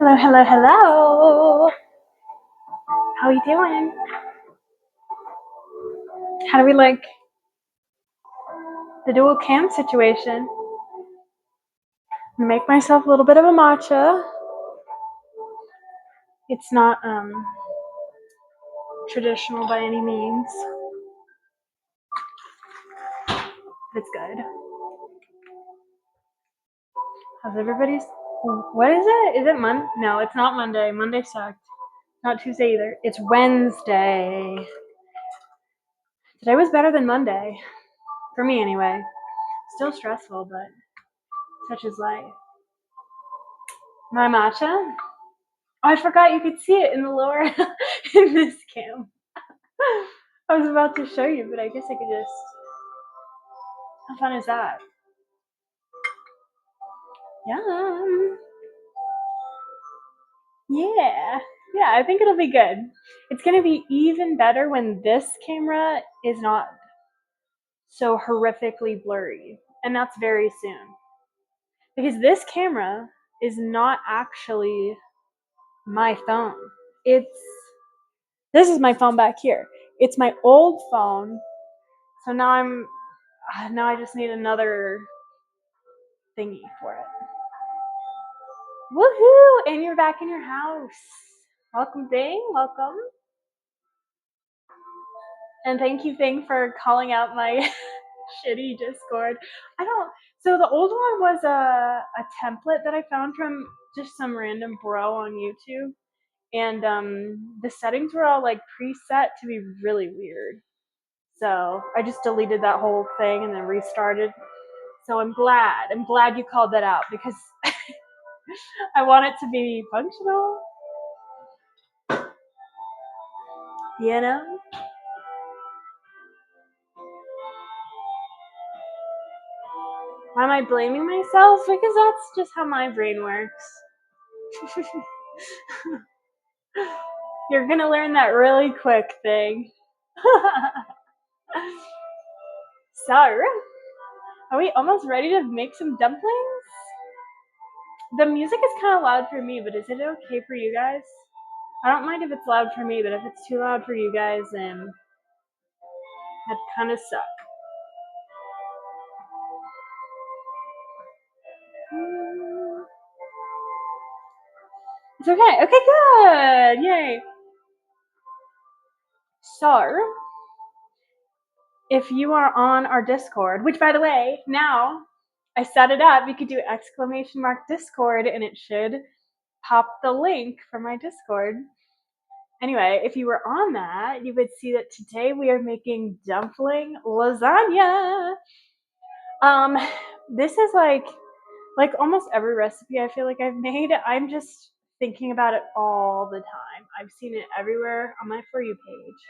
Hello, hello, hello. How you doing? How do we like the dual cam situation? Make myself a little bit of a matcha. It's not traditional by any means. It's good. How's everybody's? What is it? Is it Monday? No, it's not Monday. Monday sucked. Not Tuesday either. It's Wednesday. Today was better than Monday. For me, anyway. Still stressful, but such is life. My matcha? Oh, I forgot you could see it in the lower in this cam. I was about to show you, but I guess I could just. How fun is that? Yum. Yeah. Yeah, I think it'll be good. It's going to be even better when this camera is not so horrifically blurry. And that's very soon. Because this camera is not actually my phone. This is my phone back here. It's my old phone. So now I just need another thingy for it. Woohoo! And you're back in your house. Welcome, Bing. Welcome. And thank you, Bing, for calling out my shitty Discord. So the old one was a template that I found from just some random bro on YouTube. And the settings were all like preset to be really weird. So I just deleted that whole thing and then restarted. So I'm glad you called that out because I want it to be functional. You know? Why am I blaming myself? Because that's just how my brain works. You're gonna learn that really quick thing. So, are we almost ready to make some dumplings? The music is kind of loud for me, but is it okay for you guys? I don't mind if it's loud for me, but if it's too loud for you guys, then that kind of suck. It's okay. Okay, good. Yay. So, if you are on our Discord, which by the way, now I set it up, you could do !Discord and it should pop the link for my Discord. Anyway, if you were on that, you would see that today we are making dumpling lasagna. This is like almost every recipe I feel like I've made, I'm just thinking about it all the time. I've seen it everywhere on my For You page.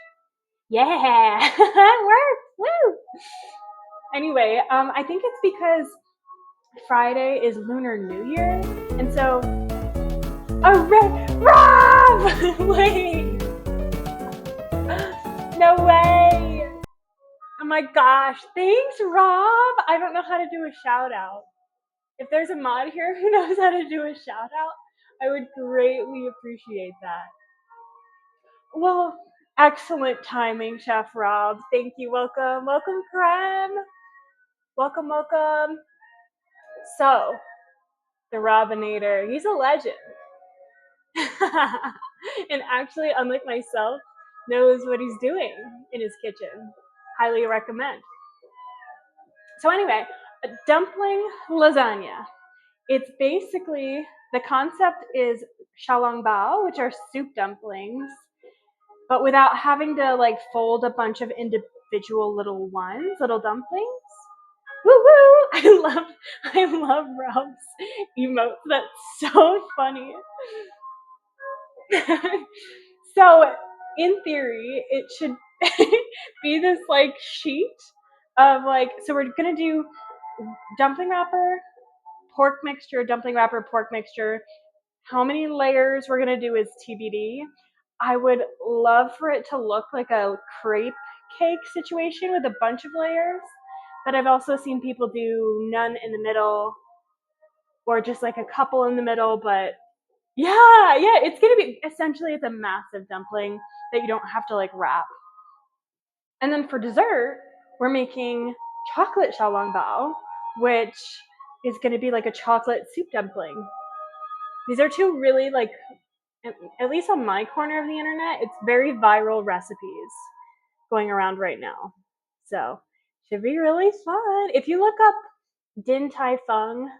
Yeah, it worked. Woo! Anyway, I think it's because Friday is Lunar New Year, and so Rob! Wait, no way! Oh my gosh, thanks, Rob! I don't know how to do a shout out. If there's a mod here who knows how to do a shout out, I would greatly appreciate that. Well, excellent timing, Chef Rob. Thank you. Welcome. Welcome, Krem. Welcome, welcome. So, the Robinator, he's a legend. And actually, unlike myself, knows what he's doing in his kitchen. Highly recommend. So anyway, a dumpling lasagna. It's basically, the concept is xiaolongbao, which are soup dumplings, but without having to like fold a bunch of individual little dumplings. Woo woo! I love Rob's emote. That's so funny. So, in theory, it should be this like sheet of like. So we're gonna do dumpling wrapper, pork mixture, dumpling wrapper, pork mixture. How many layers we're gonna do is TBD. I would love for it to look like a crepe cake situation with a bunch of layers, but I've also seen people do none in the middle or just like a couple in the middle, but Yeah, it's gonna be essentially it's a massive dumpling that you don't have to like wrap. And then for dessert, we're making chocolate xiaolongbao, which is gonna be like a chocolate soup dumpling. These are two really like, at least on my corner of the internet, it's very viral recipes going around right now. So should be really fun. If you look up Din Tai Fung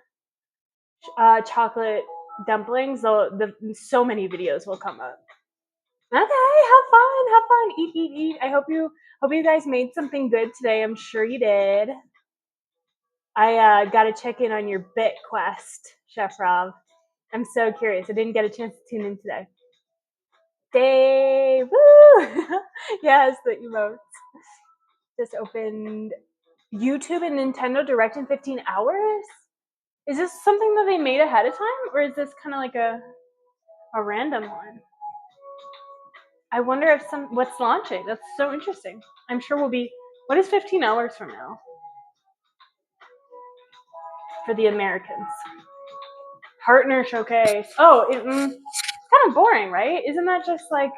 chocolate dumplings, so many videos will come up. Okay, have fun, eat. I hope you guys made something good today. I'm sure you did. I got to check in on your bit quest, Chef Rob. I'm so curious. I didn't get a chance to tune in today. Dave, woo! Yes, the emotes. Just opened YouTube and Nintendo Direct in 15 hours. Is this something that they made ahead of time, or is this kind of like a random one? I wonder if what's launching. That's so interesting. I'm sure we'll be. What is 15 hours from now for the Americans? Partner showcase. Oh, it's kind of boring, right? Isn't that just like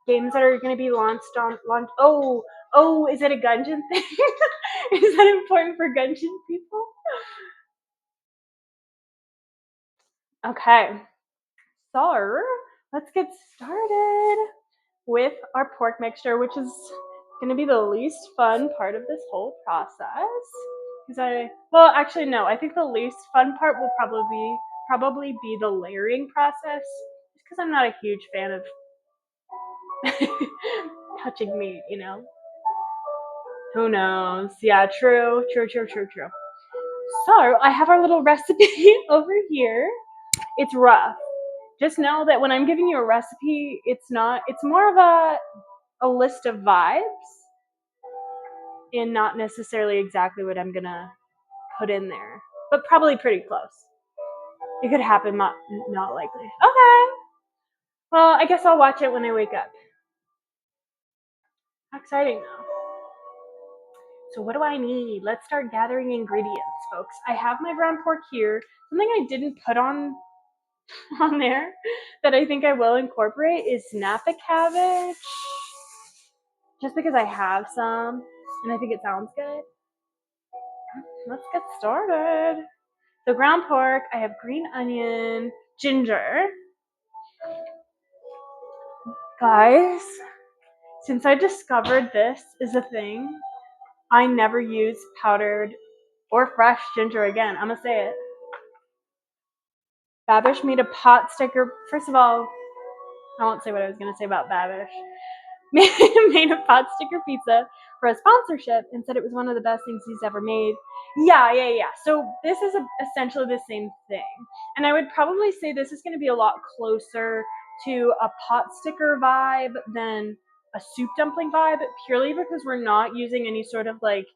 games that are going to be launched on launch? Oh, is it a Gungeon thing? Is that important for Gungeon people? Okay, so let's get started with our pork mixture, which is going to be the least fun part of this whole process. Because actually no, I think the least fun part will probably be the layering process, just because I'm not a huge fan of touching meat, you know. Who knows? Yeah, true. So I have our little recipe over here. It's rough. Just know that when I'm giving you a recipe, it's more of a list of vibes and not necessarily exactly what I'm gonna put in there, but probably pretty close. It could happen, not likely. Okay. Well, I guess I'll watch it when I wake up. How exciting though. So what do I need? Let's start gathering ingredients, folks. I have my ground pork here. Something I didn't put on there that I think I will incorporate is Napa cabbage. Just because I have some and I think it sounds good. Let's get started. So ground pork, I have green onion, ginger. Guys, since I discovered this is a thing, I never use powdered or fresh ginger again. I'm gonna say it. Babish made a pot sticker. First of all, I won't say what I was gonna say about Babish. Made a pot sticker pizza for a sponsorship and said it was one of the best things he's ever made. Yeah. So this is essentially the same thing. And I would probably say this is going to be a lot closer to a pot sticker vibe than a soup dumpling vibe, purely because we're not using any sort of like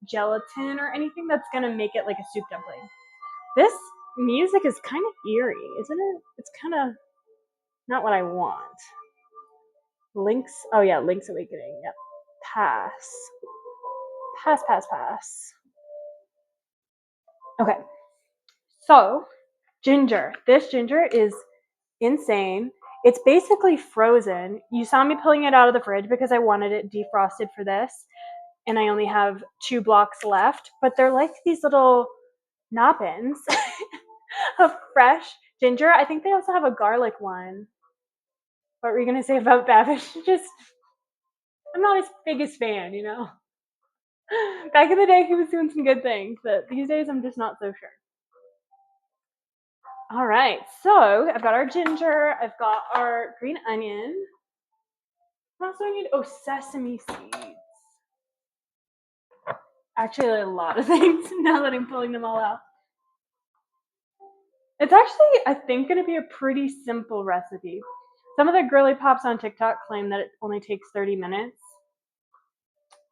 gelatin or anything that's going to make it like a soup dumpling. This music is kind of eerie, isn't it? It's kind of not what I want. Link's Awakening. Yep. Pass. Okay. So, ginger. This ginger is insane. It's basically frozen. You saw me pulling it out of the fridge because I wanted it defrosted for this, and I only have 2 blocks left, but they're like these little noppins of fresh ginger. I think they also have a garlic one. What were you going to say about Babish? I'm not his biggest fan, you know? Back in the day, he was doing some good things, but these days I'm just not so sure. All right, so I've got our ginger, I've got our green onion. What else do I need? Oh, sesame seeds. Actually, a lot of things now that I'm pulling them all out. It's actually, I think, going to be a pretty simple recipe. Some of the girly pops on TikTok claim that it only takes 30 minutes.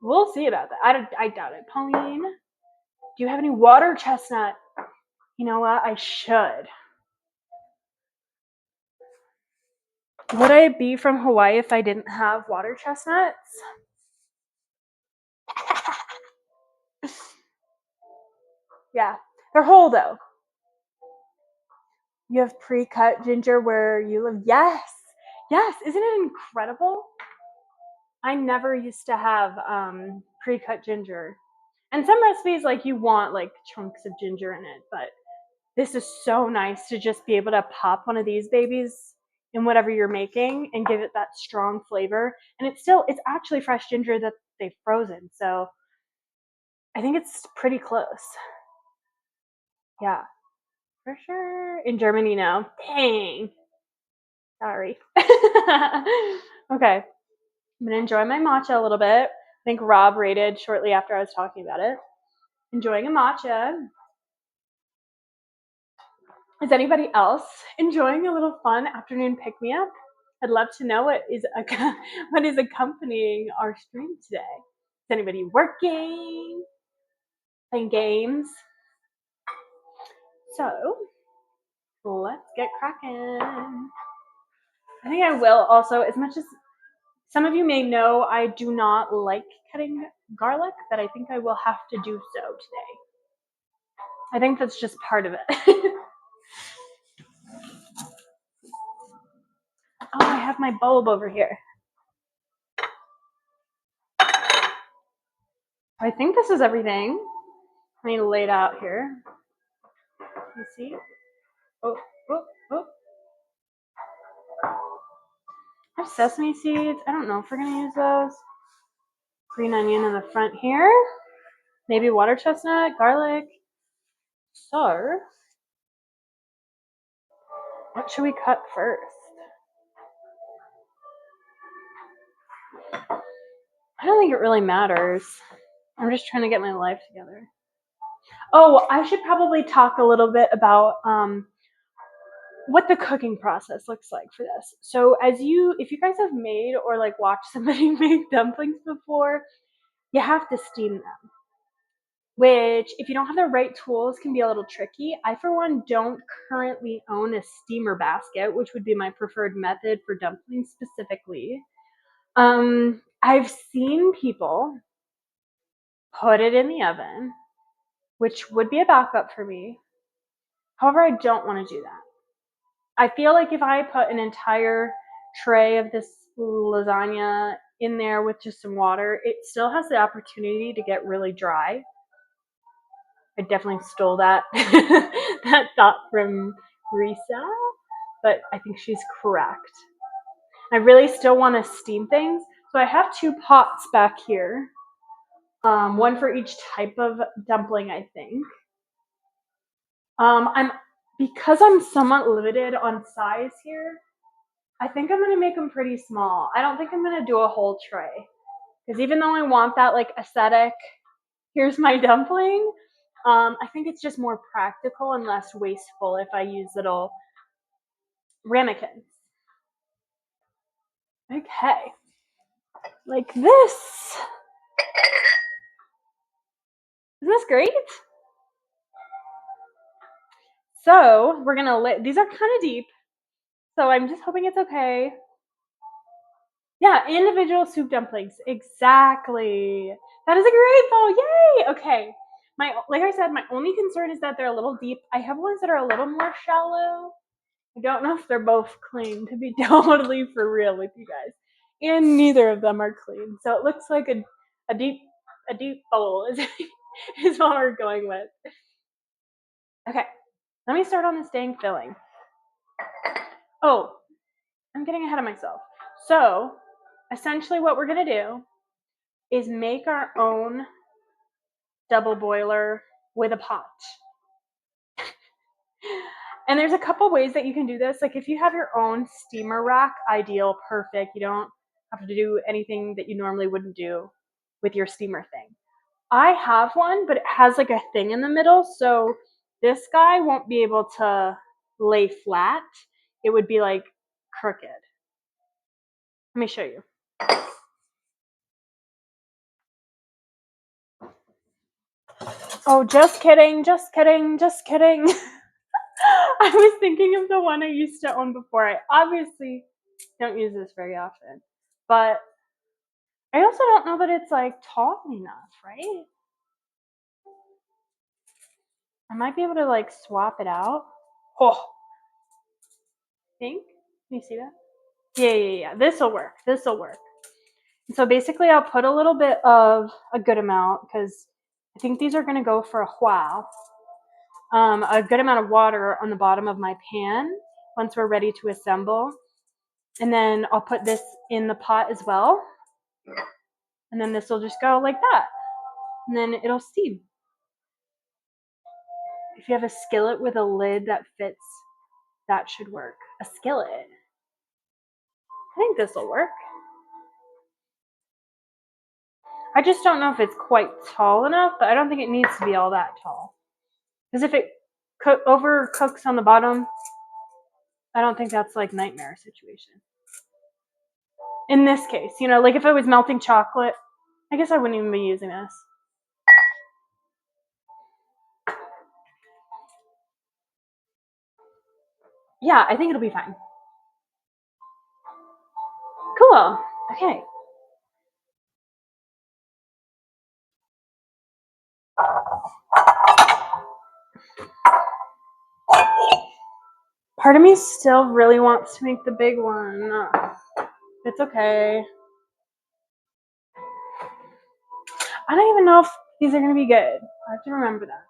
We'll see about that. I doubt it. Pauline, do you have any water chestnut? You know what? I should. Would I be from Hawaii if I didn't have water chestnuts? Yeah. They're whole though. You have pre-cut ginger where you live. Yes. Yes. Isn't it incredible? I never used to have pre-cut ginger. And some recipes, like, you want like chunks of ginger in it, but this is so nice to just be able to pop one of these babies in whatever you're making and give it that strong flavor. And it's actually fresh ginger that they've frozen. So I think it's pretty close. Yeah, for sure. In Germany now. Dang. Sorry. Okay. I'm going to enjoy my matcha a little bit. I think Rob rated shortly after I was talking about it. Enjoying a matcha. Is anybody else enjoying a little fun afternoon pick-me-up? I'd love to know what is accompanying our stream today. Is anybody working, playing games? So let's get cracking. I think I will also, as much as some of you may know, I do not like cutting garlic, but I think I will have to do so today. I think that's just part of it. Oh, I have my bulb over here. I think this is everything. I need to lay it out here. You see? Oh. I have sesame seeds. I don't know if we're going to use those. Green onion in the front here. Maybe water chestnut, garlic. So, what should we cut first? I don't think it really matters. I'm just trying to get my life together. Oh, I should probably talk a little bit about what the cooking process looks like for this. So if you guys have made or like watched somebody make dumplings before, you have to steam them. Which, if you don't have the right tools, can be a little tricky. I, for one, don't currently own a steamer basket, which would be my preferred method for dumplings specifically. I've seen people put it in the oven, which would be a backup for me. However, I don't want to do that. I feel like if I put an entire tray of this lasagna in there with just some water, it still has the opportunity to get really dry. I definitely stole that that thought from Risa, but I think she's correct. I really still want to steam things, so I have 2 pots back here, one for each type of dumpling, I think. Because I'm somewhat limited on size here, I think I'm gonna make them pretty small. I don't think I'm gonna do a whole tray, because even though I want that like aesthetic, here's my dumpling, I think it's just more practical and less wasteful if I use little ramekins. Okay, like this. Isn't this great? So we're gonna these are kind of deep, so I'm just hoping it's okay. Yeah, individual soup dumplings. Exactly. That is a great bowl. Yay! Okay. Like I said, my only concern is that they're a little deep. I have ones that are a little more shallow. I don't know if they're both clean, to be totally for real with you guys. And neither of them are clean. So it looks like a deep bowl is what we're going with. Okay. Let me start on this dang filling. Oh, I'm getting ahead of myself. So essentially what we're gonna do is make our own double boiler with a pot. And there's a couple ways that you can do this. Like if you have your own steamer rack, ideal, perfect. You don't have to do anything that you normally wouldn't do with your steamer thing. I have one, but it has like a thing in the middle, so this guy won't be able to lay flat. It would be like crooked. Let me show you. Oh, just kidding, just kidding, just kidding. I was thinking of the one I used to own before. I obviously don't use this very often, but I also don't know that it's like tall enough, right? I might be able to like swap it out. Oh, think. Can you see that? Yeah. This'll work. And so basically I'll put a little bit of a good amount because I think these are gonna go for a while. A good amount of water on the bottom of my pan once we're ready to assemble. And then I'll put this in the pot as well. And then this will just go like that. And then it'll steam. If you have a skillet with a lid that fits, that should work. A skillet. I think this will work. I just don't know if it's quite tall enough, but I don't think it needs to be all that tall. Because if it overcooks on the bottom, I don't think that's like nightmare situation. In this case, like if it was melting chocolate, I guess I wouldn't even be using this. Yeah, I think it'll be fine. Cool. Okay. Part of me still really wants to make the big one. It's okay. I don't even know if these are going to be good. I have to remember that.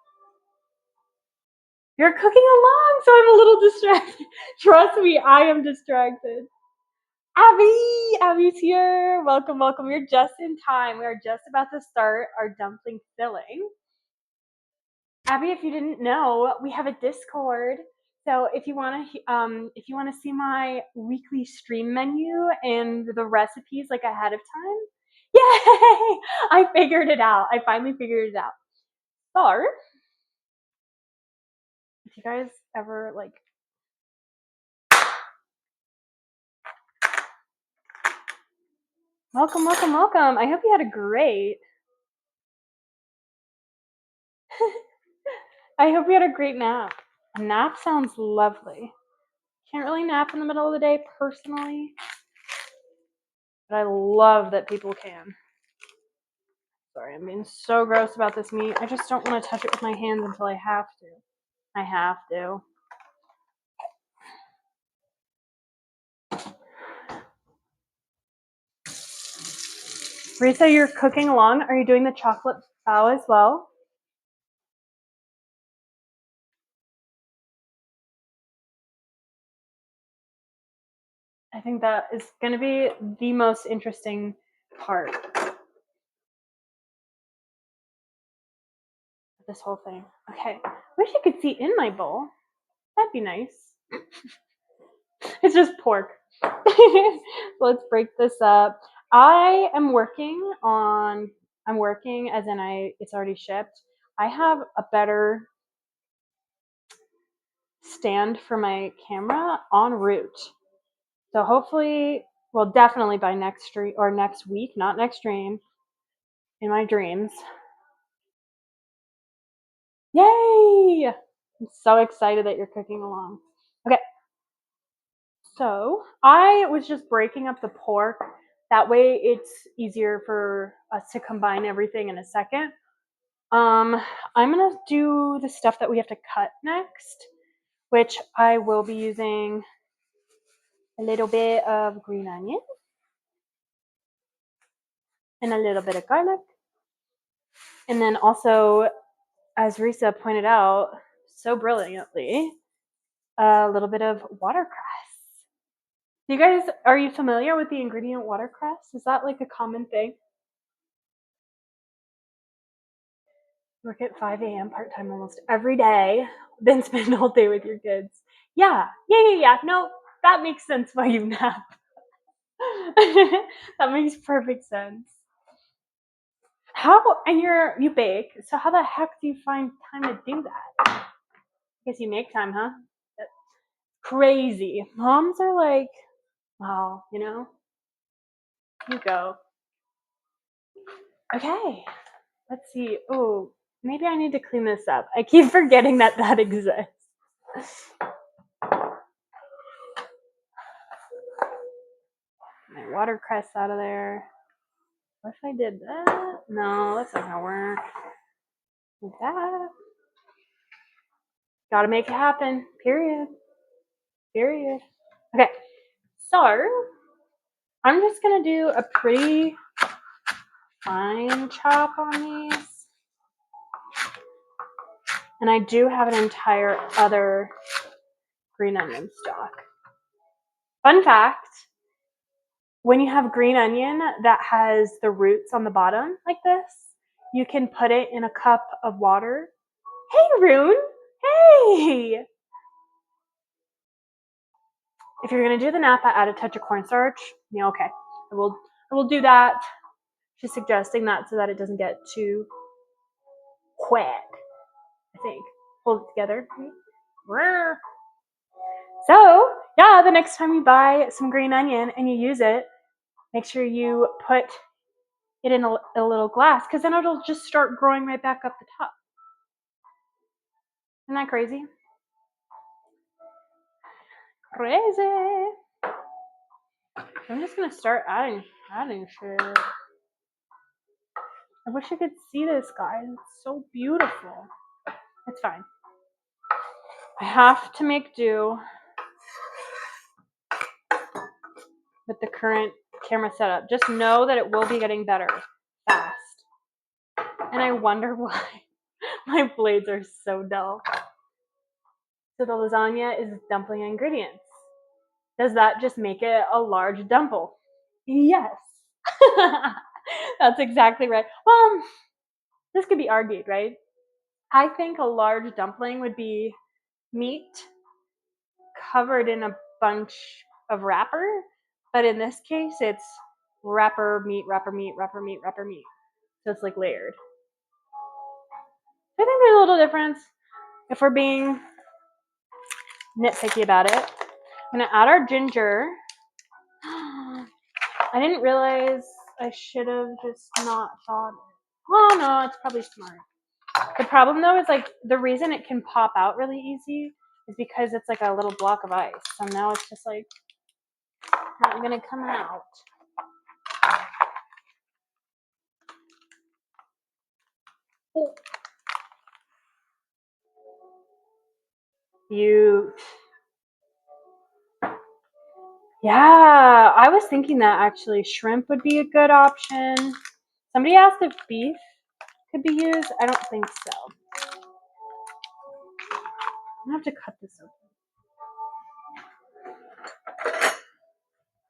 You're cooking along, so I'm a little distracted. Trust me, I am distracted. Abby's here. Welcome. You're just in time. We are just about to start our dumpling filling. Abby, if you didn't know, we have a Discord. So if you want to see my weekly stream menu and the recipes like ahead of time, yay! I figured it out. I finally figured it out. So, if you guys ever like welcome. I hope you had a great I hope you had a great nap. A nap sounds lovely. Can't really nap in the middle of the day personally, but I love that people can. Sorry, I'm being so gross about this meat. I just don't want to touch it with my hands until I have to. I have to. Risa, you're cooking along. Are you doing the chocolate bao as well? I think that is going to be the most interesting part of this whole thing. Okay. Wish you could see in my bowl. That'd be nice. It's just pork. Let's break this up. I'm working as in it's already shipped. I have a better stand for my camera en route. So hopefully, well, definitely by next stream or next week, not next stream, in my dreams. Yay! I'm so excited that you're cooking along. Okay. So I was just breaking up the pork. That way it's easier for us to combine everything in a second. I'm gonna do the stuff that we have to cut next, which I will be using a little bit of green onion and a little bit of garlic. And then also, as Risa pointed out so brilliantly, a little bit of watercress. Are you familiar with the ingredient watercress? Is that like a common thing? Work at 5 a.m. part-time almost every day, then spend all day with your kids. Yeah. No, that makes sense why you nap. That makes perfect sense. And you bake, so how the heck do you find time to do that? I guess you make time, huh? That's crazy. Moms are like, wow, you go. Okay, let's see. Oh, maybe I need to clean this up. I keep forgetting that exists. My watercress out of there. What if I did that? No, that's not gonna work. Like that. Gotta make it happen. Period. pretty fine chop on these. And I do have an entire other green onion stock. Fun fact, when you have green onion that has the roots on the bottom like this, you can put it in a cup of water. Hey, Rune! Hey! If you're going to do the napa, add a touch of cornstarch. Yeah, okay. I will do that. She's suggesting that so that it doesn't get too quick, I think. Hold it together. So, yeah, the next time you buy some green onion and you use it, make sure you put it in a little glass, because then it'll just start growing right back up the top. Isn't that crazy? Crazy. I'm just gonna start adding shit. I wish you could see this, guys. It's so beautiful. It's fine. I have to make do with the current camera setup. Just know that it will be getting better fast. And I wonder why my blades are so dull. So the lasagna is dumpling ingredients. Does that just make it a large dumple? Yes. That's exactly right. Well, this could be argued, right? I think a large dumpling would be meat covered in a bunch of wrapper, but in this case, it's wrapper meat, wrapper meat, wrapper meat, wrapper meat. So it's like layered. I think there's a little difference. If we're being nitpicky about it, I'm gonna add our ginger. I didn't realize I should have just not thought. Oh no, it's probably smart. The problem though is like the reason it can pop out really easy is because it's like a little block of ice. So now it's just like not gonna come out. Oh. Cute. Yeah, I was thinking that actually shrimp would be a good option. Somebody asked if beef could be used. I don't think so. I'm gonna have to cut this open.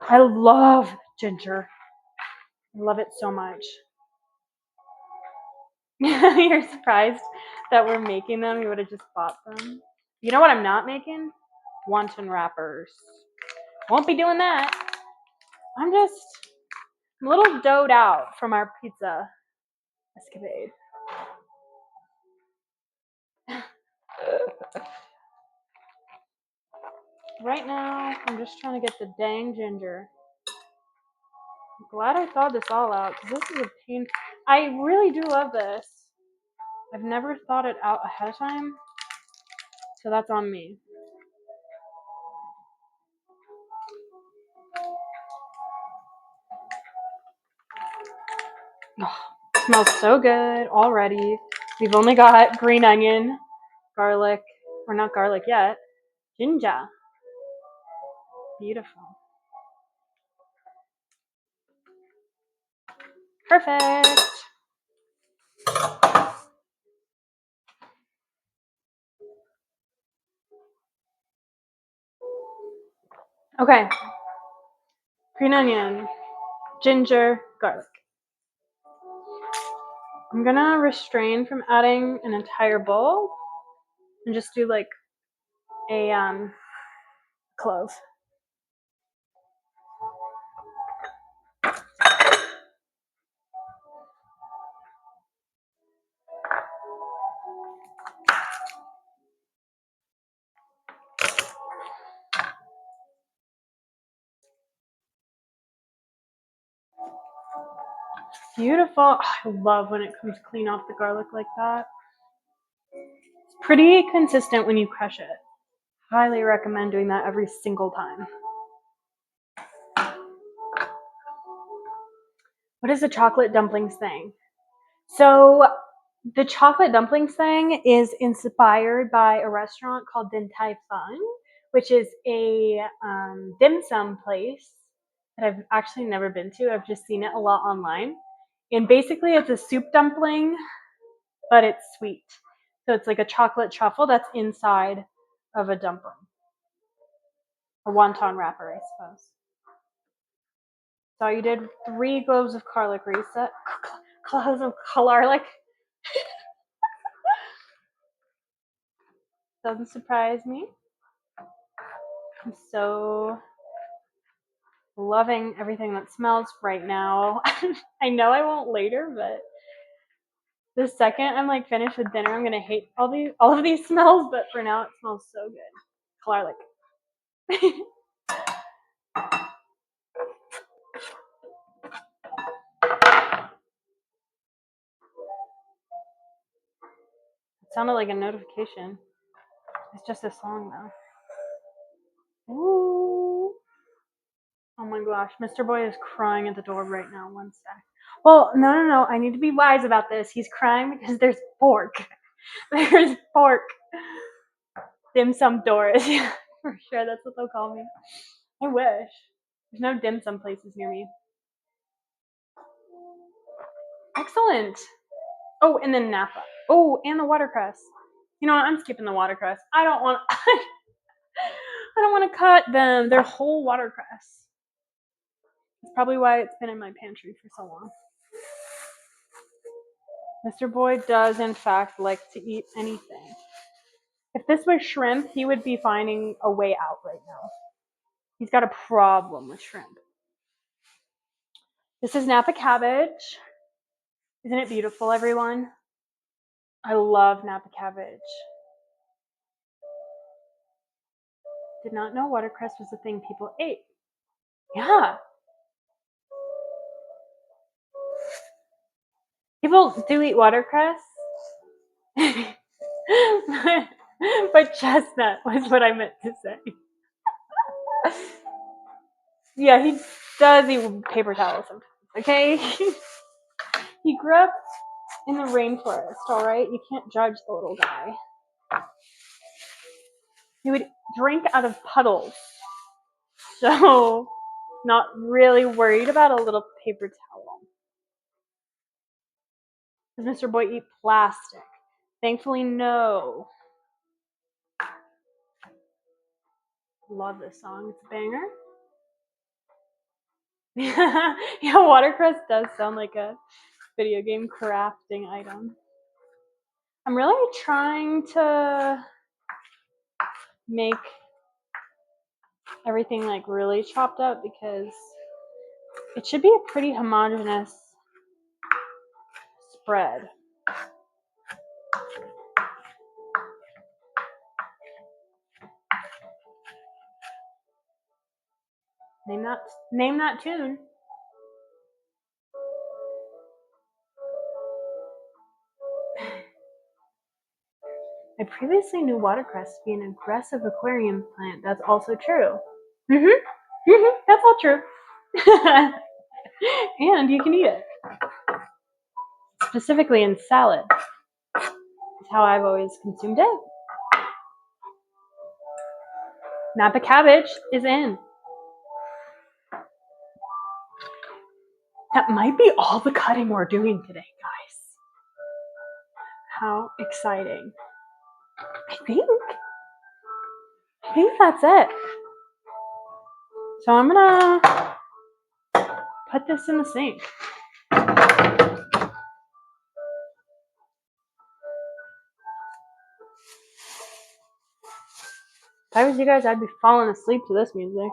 I love ginger. I love it so much. You're surprised that we're making them? You would have just bought them. You know what I'm not making? Wonton wrappers. Won't be doing that. I'm a little doughed out from our pizza escapade. Right now, I'm just trying to get the dang ginger. I'm glad I thought this all out, because this is a pain. I really do love this. I've never thought it out ahead of time, so that's on me. Oh, it smells so good already. We've only got green onion, garlic, or not garlic yet, ginger. Beautiful. Perfect. Okay. Green onion, ginger, garlic. I'm gonna restrain from adding an entire bowl and just do like a clove. Beautiful. Oh, I love when it comes clean off the garlic like that. It's pretty consistent when you crush it. Highly recommend doing that every single time. What is the chocolate dumplings thing? So the chocolate dumplings thing is inspired by a restaurant called Din Tai Fung, which is a dim sum place that I've actually never been to. I've just seen it a lot online. And basically, it's a soup dumpling, but it's sweet. So it's like a chocolate truffle that's inside of a dumpling. A wonton wrapper, I suppose. So you did 3 cloves of garlic reset. Cloves of garlic. Doesn't surprise me. I'm so loving everything that smells right now. I know I won't later, but the second I'm like finished with dinner, I'm gonna hate all of these smells. But for now, it smells so good. Garlic. It sounded like a notification. It's just a song though. Ooh. Oh my gosh, Mr. Boy is crying at the door right now. One sec. Well, no. I need to be wise about this. He's crying because there's pork. There's pork. Dim sum Doris. Yeah, for sure. That's what they'll call me. I wish. There's no dim sum places near me. Excellent. Oh, and then Napa. Oh, and the watercress. You know what? I'm skipping the watercress. I don't want. I don't want to cut them. They're whole watercress. That's probably why it's been in my pantry for so long. Mr. Boy does, in fact, like to eat anything. If this was shrimp, he would be finding a way out right now. He's got a problem with shrimp. This is Napa cabbage. Isn't it beautiful, everyone? I love Napa cabbage. Did not know watercress was a thing people ate. Yeah. People do eat watercress. But chestnut was what I meant to say. Yeah, he does eat paper towels sometimes, okay? He grew up in the rainforest, alright? You can't judge the little guy. He would drink out of puddles. So, not really worried about a little paper towel. Does Mr. Boy eat plastic? Thankfully, no. Love this song. It's a banger. Yeah, watercress does sound like a video game crafting item. I'm really trying to make everything like really chopped up because it should be a pretty homogeneous spread. Name that tune. I previously knew watercress to be an aggressive aquarium plant. That's also true. That's all true. And you can eat it. Specifically in salad. That's how I've always consumed it. Napa cabbage is in. That might be all the cutting we're doing today, guys. How exciting. I think that's it. So I'm gonna put this in the sink. If I was you guys, I'd be falling asleep to this music.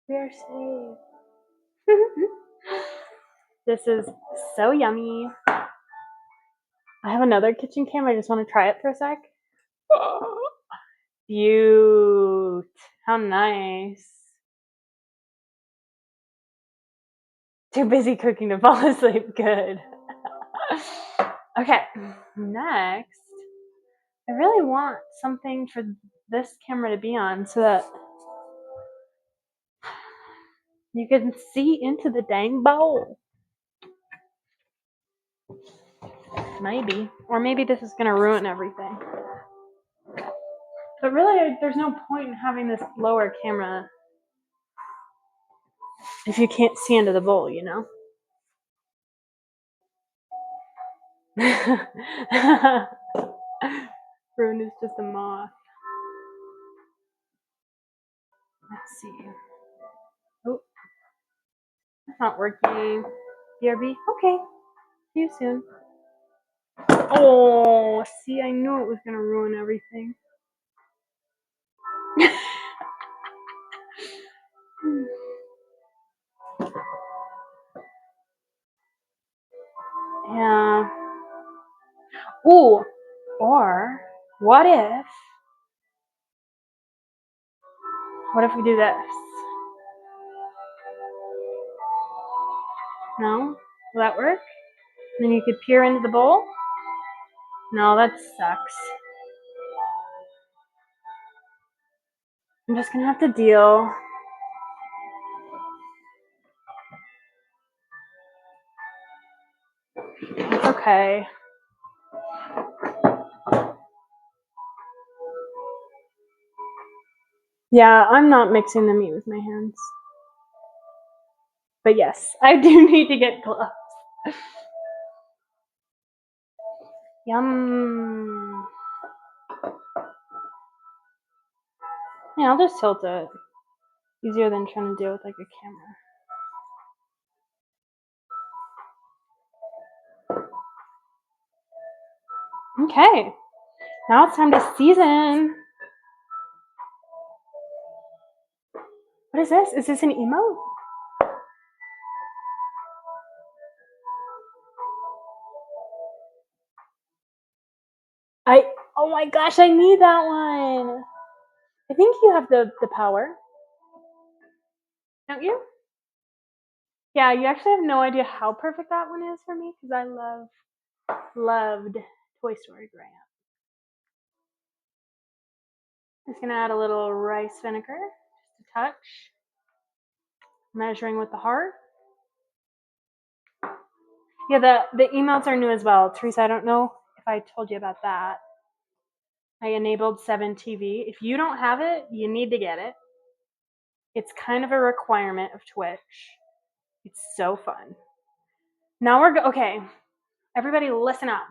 We are safe. This is so yummy. I have another kitchen cam. I just want to try it for a sec. Beaut. How nice. Too busy cooking to fall asleep. Good. Okay, next. I really want something for this camera to be on so that you can see into the dang bowl. Maybe. Or maybe this is going to ruin everything. But really, there's no point in having this lower camera If you can't see into the bowl, you know. Rune is just a moth. Let's see. Oh, it's not working. BRB? Okay. See you soon. Oh, see, I knew it was going to ruin everything. Yeah. Ooh. Or, what if we do this? No? Will that work? And then you could peer into the bowl? No, that sucks. I'm just gonna have to deal. It's okay. Yeah, I'm not mixing the meat with my hands. But yes, I do need to get gloves. Yum. Yeah, I'll just tilt it. Easier than trying to deal with like a camera. Okay. Now it's time to season. What is this? Is this an emote? Oh my gosh, I need that one. I think you have the power. Don't you? Yeah, you actually have no idea how perfect that one is for me because I loved Toy Story growing up. Just gonna add a little rice vinegar, just a touch. Measuring with the heart. Yeah, the emotes are new as well. Teresa, I don't know if I told you about that. I enabled 7TV. If you don't have it, you need to get it. It's kind of a requirement of Twitch. It's so fun. Now okay. Everybody listen up.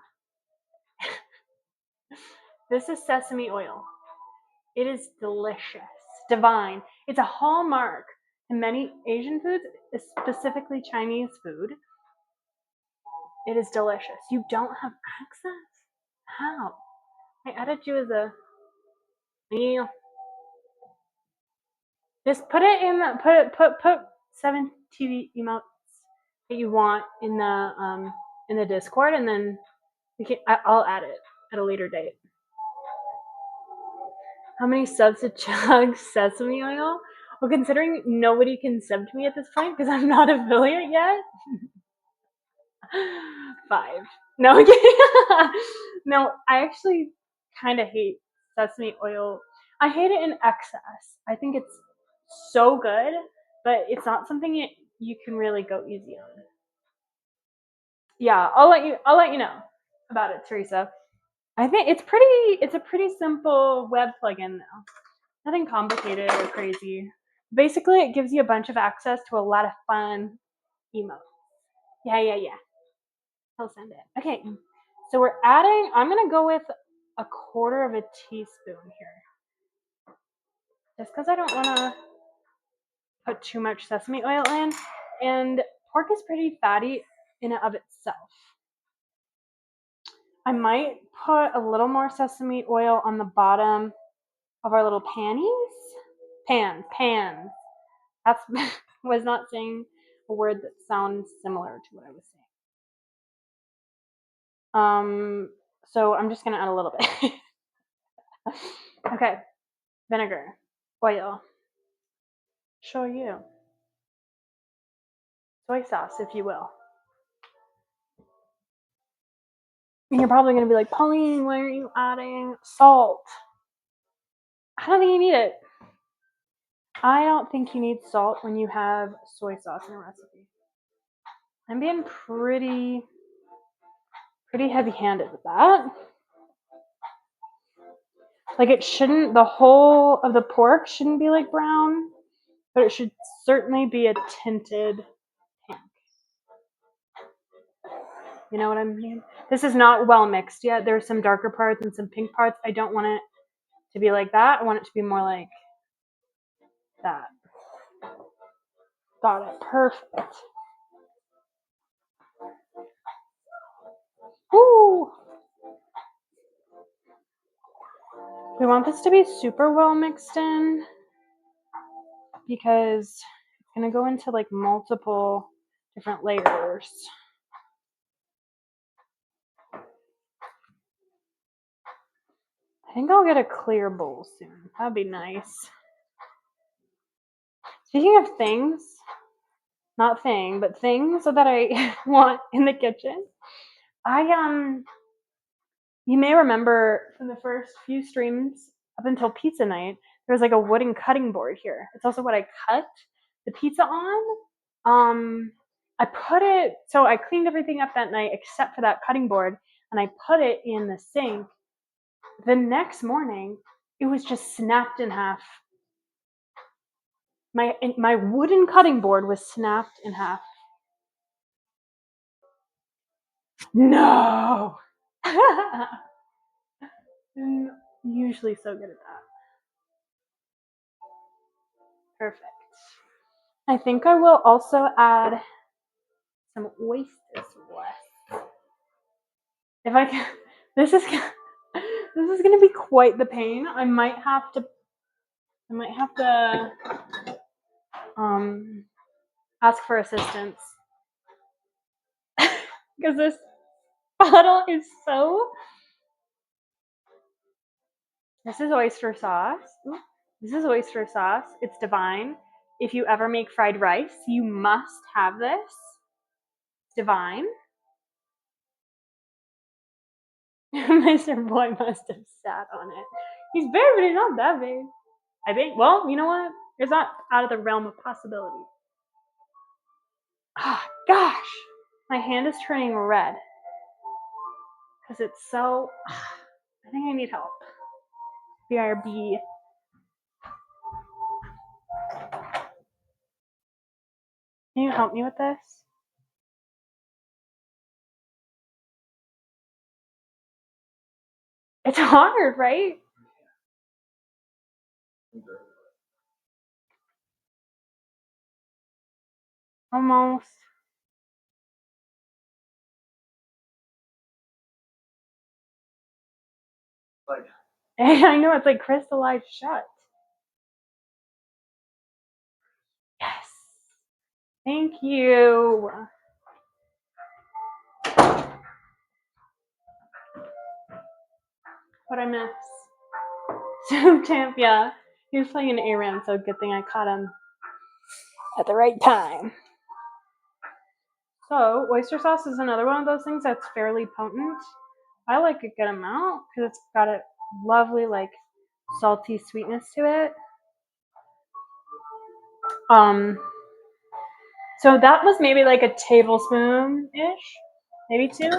This is sesame oil. It is delicious, divine. It's a hallmark to many Asian foods, specifically Chinese food. It is delicious. You don't have access? How? I added you as a meal. Just put it in the put 7TV emotes that you want in the Discord, and then I'll add it at a later date. How many subs to chug sesame oil? Well, considering nobody can sub to me at this point because I'm not affiliate yet. 5. No, no, I actually kind of hate sesame oil. I hate it in excess. I think it's so good, but it's not something you can really go easy on. Yeah, I'll let you know about it, Teresa. I think it's a pretty simple web plugin though. Nothing complicated or crazy. Basically, it gives you a bunch of access to a lot of fun emotes. Yeah. I'll send it. Okay, so we're adding, I'm going to go with a 1/4 of a teaspoon here. Just because I don't want to put too much sesame oil in. And pork is pretty fatty in and of itself. I might put a little more sesame oil on the bottom of our little pans. That's was not saying a word that sounds similar to what I was saying. So I'm just gonna add a little bit. Okay, vinegar, oil, shoyu, soy sauce, if you will. And you're probably gonna be like, Pauline, why aren't you adding salt? I don't think you need it. I don't think you need salt when you have soy sauce in a recipe. I'm being pretty heavy-handed with that. Like the whole of the pork shouldn't be like brown. but it should certainly be a tinted pink. You know what I mean? This is not well mixed yet. There's some darker parts and some pink parts. I don't want it to be like that. I want it to be more like that. Got it. Perfect. Woo! We want this to be super well mixed in because it's going to go into like multiple different layers. I think I'll get a clear bowl soon. That'd be nice. Speaking of things, not thing, but things that I want in the kitchen. You may remember from the first few streams up until pizza night, there was like a wooden cutting board here. It's also what I cut the pizza on. I put it, so I cleaned everything up that night except for that cutting board, and I put it in the sink. The next morning, it was just snapped in half. My wooden cutting board was snapped in half. No! I'm usually so good at that. Perfect. I think I will also add some oyster sauce. If I can, this is gonna be quite the pain. I might have to ask for assistance because this bottle is so. This is oyster sauce. This is oyster sauce. It's divine. If you ever make fried rice, you must have this. It's divine. Mr. Boy must have sat on it. He's big, but he's not that big. I think, well, you know what? It's not out of the realm of possibility. Ah, gosh. My hand is turning red. Because it's so. I think I need help. BRB. Can you help me with this? It's hard, right? Almost. I know, it's like crystallized shut. Yes. Thank you. What I miss? So Tamp, yeah. He was playing an ARAM, so good thing I caught him at the right time. So oyster sauce is another one of those things that's fairly potent. I like a good amount because it's got a lovely like salty sweetness to it. So that was maybe like a tablespoon-ish, maybe 2.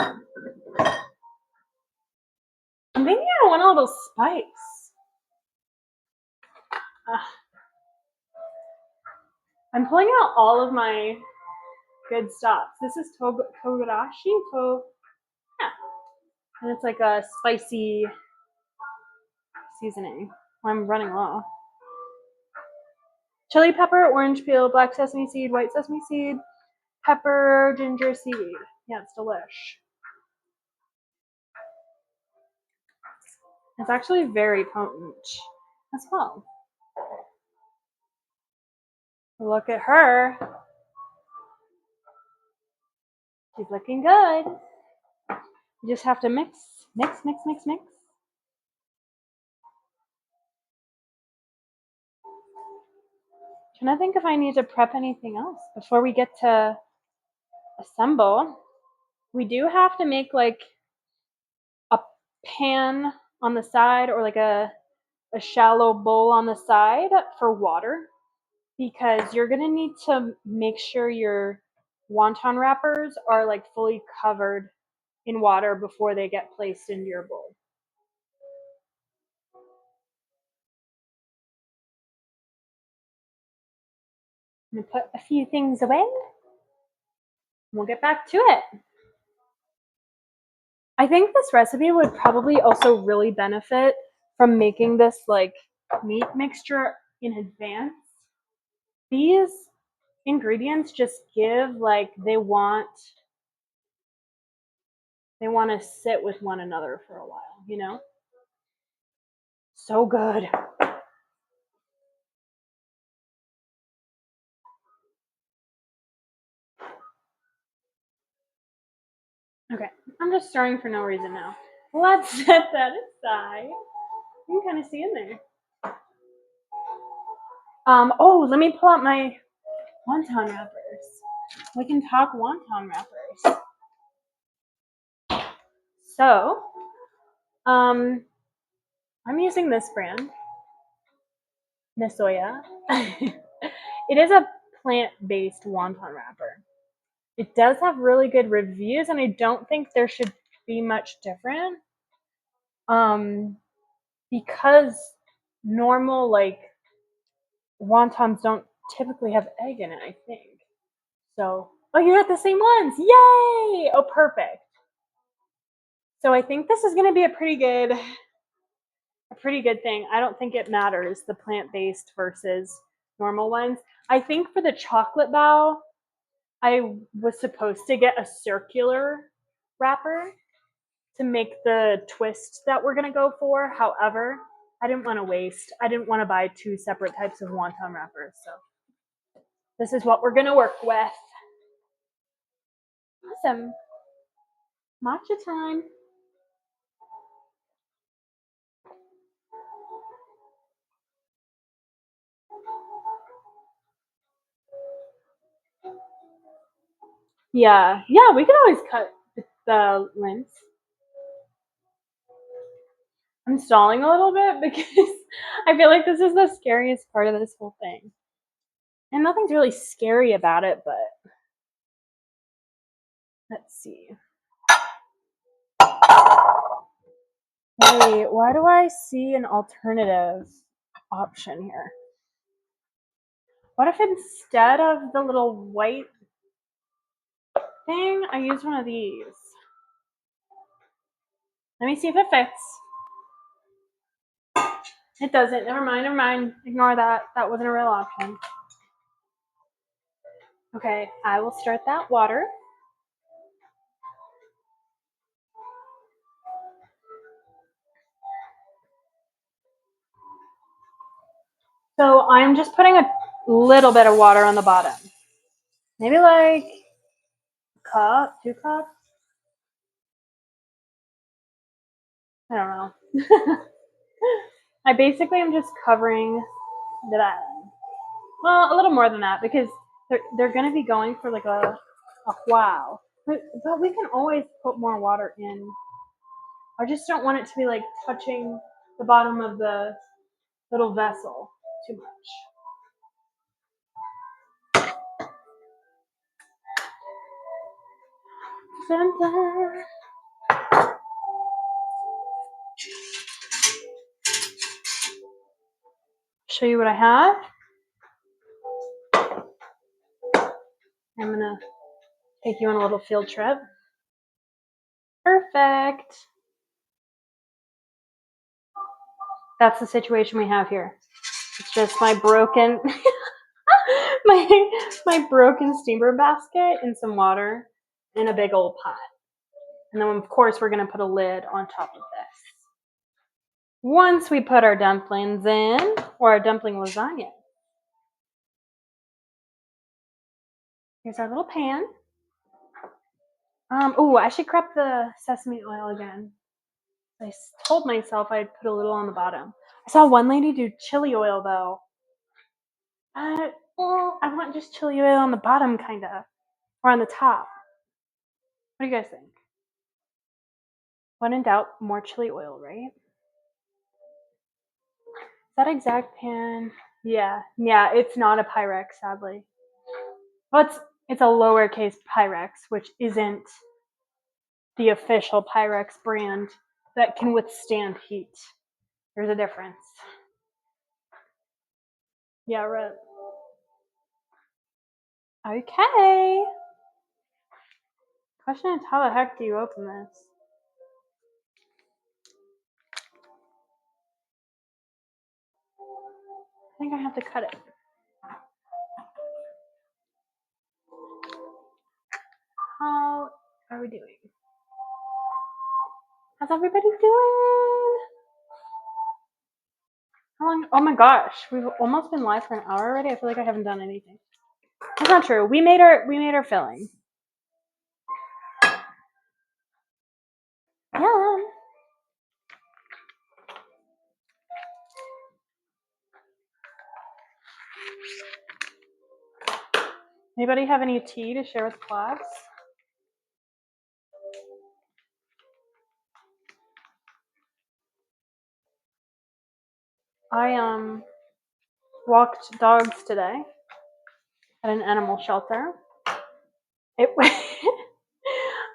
I'm thinking I want a little spice. I'm pulling out all of my good stuff. This is togarashi, yeah, and it's like a spicy seasoning. I'm running low. Chili pepper, orange peel, black sesame seed, white sesame seed, pepper, ginger seed. Yeah, it's delish. It's actually very potent as well. Look at her. She's looking good. You just have to mix. Trying to think if I need to prep anything else before we get to assemble. We do have to make like a pan on the side or like a shallow bowl on the side for water because you're gonna need to make sure your wonton wrappers are like fully covered in water before they get placed into your bowl. I'm gonna put a few things away. We'll get back to it. I think this recipe would probably also really benefit from making this like meat mixture in advance. These ingredients just give like they want to sit with one another for a while, you know? So good. Okay, I'm just stirring for no reason now. Let's set that aside. You can kind of see in there. Oh, let me pull out my wonton wrappers. We can talk wonton wrappers. So, I'm using this brand, Nisoya. It is a plant-based wonton wrapper. It does have really good reviews, and I don't think there should be much different. Because normal like wontons don't typically have egg in it, I think. So, oh, you got the same ones! Yay! Oh, perfect. So I think this is going to be a pretty good thing. I don't think it matters the plant-based versus normal ones. I think for the chocolate bao, I was supposed to get a circular wrapper to make the twist that we're going to go for. However, I didn't want to buy two separate types of wonton wrappers. So this is what we're going to work with. Awesome. Matcha time. Yeah, we can always cut the lengths. I'm stalling a little bit because I feel like this is the scariest part of this whole thing. And nothing's really scary about it, but let's see. Wait, why do I see an alternative option here? What if instead of the little white thing, I use one of these? Let me see if it fits. It doesn't. Never mind. Ignore that. That wasn't a real option. Okay, I will start that water. So I'm just putting a little bit of water on the bottom. Maybe like a cup, 2 cups. I don't know. I basically am just covering that. Well, a little more than that because they're going to be going for like a while. But we can always put more water in. I just don't want it to be like touching the bottom of the little vessel too much. Show you what I have. I'm gonna take you on a little field trip. Perfect. That's the situation we have here. It's just my broken my broken steamer basket and some water in a big old pot. And then of course we're gonna put a lid on top of this. Once we put our dumplings in, or our dumpling lasagna. Here's our little pan. I should prep the sesame oil again. I told myself I'd put a little on the bottom. I saw one lady do chili oil though. I want just chili oil on the bottom, kinda, or on the top. What do you guys think? When in doubt, more chili oil, right? Is that exact pan? Yeah, it's not a Pyrex, sadly. Well, it's a lowercase Pyrex, which isn't the official Pyrex brand that can withstand heat. There's a difference. Yeah, right. Okay. Question is, how the heck do you open this? I think I have to cut it. How are we doing? How's everybody doing? How long? Oh my gosh, we've almost been live for an hour already. I feel like I haven't done anything. That's not true. We made our filling. Yeah. Anybody have any tea to share with class? I walked dogs today at an animal shelter. It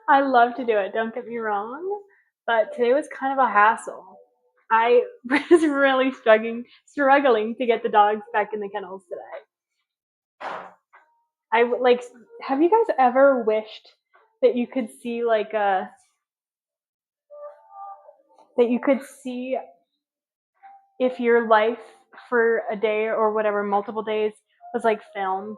I love to do it, don't get me wrong, but today was kind of a hassle. I was really struggling to get the dogs back in the kennels today. I like. Have you guys ever wished that you could see that you could see if your life for a day or whatever, multiple days, was like filmed?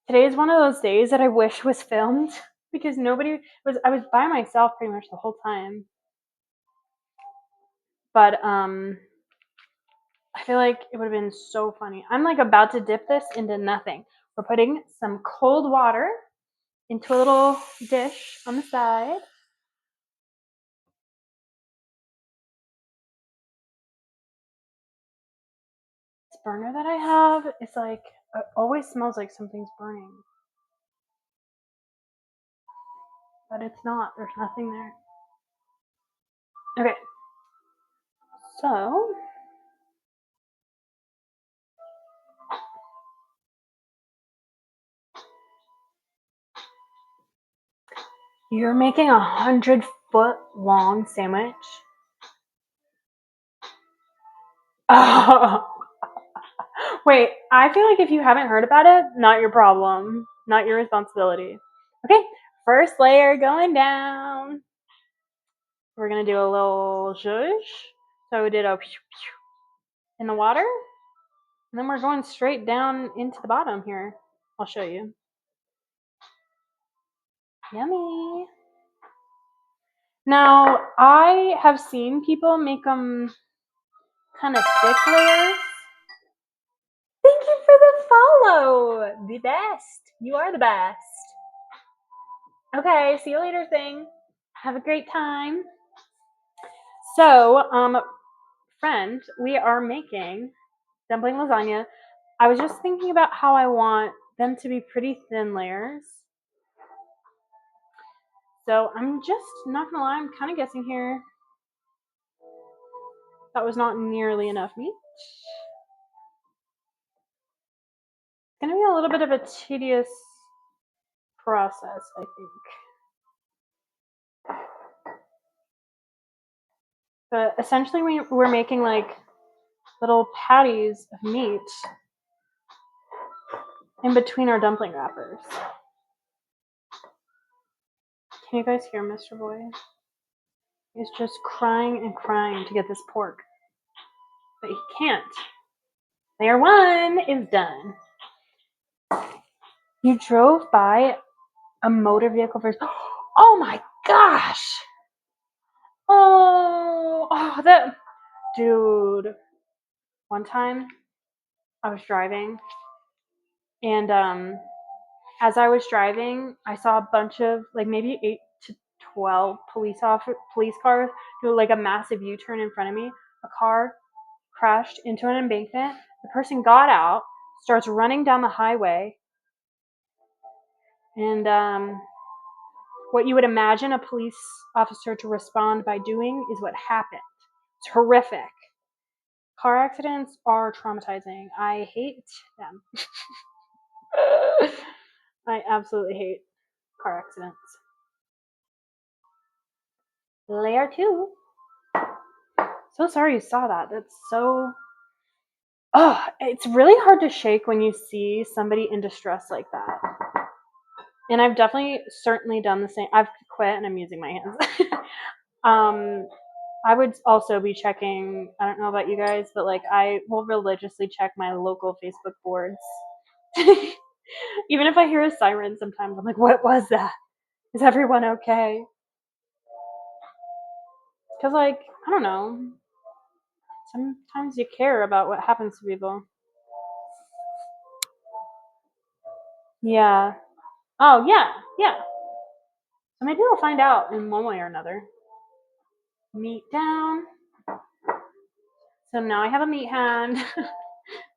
Today is one of those days that I wish was filmed because nobody was. I was by myself pretty much the whole time. But I feel like it would have been so funny. I'm like about to dip this into nothing. We're putting some cold water into a little dish on the side. This burner that I have is like, it always smells like something's burning. But it's not. There's nothing there. Okay. So, you're making 100-foot long sandwich? Oh. Wait, I feel like if you haven't heard about it, not your problem. Not your responsibility. Okay, first layer going down. We're gonna do a little zhuzh. So we did a in the water. And then we're going straight down into the bottom here. I'll show you. Yummy. Now, I have seen people make them kind of thick layers. Thank you for the follow. The best. You are the best. Okay, see you later, thing. Have a great time. So, friend, we are making dumpling lasagna. I was just thinking about how I want them to be pretty thin layers. So I'm just not gonna lie, I'm kind of guessing here. That was not nearly enough meat. It's gonna be a little bit of a tedious process, I think. But essentially, we're making like little patties of meat in between our dumpling wrappers. Can you guys hear Mr. Boy? He's just crying and crying to get this pork. But he can't. Layer one is done. You drove by a motor vehicle first. Oh my gosh! Oh, that dude. One time, I was driving, and as I was driving, I saw a bunch of like maybe 8 to 12 police cars do like a massive U-turn in front of me. A car crashed into an embankment. The person got out, starts running down the highway, and what you would imagine a police officer to respond by doing is what happened. It's horrific. Car accidents are traumatizing. I hate them. I absolutely hate car accidents. Layer two. So sorry you saw that. That's so. Oh, it's really hard to shake when you see somebody in distress like that. And I've certainly done the same. I've quit and I'm using my hands. I would also be checking, I don't know about you guys, but like I will religiously check my local Facebook boards. Even if I hear a siren sometimes, I'm like, what was that? Is everyone okay? Because, like, I don't know. Sometimes you care about what happens to people. Yeah. Oh, yeah. Yeah. So maybe we'll find out in one way or another. Meat down. So now I have a meat hand.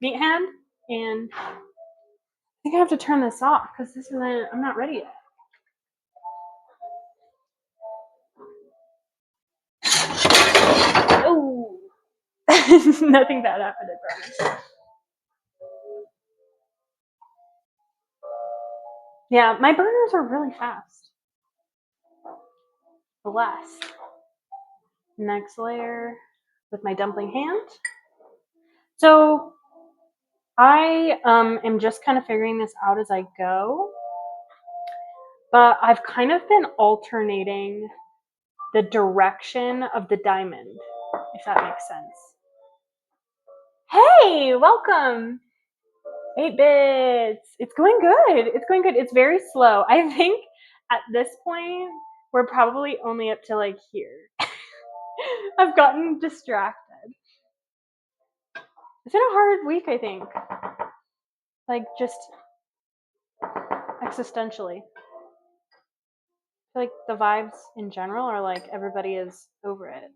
Meat hand. And I think I have to turn this off because I'm not ready yet. Oh. Nothing bad happened, I promise. Yeah, my burners are really fast. Bless. Next layer with my dumpling hand. So I am just kind of figuring this out as I go, but I've kind of been alternating the direction of the diamond, if that makes sense. Hey, welcome. 8 bits. It's going good. It's going good. It's very slow. I think at this point, we're probably only up to like here. I've gotten distracted. It's been a hard week, I think. Like, just existentially. I feel like the vibes in general are like everybody is over it.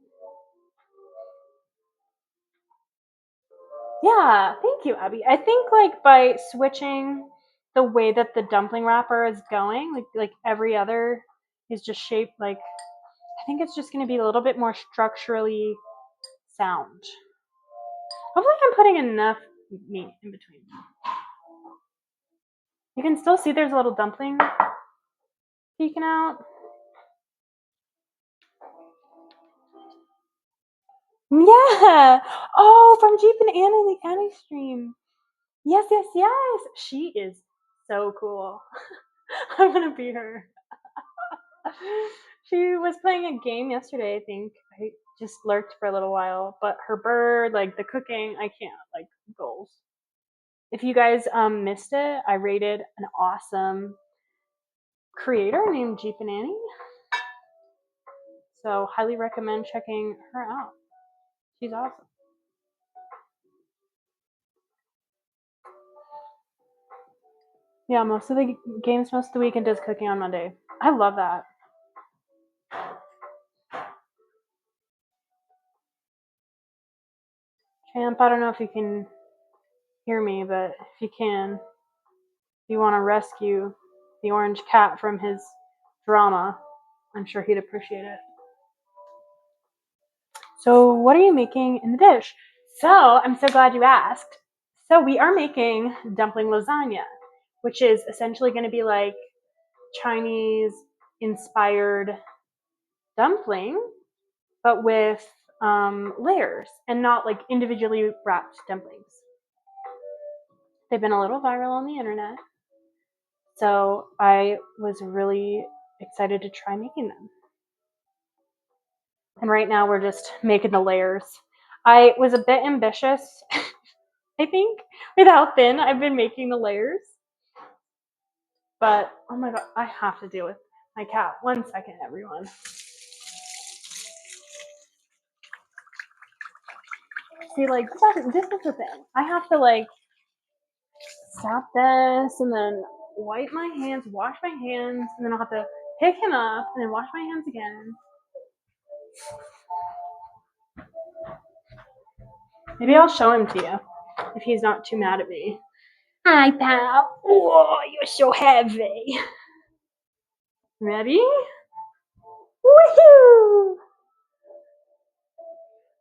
Yeah, thank you, Abby. I think like by switching the way that the dumpling wrapper is going, like every other is just shaped like I think it's just going to be a little bit more structurally sound. Hopefully I'm putting enough meat in between. You can still see there's a little dumpling peeking out. Yeah. Oh, from Jeep and Anna in the Annie stream. Yes, yes, yes. She is so cool. I want to be her. She was playing a game yesterday, I think. I just lurked for a little while, but her bird, like the cooking, I can't, like goals. If you guys missed it, I rated an awesome creator named Jeep and Annie. So highly recommend checking her out. She's awesome. Yeah, most of the weekend is cooking on Monday. I love that. Champ, I don't know if you can hear me, but if you can, if you want to rescue the orange cat from his drama, I'm sure he'd appreciate it. So, what are you making in the dish? So, I'm so glad you asked. So, we are making dumpling lasagna, which is essentially going to be like Chinese inspired dumpling, but with layers and not like individually wrapped dumplings. They've been a little viral on the internet. So I was really excited to try making them. And right now we're just making the layers. I was a bit ambitious, I think, with how thin I've been making the layers. But oh my god, I have to deal with my cat. 1 second, everyone. See, like, this is the thing. I have to, like, stop this and then wipe my hands, wash my hands, and then I'll have to pick him up and then wash my hands again. Maybe I'll show him to you if he's not too mad at me. Hi, pal. Whoa, you're so heavy. Ready? Woohoo!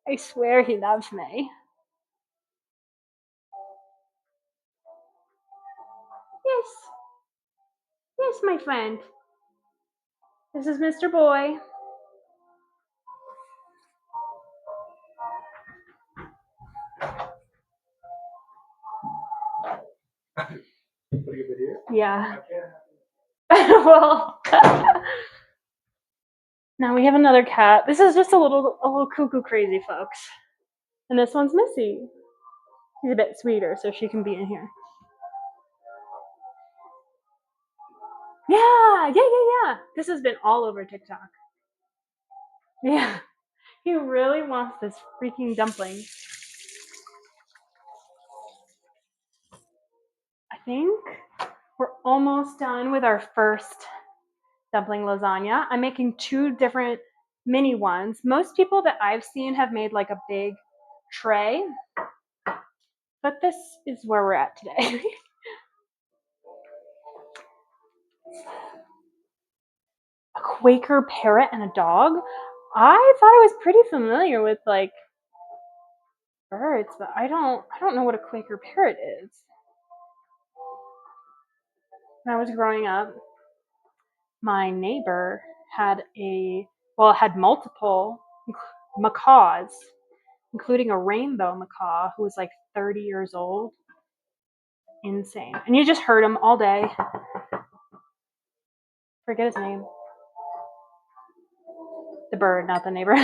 I swear he loves me. Yes. Yes, my friend. This is Mr. Boy. Yeah. Well, now we have another cat. This is just a little cuckoo crazy, folks. And this one's Missy. She's a bit sweeter, so she can be in here. Yeah. This has been all over TikTok. Yeah. He really wants this freaking dumpling. I think we're almost done with our first dumpling lasagna. I'm making 2 different mini ones. Most people that I've seen have made like a big tray, but this is where we're at today. A Quaker parrot and a dog? I thought I was pretty familiar with like birds, but I don't know what a Quaker parrot is. When I was growing up, my neighbor had multiple macaws, including a rainbow macaw who was like 30 years old. Insane. And you just heard him all day. Forget his name. The bird, not the neighbor.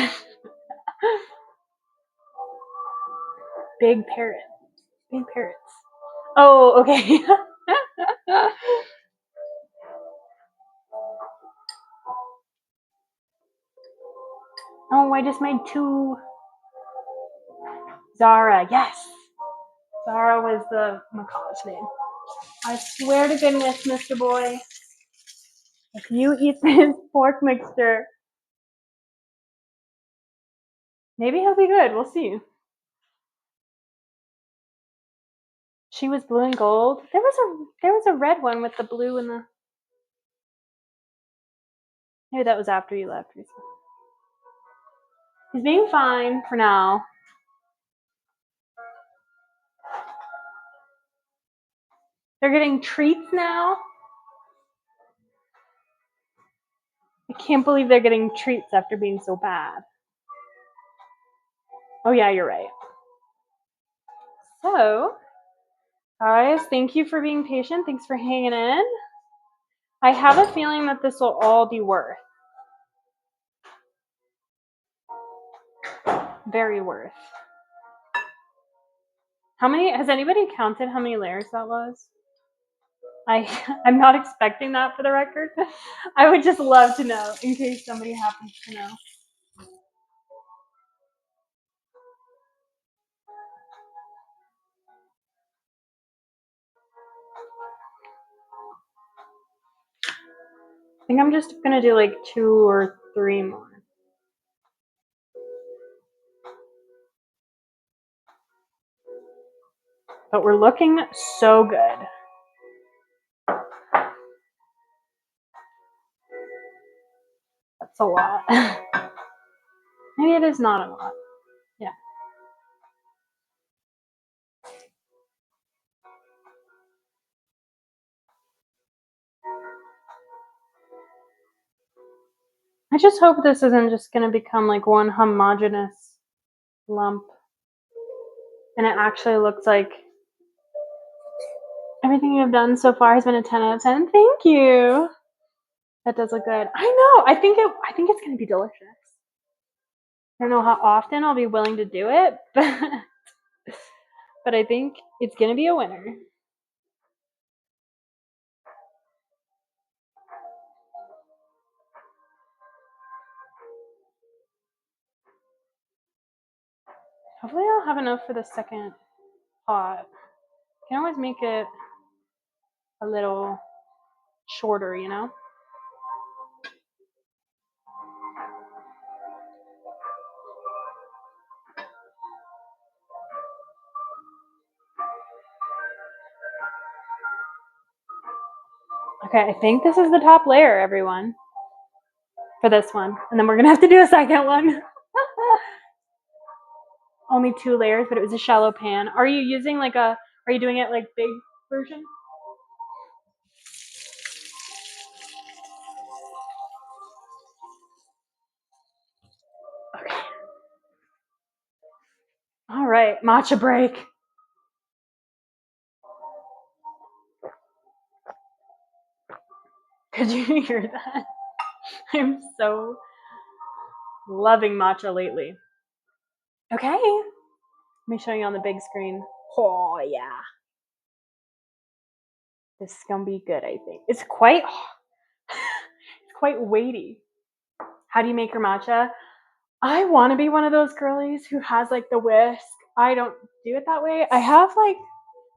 Big parrot. Big parrots. Oh, okay. Oh, I just made 2. Zara, yes. Zara was the macaw's name. I swear to goodness, Mr. Boy, if you eat this pork mixture, maybe he'll be good. We'll see. She was blue and gold. There was a red one with the blue and the. Maybe that was after you left. He's being fine for now. They're getting treats now. I can't believe they're getting treats after being so bad. Oh yeah, you're right. So, guys, thank you for being patient. Thanks for hanging in. I have a feeling that this will all be worth. Very worth. Has anybody counted how many layers that was? I'm not expecting that for the record. I would just love to know in case somebody happens to know. I think I'm just gonna do like 2 or 3 more. But we're looking so good. That's a lot. Maybe it is not a lot. Yeah. I just hope this isn't just gonna become like one homogeneous lump. And it actually looks like everything you've done so far has been a 10 out of 10. Thank you. That does look good. I know. I think it's gonna be delicious. I don't know how often I'll be willing to do it, but I think it's gonna be a winner. Hopefully I'll have enough for the second pot. Can always make it a little shorter, you know? Okay, I think this is the top layer, everyone, for this one. And then we're gonna have to do a second one. Only 2 layers, but it was a shallow pan. Are you doing it like big version? Okay. All right, matcha break. Could you hear that? I'm so loving matcha lately. Okay. Let me show you on the big screen. Oh, yeah. This is going to be good, I think. It's quite weighty. How do you make your matcha? I want to be one of those girlies who has like the whisk. I don't do it that way. I have like,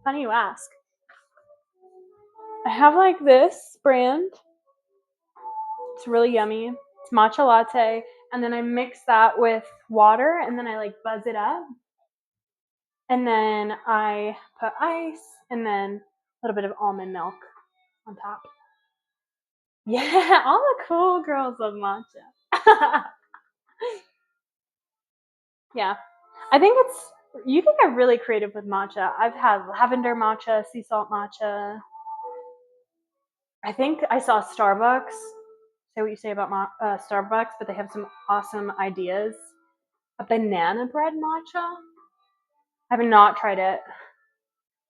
funny you ask. I have like this brand. It's really yummy. It's matcha latte. And then I mix that with water and then I like buzz it up. And then I put ice and then a little bit of almond milk on top. Yeah, all the cool girls love matcha. Yeah. I think you can get really creative with matcha. I've had lavender matcha, sea salt matcha. I think I saw Starbucks. Say what you say about Starbucks, but they have some awesome ideas. A banana bread matcha. I have not tried it.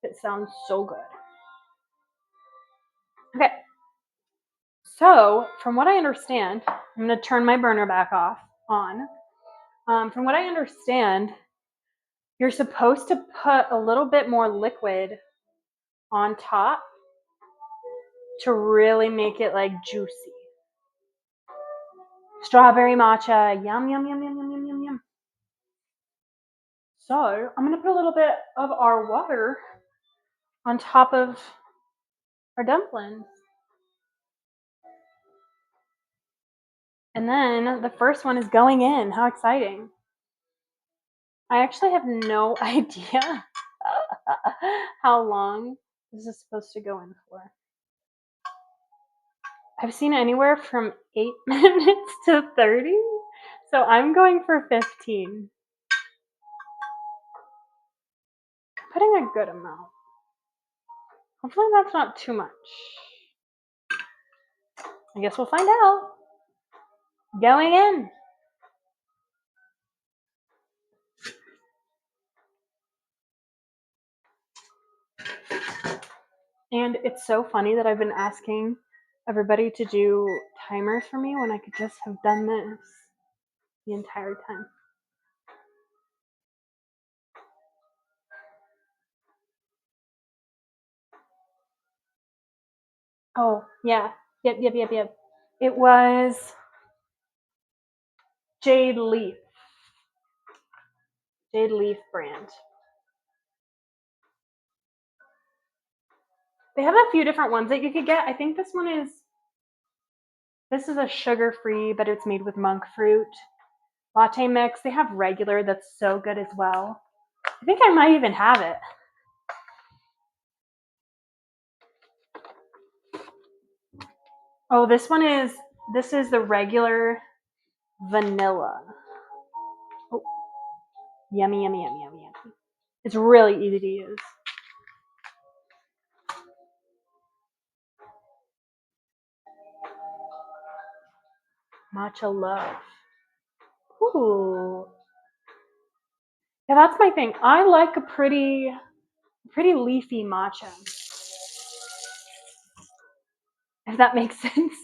It sounds so good. Okay. So, from what I understand, I'm going to turn my burner back on. From what I understand, you're supposed to put a little bit more liquid on top to really make it like juicy. Strawberry matcha, yum, yum, yum, yum, yum, yum, yum, yum. So, I'm going to put a little bit of our water on top of our dumplings. And then the first one is going in. How exciting. I actually have no idea how long this is supposed to go in for. I've seen anywhere from 8 minutes to 30. So I'm going for 15. Putting a good amount. Hopefully that's not too much. I guess we'll find out. Going in. And it's so funny that I've been asking everybody to do timers for me when I could just have done this the entire time. Oh, yeah. Yep. It was Jade Leaf brand. They have a few different ones that you could get. I think this is a sugar-free, but it's made with monk fruit. Latte mix. They have regular that's so good as well. I think I might even have it. Oh, this is the regular vanilla. Oh, yummy. It's really easy to use. Matcha love. Ooh. Yeah, that's my thing. I like a pretty leafy matcha. If that makes sense.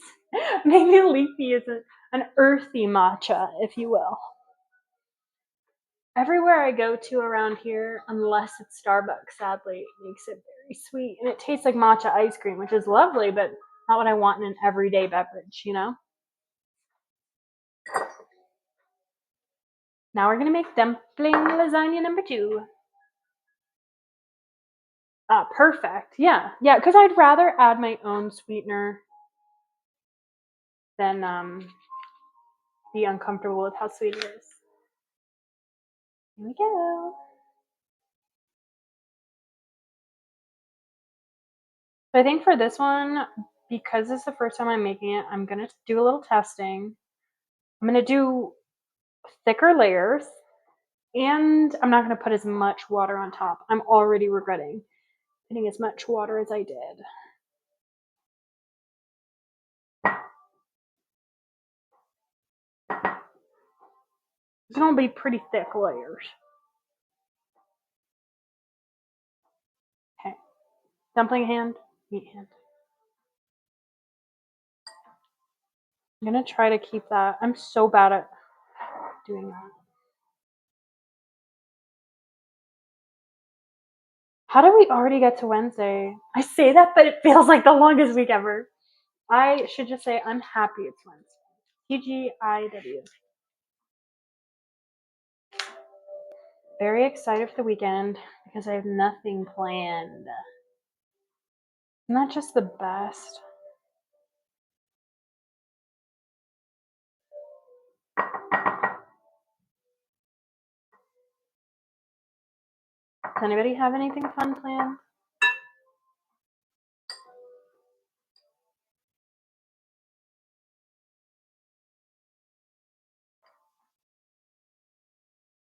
Maybe leafy is an earthy matcha, if you will. Everywhere I go to around here, unless it's Starbucks, sadly, it makes it very sweet. And it tastes like matcha ice cream, which is lovely, but not what I want in an everyday beverage, you know? Now we're going to make dumpling lasagna number 2. Perfect. Yeah, because I'd rather add my own sweetener than be uncomfortable with how sweet it is. Here we go. So I think for this one, because this is the first time I'm making it, I'm going to do a little testing. I'm going to do thicker layers, and I'm not going to put as much water on top. I'm already regretting putting as much water as I did. It's going to be pretty thick layers. Okay. Dumpling hand, meat hand. I'm gonna try to keep that. I'm so bad at doing that. How did we already get to Wednesday? I say that, but it feels like the longest week ever. I should just say I'm happy it's Wednesday. TGIW. Very excited for the weekend because I have nothing planned. Isn't that just the best? Does anybody have anything fun planned?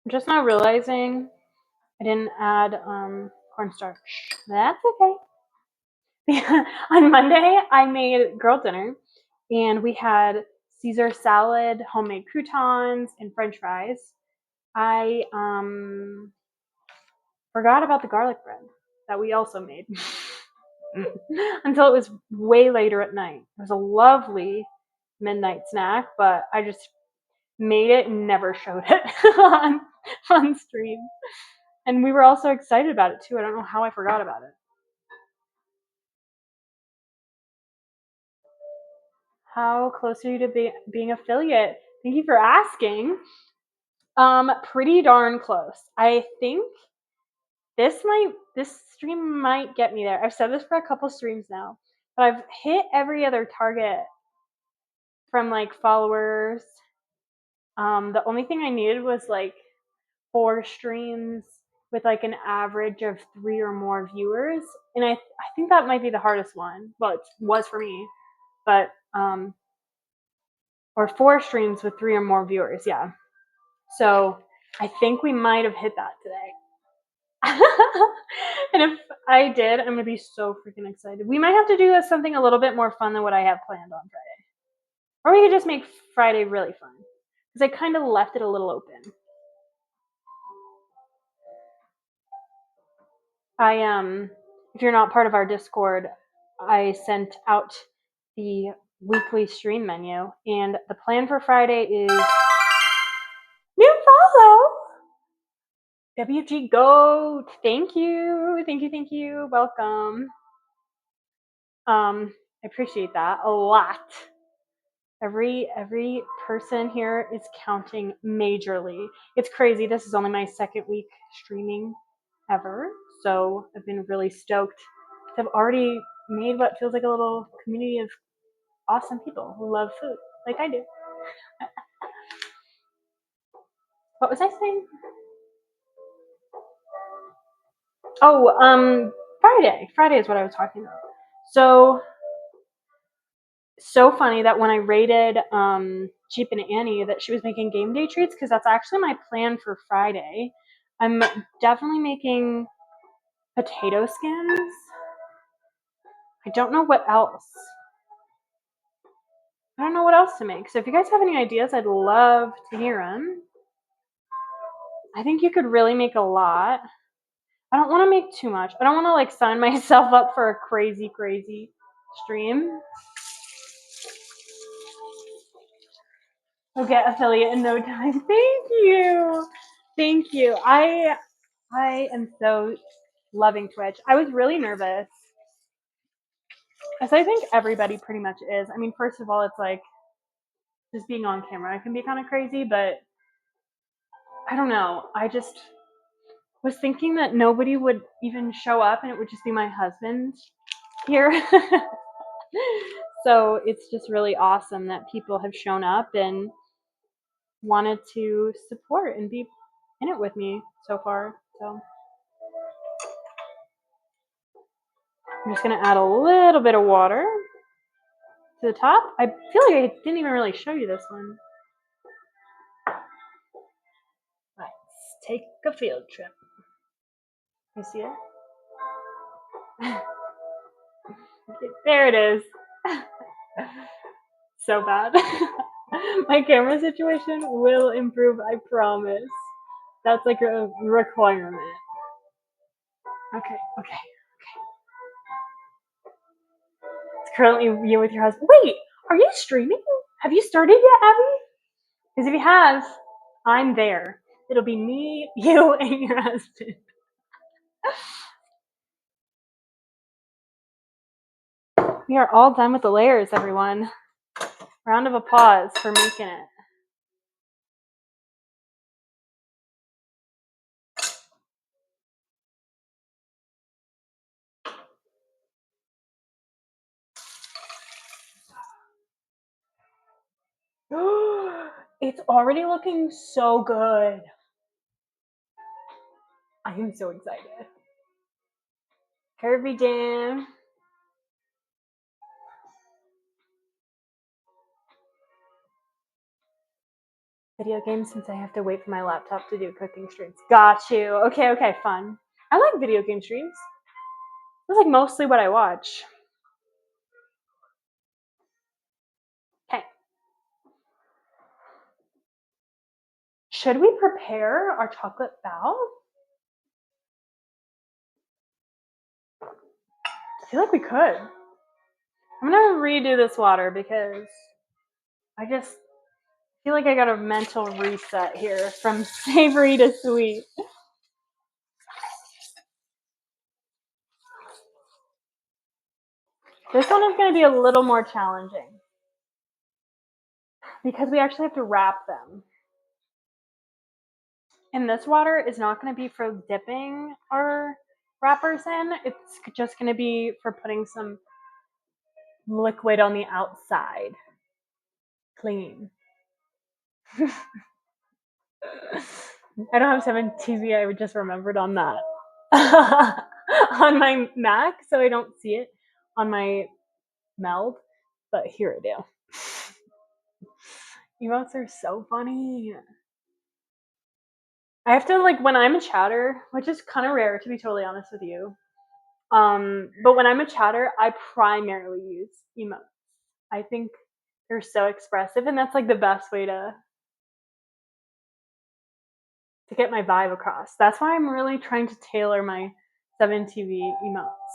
I'm just not realizing I didn't add cornstarch. That's okay. On Monday, I made girl dinner, and we had Caesar salad, homemade croutons, and French fries. I forgot about the garlic bread that we also made until it was way later at night. It was a lovely midnight snack, but I just made it and never showed it on stream. And we were also excited about it too. I don't know how I forgot about it. How close are you to being affiliate? Thank you for asking. Pretty darn close. I think this stream might get me there. I've said this for a couple streams now, but I've hit every other target from like followers. The only thing I needed was like 4 streams with like an average of 3 or more viewers, and I think that might be the hardest one. Well, it was for me, but or 4 streams with 3 or more viewers. Yeah. So I think we might have hit that today. And if I did, I'm gonna be so freaking excited. We might have to do something a little bit more fun than what I have planned on Friday, or we could just make Friday really fun because I kind of left it a little open. If you're not part of our Discord, I sent out the weekly stream menu, and the plan for Friday is new follow. WG Goat, thank you, thank you, welcome. I appreciate that a lot. Every person here is counting majorly. It's crazy. This is only my second week streaming ever, so I've been really stoked. I've already made what feels like a little community of awesome people who love food like I do. What was I saying? Oh, Friday. Friday is what I was talking about. So funny that when I rated Jeep and Annie that she was making game day treats, because that's actually my plan for Friday. I'm definitely making potato skins. I don't know what else. I don't know what else to make. So if you guys have any ideas, I'd love to hear them. I think you could really make a lot. I don't want to make too much. I don't want to like sign myself up for a crazy stream. I'll get affiliate in no time. Thank you. Thank you. I am so loving Twitch. I was really nervous, as I think everybody pretty much is. I mean, first of all, it's like just being on camera can be kind of crazy, but I don't know. I just was thinking that nobody would even show up and it would just be my husband here. So it's just really awesome that people have shown up and wanted to support and be in it with me so far. So I'm just gonna add a little bit of water to the top. I feel like I didn't even really show you this one. Let's take a field trip. You see it? There it is. So bad. My camera situation will improve, I promise. That's like a requirement. Okay. It's currently you with your husband. Wait, are you streaming? Have you started yet, Abby? Because if you have, I'm there. It'll be me, you, and your husband. We are all done with the layers, everyone. Round of applause for making it. It's already looking so good. I am so excited. Curvy jam. Video games since I have to wait for my laptop to do cooking streams. Got you. Okay, fun. I like video game streams. That's like mostly what I watch. Okay. Should we prepare our chocolate bao? I feel like we could. I'm gonna redo this water because I just feel like I got a mental reset here from savory to sweet. This one is gonna be a little more challenging because we actually have to wrap them. And this water is not gonna be for dipping our wrappers in. It's just gonna be for putting some liquid on the outside. Clean. I don't have 7 TV. I just remembered on that on my Mac, so I don't see it on my Meld. But here I do. Emotes are so funny. I have to like when I'm a chatter, which is kind of rare to be totally honest with you. But when I'm a chatter, I primarily use emotes. I think they're so expressive, and that's like the best way to get my vibe across. That's why I'm really trying to tailor my 7TV emotes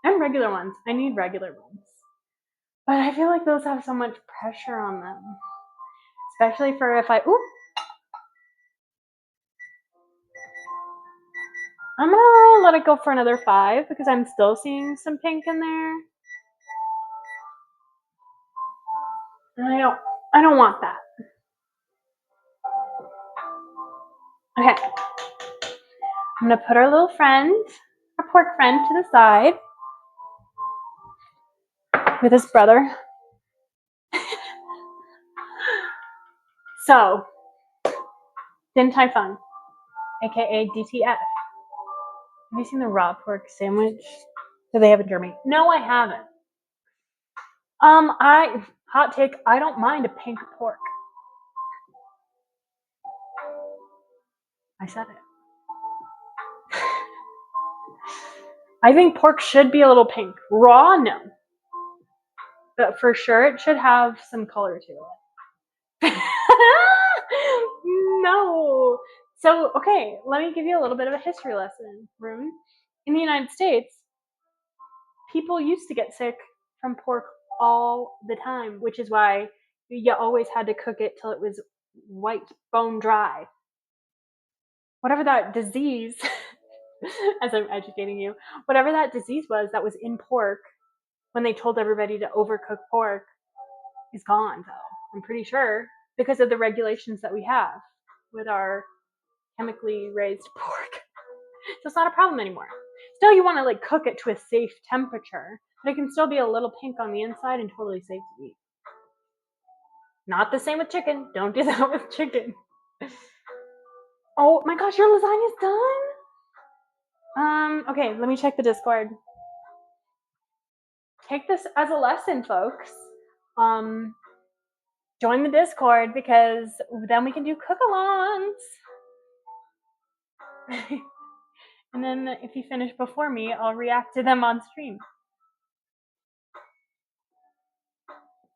and regular ones. I need regular ones, but I feel like those have so much pressure on them, especially for if I'm gonna let it go for another 5 because I'm still seeing some pink in there, and I don't want that. Okay, I'm gonna put our little friend, our pork friend, to the side with his brother. So, Din Tai Fung, aka DTF. Have you seen the raw pork sandwich that they have in Germany? No, I haven't. Hot take, I don't mind a pink pork. I said it. I think pork should be a little pink. Raw, no. But for sure, it should have some color to it. No. So, okay, let me give you a little bit of a history lesson, Rune. In the United States, people used to get sick from pork all the time, which is why you always had to cook it till it was white, bone dry. Whatever that disease, as I'm educating you, whatever that disease was that was in pork when they told everybody to overcook pork is gone, though. I'm pretty sure because of the regulations that we have with our chemically raised pork. So it's not a problem anymore. Still, you want to like cook it to a safe temperature, but it can still be a little pink on the inside and totally safe to eat. Not the same with chicken. Don't do that with chicken. Oh my gosh, your lasagna's done? Okay, let me check the Discord. Take this as a lesson, folks. Join the Discord because then we can do cook-alongs. And then if you finish before me, I'll react to them on stream.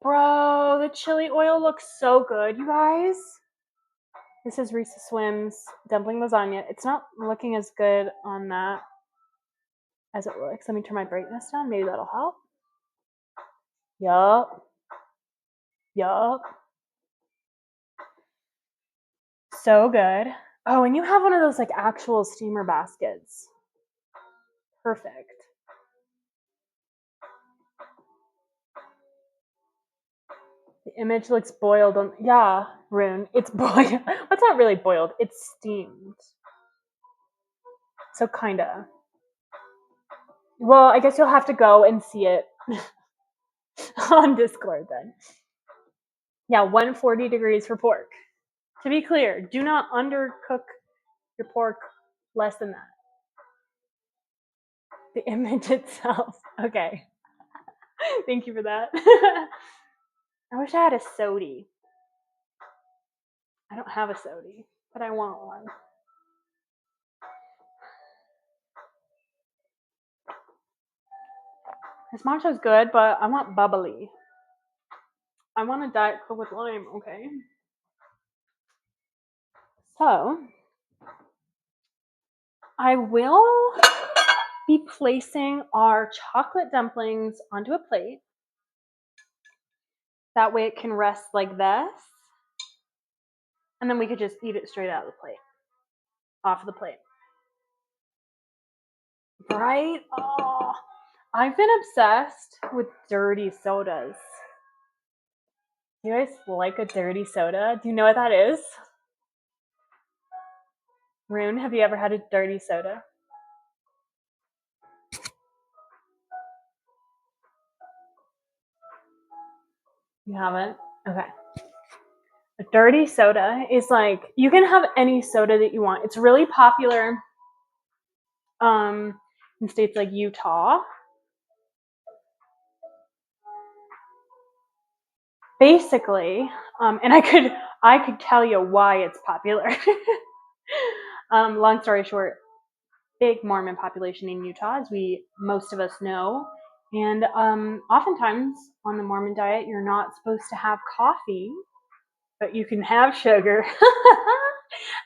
Bro, the chili oil looks so good, you guys. This is Risa Swim's Dumpling Lasagna. It's not looking as good on that as it looks. Let me turn my brightness down. Maybe that'll help. Yup. Yup. So good. Oh, and you have one of those like actual steamer baskets. Perfect. The image looks boiled on. Yeah, Rune. It's boiled. It's not really boiled. It's steamed. So kinda. Well, I guess you'll have to go and see it on Discord then. Yeah, 140 degrees for pork. To be clear, do not undercook your pork less than that. The image itself. Okay. Thank you for that. I wish I had a sody. I don't have a sody, but I want one. This matcha's good, but I want bubbly. I want a Diet Coke with lime, okay? So, I will be placing our chocolate dumplings onto a plate. That way it can rest like this. And then we could just eat it straight out of the plate. Off the plate. Right? Oh, I've been obsessed with dirty sodas. You guys like a dirty soda? Do you know what that is? Rune, have you ever had a dirty soda? You haven't? Okay. A dirty soda is like, you can have any soda that you want. It's really popular in states like Utah. Basically, and I could tell you why it's popular. Long story short, big Mormon population in Utah, as most of us know, and oftentimes on the Mormon diet, you're not supposed to have coffee, but you can have sugar.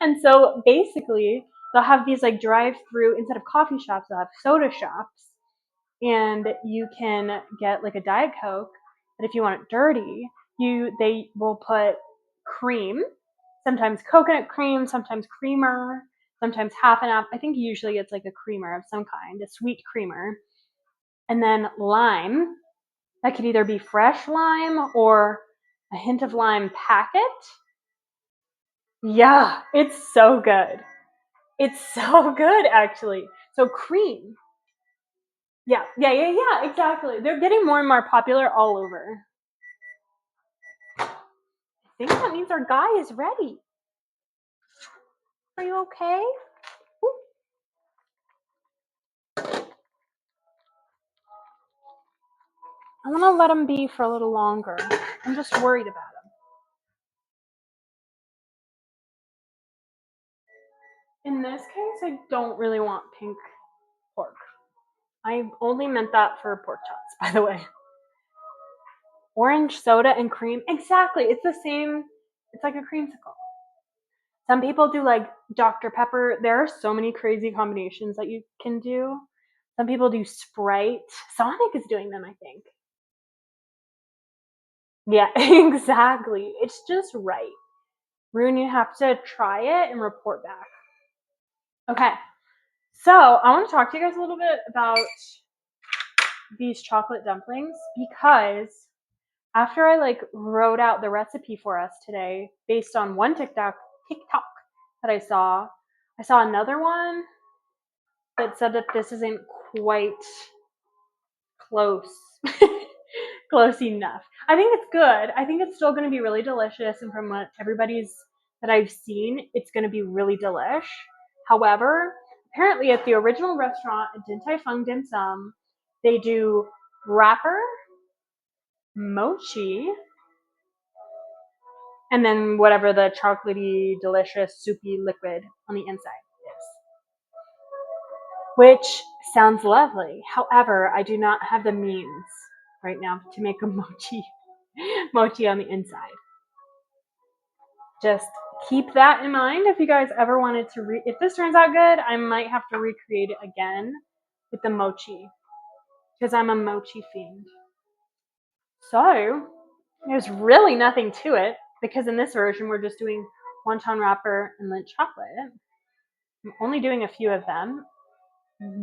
And so basically, they'll have these like drive-through, instead of coffee shops, they'll have soda shops, and you can get like a Diet Coke. But if you want it dirty, they will put cream, sometimes coconut cream, sometimes creamer, sometimes half and half. I think usually it's like a creamer of some kind, a sweet creamer, and then lime. That could either be fresh lime or a hint of lime packet. Yeah, it's so good. It's so good, actually. So cream. Yeah, exactly. They're getting more and more popular all over. I think that means our guy is ready. Are you okay? Ooh. I want to let him be for a little longer. I'm just worried about him. In this case, I don't really want pink pork. I only meant that for pork chops, by the way. Orange soda and cream. Exactly. It's the same. It's like a creamsicle. Some people do like Dr. Pepper. There are so many crazy combinations that you can do. Some people do Sprite. Sonic is doing them, I think. Yeah, exactly. It's just right. Rune, you have to try it and report back. Okay. So I want to talk to you guys a little bit about these chocolate dumplings, because after I like wrote out the recipe for us today based on one TikTok that I saw another one that said that this isn't quite close close enough. I think it's good. I think it's still going to be really delicious, and from what everybody's that I've seen, it's going to be really delish. However, apparently at the original restaurant at Din Tai Fung Dim Sum, they do wrapper, mochi, and then whatever the chocolatey, delicious, soupy liquid on the inside is. Which sounds lovely. However, I do not have the means right now to make a mochi on the inside. Just keep that in mind if you guys ever wanted to if this turns out good, I might have to recreate it again with the mochi, because I'm a mochi fiend. So There's really nothing to it because in this version we're just doing wonton wrapper and Lindt chocolate. I'm only doing a few of them.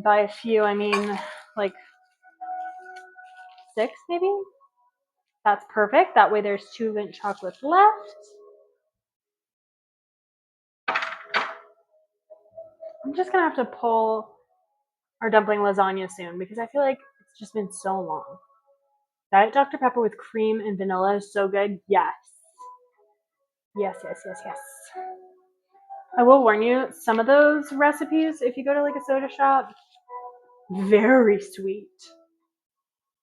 By a few, I mean like 6 maybe. That's perfect. That way there's 2 Lindt chocolates left. I'm just gonna have to pull our dumpling lasagna soon because I feel like it's just been so long. Diet Dr. Pepper with cream and vanilla is so good. Yes. Yes, yes, yes, yes. I will warn you, some of those recipes, if you go to like a soda shop, very sweet.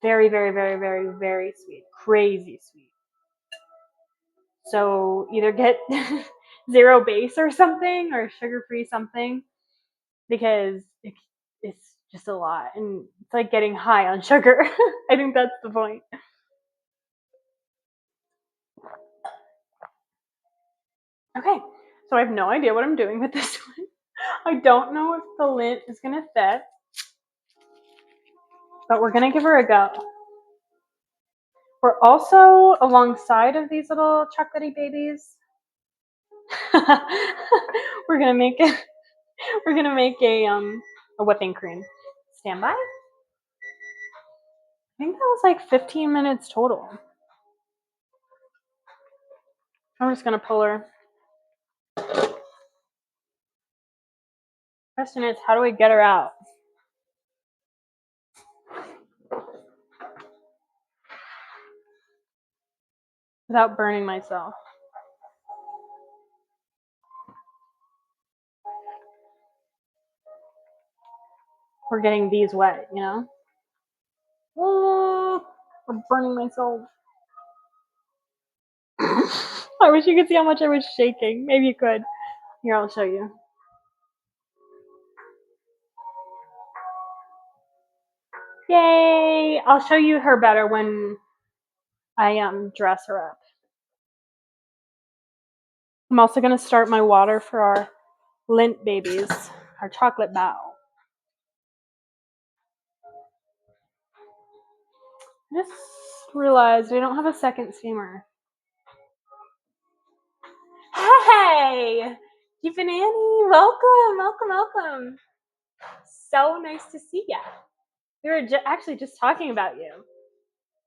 Very, very, very, very, very sweet. Crazy sweet. So either get zero base or something or sugar-free something because it's just a lot. And it's like getting high on sugar. I think that's the point. Okay, so I have no idea what I'm doing with this one. I don't know if the lint is going to fit, but we're going to give her a go. We're also alongside of these little chocolatey babies. we're gonna make it. We're gonna make a whipping cream. Stand by. I think that was like 15 minutes total. I'm just gonna pull her. Question is, how do we get her out? Without burning myself. We're getting these wet, you know? Oh, I'm burning myself. I wish you could see how much I was shaking. Maybe you could. Here, I'll show you. Yay! I'll show you her better when I dress her up. I'm also going to start my water for our Lindt babies, our chocolate bow. I just realized we don't have a second steamer. Hey! Keep and Annie, welcome, welcome, welcome. So nice to see ya. We were actually just talking about you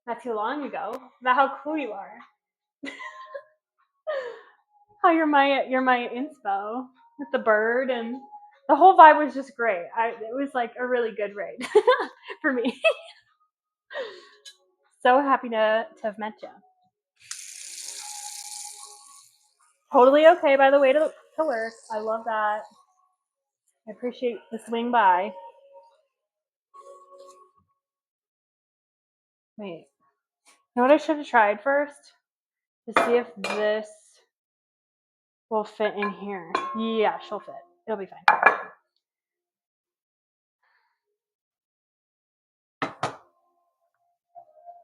not too long ago, about how cool you are. How you're my inspo with the bird, and the whole vibe was just great. It was like a really good raid for me. So happy to have met you. Totally okay by the way to work. I love that. I appreciate the swing by. Wait. You know what I should have tried first? To see if this will fit in here. Yeah, she'll fit. It'll be fine.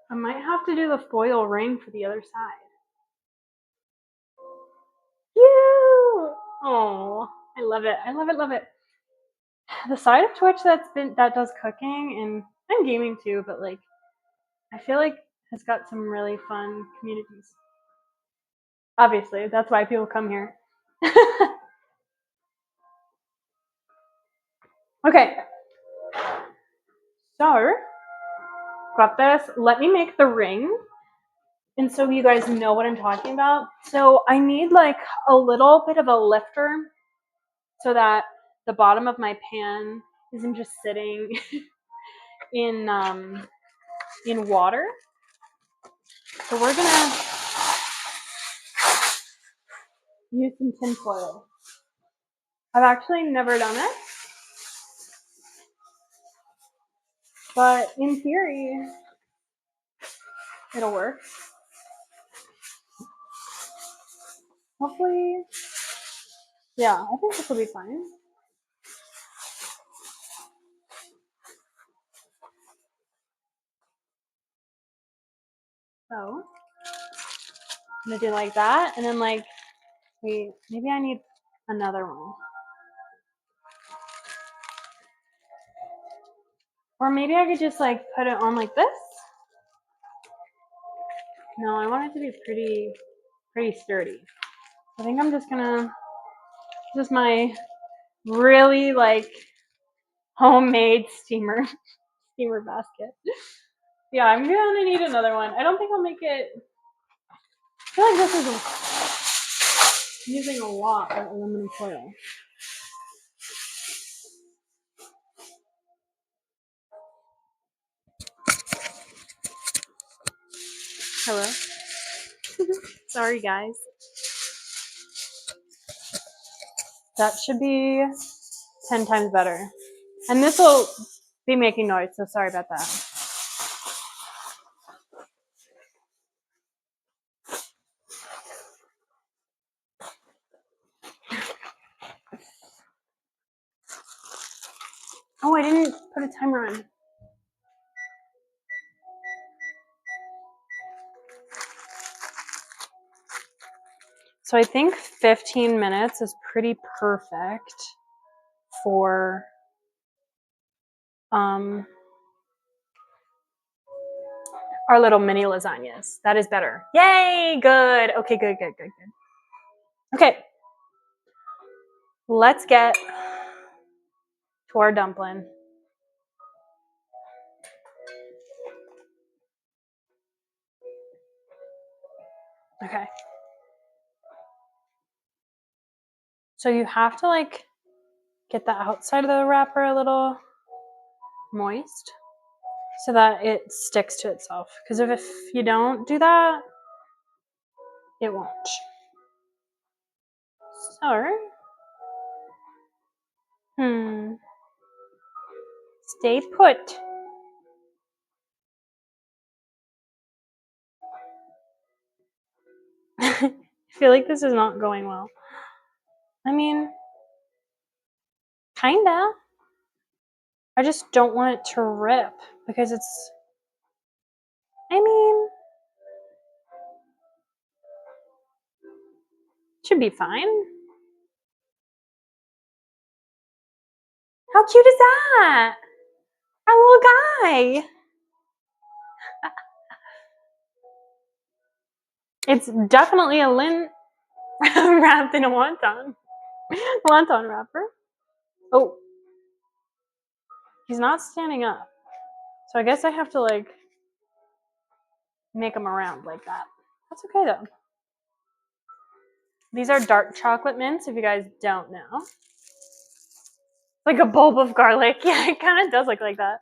I might have to do the foil ring for the other side. Cute! Oh, I love it. I love it, love it. The side of Twitch that does cooking and gaming too, but like I feel like has got some really fun communities. Obviously, that's why people come here. Okay. So, got this. Let me make the ring. And so you guys know what I'm talking about. So I need like a little bit of a lifter so that the bottom of my pan isn't just sitting in water. So we're gonna use some tin foil. I've actually never done it, but in theory, it'll work. Hopefully, yeah, I think this will be fine. So I'm gonna do like that, and then like, wait, maybe I need another one. Or maybe I could just like put it on like this. No, I want it to be pretty sturdy. I think I'm just gonna, this is my really like homemade steamer basket. Yeah, I'm gonna need another one. I don't think I'll make it. I feel like this is using a lot of aluminum foil. Hello. Sorry, guys. That should be 10 times better. And this will be making noise, so sorry about that. Oh, I didn't put a timer on. So I think 15 minutes is pretty perfect for our little mini lasagnas. That is better. Yay, good. Okay, good. Okay, let's get to our dumpling. Okay. So you have to like get the outside of the wrapper a little moist so that it sticks to itself. Because if you don't do that, it won't. So, stay put. I feel like this is not going well. I mean, kinda. I just don't want it to rip because it's, I mean, should be fine. How cute is that? Our little guy. It's definitely a lint wrapped in a wonton wrapper. Oh, he's not standing up. So I guess I have to like make him around like that. That's okay though. These are dark chocolate mints, if you guys don't know. Like a bulb of garlic. Yeah, it kind of does look like that.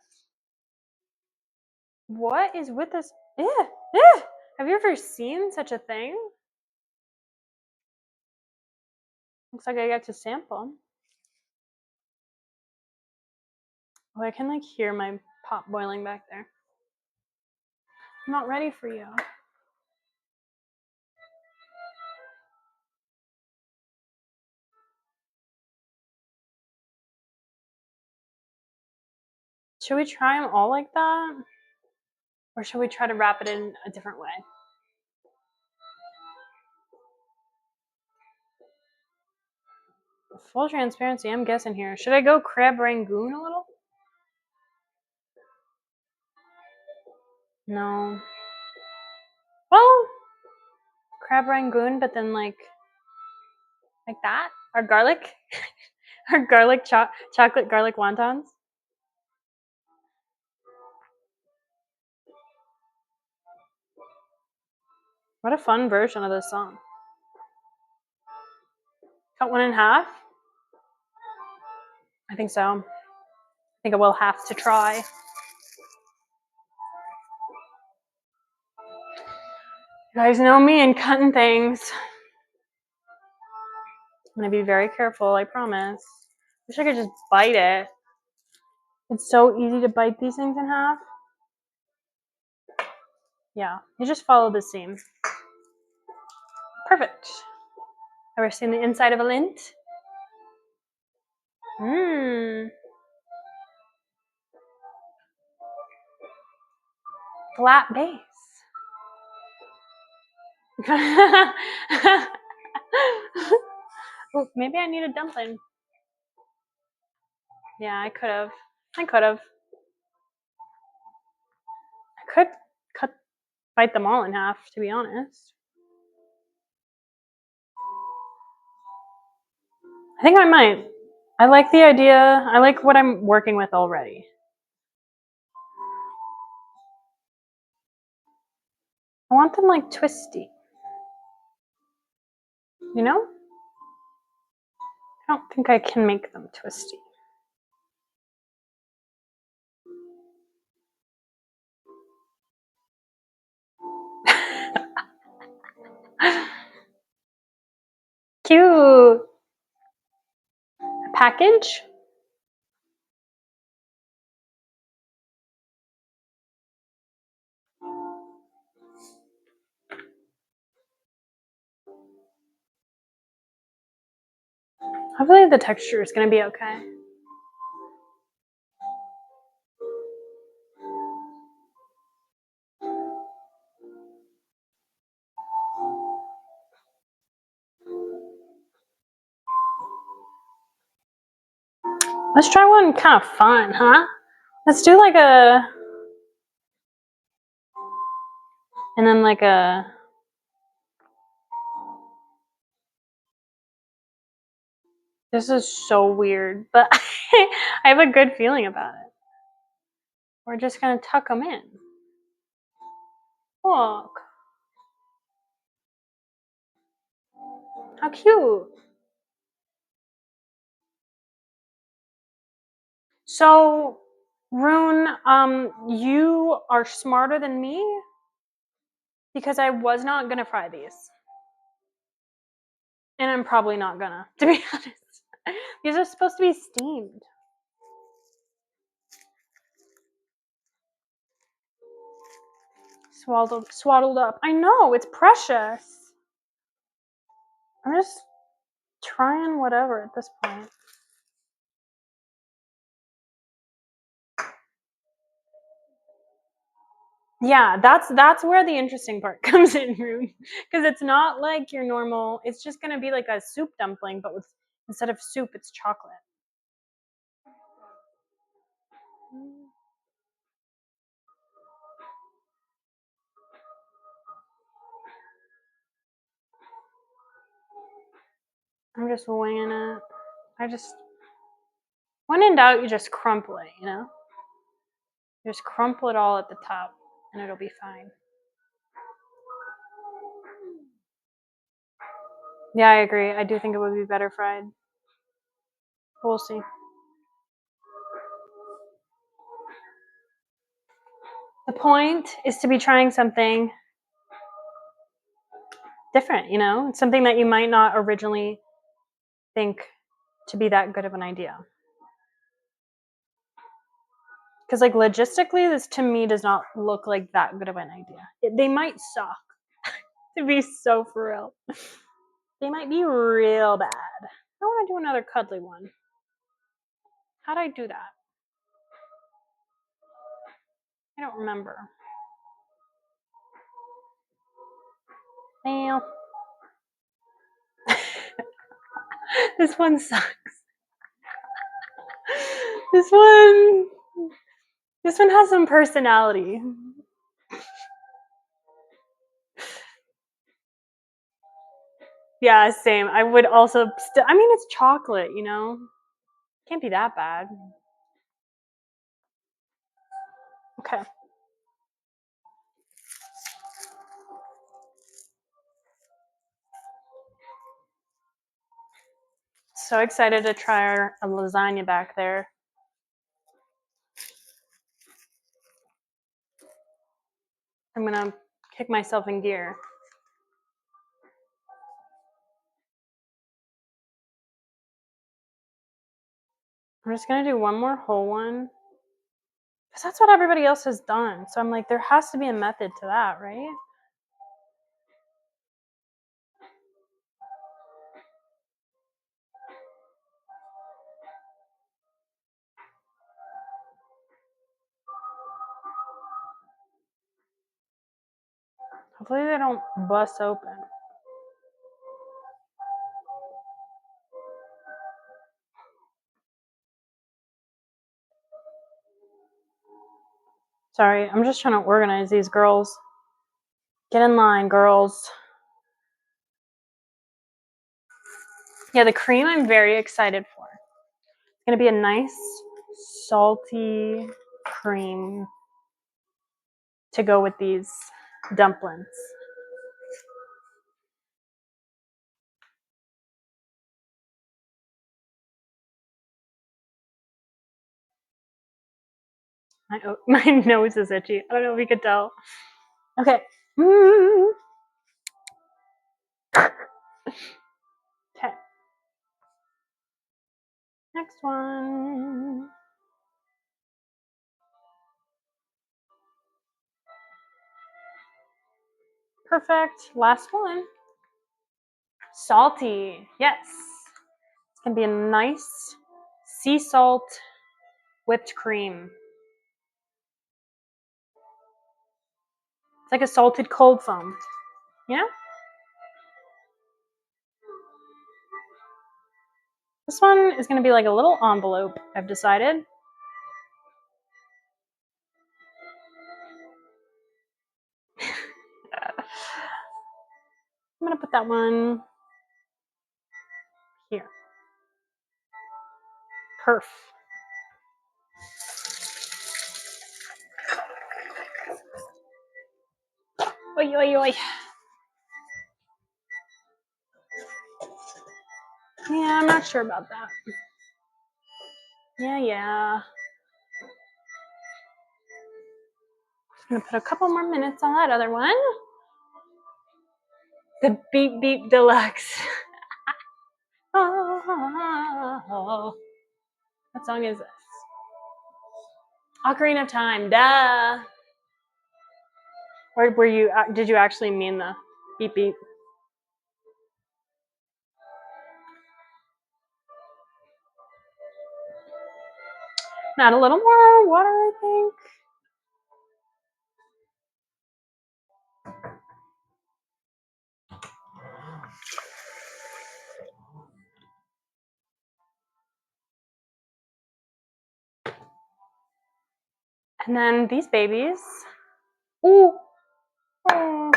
What is with this? Have you ever seen such a thing? Looks like I got to sample. Oh, I can like hear my pot boiling back there. I'm not ready for you. Should we try them all like that? Or should we try to wrap it in a different way? Full transparency, I'm guessing here. Should I go crab rangoon a little? No. Well, crab rangoon, but then like that? Our garlic? Our garlic chocolate garlic wontons? What a fun version of this song. Cut one in half? I think so. I think I will have to try. You guys know me and cutting things. I'm gonna be very careful, I promise. Wish I could just bite it. It's so easy to bite these things in half. Yeah, you just follow the seam. Perfect. Ever seen the inside of a lint? Mmm. Flat base. Ooh, maybe I need a dumpling. Yeah, I could have. I could cut bite them all in half, to be honest. I think I might. I like the idea. I like what I'm working with already. I want them like twisty. You know? I don't think I can make them twisty. Cute. A package? Hopefully the texture is going to be okay. Let's try one kind of fun, huh? Let's do like a... And then like a... This is so weird, but I have a good feeling about it. We're just going to tuck them in. Look. How cute. So, Rune, you are smarter than me because I was not going to fry these. And I'm probably not gonna, to be honest. These are supposed to be steamed. Swaddled up. I know, it's precious. I'm just trying whatever at this point. Yeah, that's where the interesting part comes in, Rune. Because it's not like your normal, it's just gonna be like a soup dumpling, but with instead of soup, it's chocolate. I'm just winging it. When in doubt, you just crumple it, you know? You just crumple it all at the top, and it'll be fine. Yeah, I agree. I do think it would be better fried. We'll see. The point is to be trying something different, you know? It's something that you might not originally think to be that good of an idea. Because, like, logistically, this to me does not look like that good of an idea. They might suck, to be so for real. They might be real bad. I want to do another cuddly one. How'd I do that? I don't remember. Well, this one sucks. This one has some personality. Yeah, same. I would also I mean, it's chocolate, you know? Can't be that bad. Okay. So excited to try a lasagna back there. I'm gonna kick myself in gear. I'm just gonna do one more whole one. Because that's what everybody else has done. So I'm like, there has to be a method to that, right? Hopefully they don't bust open. Sorry, I'm just trying to organize these girls. Get in line, girls. Yeah, the cream I'm very excited for. It's going to be a nice, salty cream to go with these dumplings. My nose is itchy. I don't know if you could tell. Okay. Okay. Next one. Perfect. Last one. Salty. Yes. It's going to be a nice sea salt whipped cream. It's like a salted cold foam. You know? This one is going to be like a little envelope, I've decided. I'm going to put that one here. Perf. Oi, oi, oi. Yeah, I'm not sure about that. Yeah. I'm going to put a couple more minutes on that other one. The Beep Beep Deluxe. Oh. What song is this? Ocarina of Time. Duh. Or did you actually mean the beep beep? Add a little more water, I think. And then these babies. Ooh. Oh.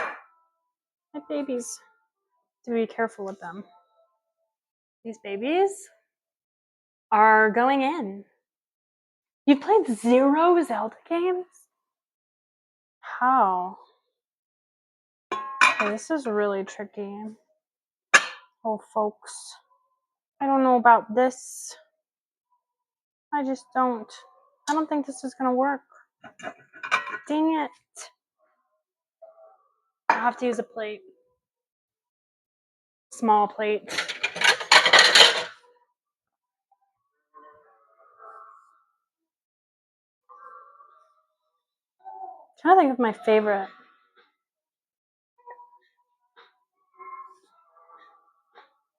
My babies. To be careful with them. These babies are going in. You've played 0 Zelda games? How? Okay, this is really tricky. Oh, folks. I don't know about this. I just don't. I don't think this is going to work. Dang it. I'll have to use a plate. Small plate. I'm trying to think of my favorite.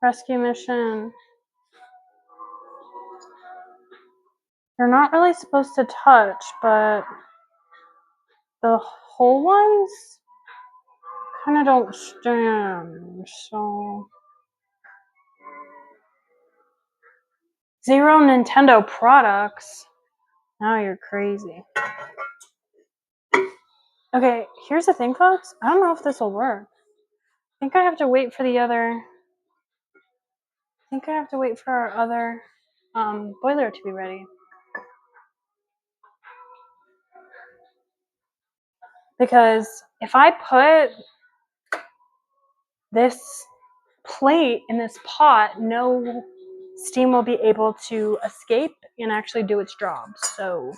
Rescue mission. They're not really supposed to touch, but the whole ones kind of don't stand, so. 0 Nintendo products. Now you're crazy. Okay, here's the thing, folks. I don't know if this will work. I think I have to wait for our other boiler to be ready. Because if I put this plate in this pot, no steam will be able to escape and actually do its job. So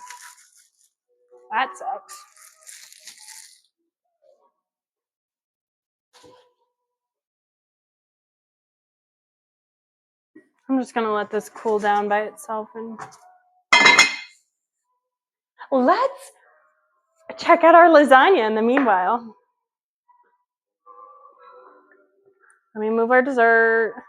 that sucks. I'm just gonna let this cool down by itself and let's check out our lasagna in the meanwhile. Let me move our dessert.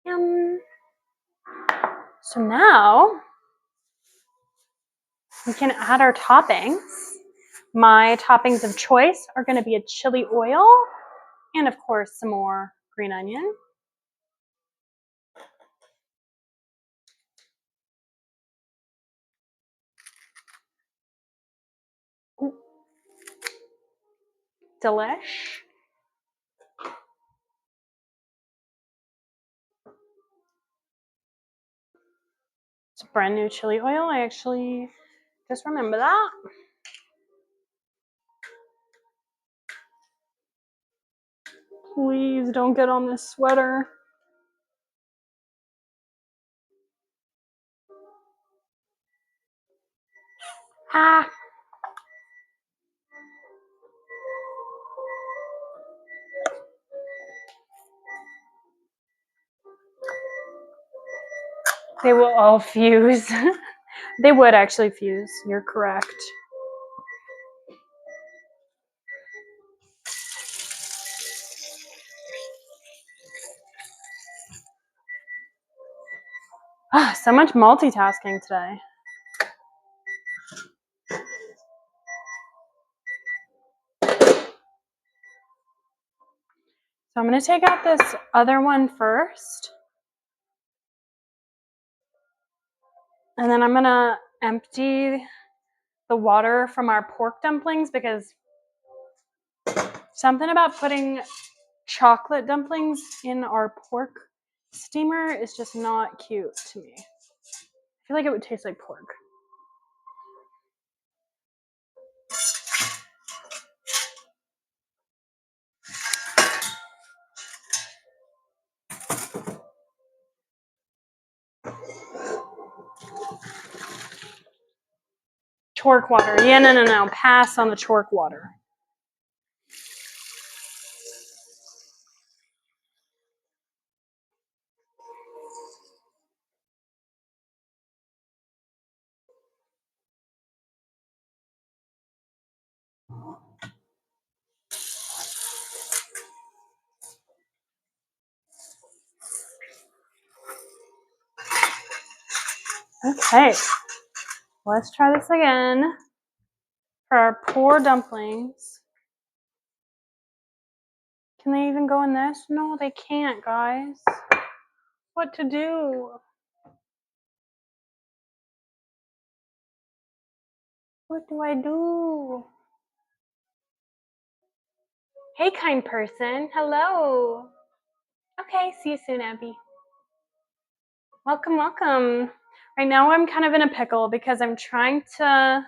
Yum. So now we can add our toppings. My toppings of choice are going to be a chili oil and, of course, some more green onion. Ooh. Delish. It's brand new chili oil. I actually just remember that. Please don't get on this sweater. Ah. They will all fuse. They would actually fuse. You're correct. So much multitasking today. So I'm going to take out this other one first. And then I'm going to empty the water from our pork dumplings because something about putting chocolate dumplings in our pork steamer is just not cute to me. I feel like it would taste like pork. Chork water. Yeah, no. Pass on the chork water. Okay. Let's try this again. For our poor dumplings. Can they even go in this? No, they can't, guys. What to do? What do I do? Hey, kind person. Hello. Okay, see you soon, Abby. Welcome, welcome. Right now I'm kind of in a pickle because I'm trying to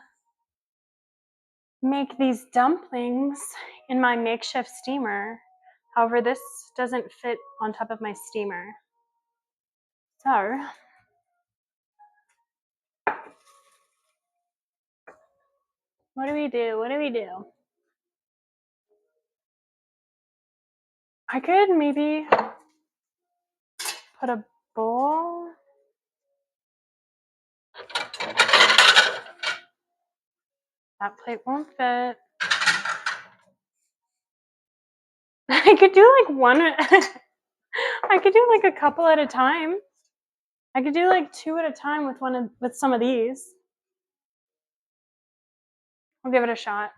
make these dumplings in my makeshift steamer. However, this doesn't fit on top of my steamer. So, what do we do? What do we do? I could maybe put a bowl. That plate won't fit. I could do like one. I could do like a couple at a time. I could do like two at a time with some of these. I'll give it a shot.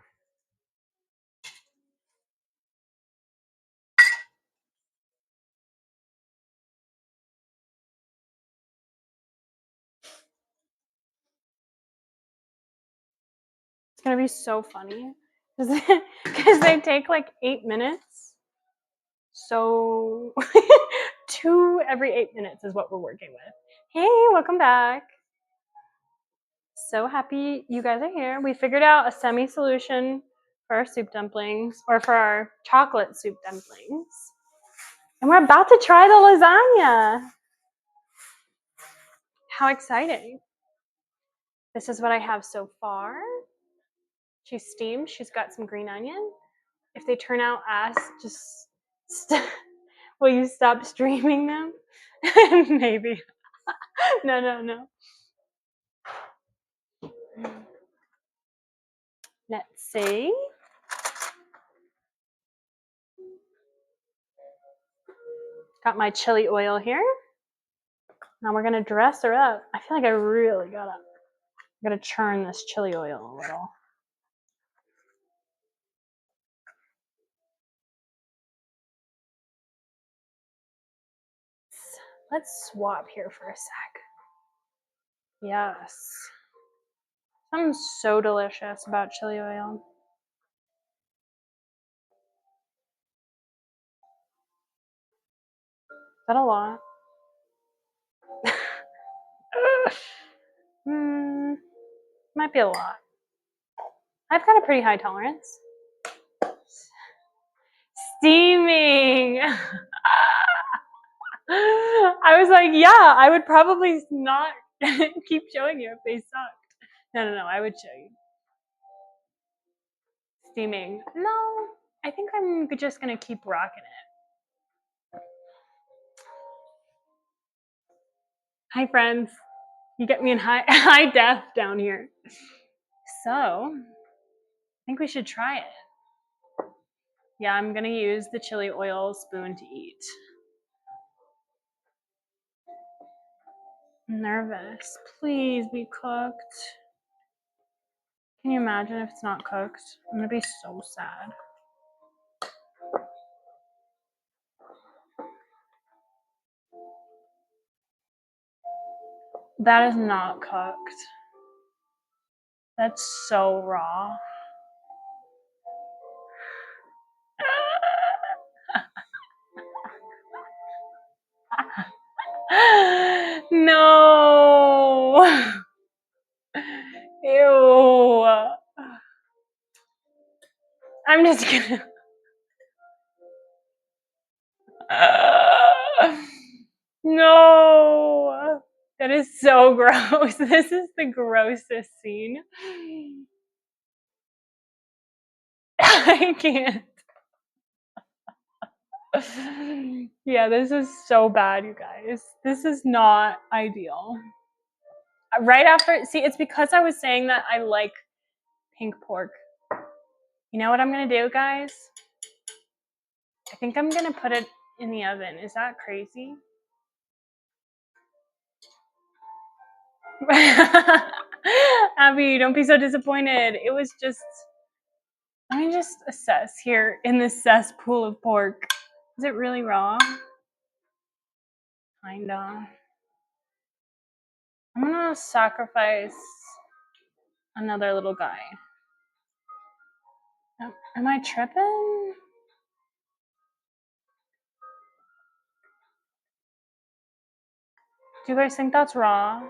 It's gonna be so funny because they take like 8 minutes. So 2 every 8 minutes is what we're working with. Hey, welcome back. So happy you guys are here. We figured out a semi-solution for our soup dumplings, or for our chocolate soup dumplings. And we're about to try the lasagna. How exciting. This is what I have so far. She's steamed. She's got some green onion. If they turn out ass, just will you stop streaming them? Maybe. No. Let's see. Got my chili oil here. Now we're gonna dress her up. I feel like I really gotta churn this chili oil a little. Let's swap here for a sec. Yes. Something so delicious about chili oil. Is that a lot? Might be a lot. I've got a pretty high tolerance. Steaming. I was like, yeah, I would probably not keep showing you if they sucked. No, I would show you. Steaming. No, I think I'm just gonna keep rocking it. Hi, friends. You get me in high def down here. So, I think we should try it. Yeah, I'm gonna use the chili oil spoon to eat. I'm nervous. Please be cooked. Can you imagine if it's not cooked? I'm gonna be so sad. That is not cooked. That's so raw. No. Ew. I'm just gonna. No. That is so gross. This is the grossest scene. I can't. Yeah, this is so bad, you guys. This is not ideal. Right after, see, it's because I was saying that I like pink pork. You know what I'm gonna do, guys? I think I'm gonna put it in the oven. Is that crazy? Abby, don't be so disappointed. It was just, let me just assess here in this cesspool of pork. Is it really raw? Kinda. I'm gonna sacrifice another little guy. Am I tripping? Do you guys think that's raw?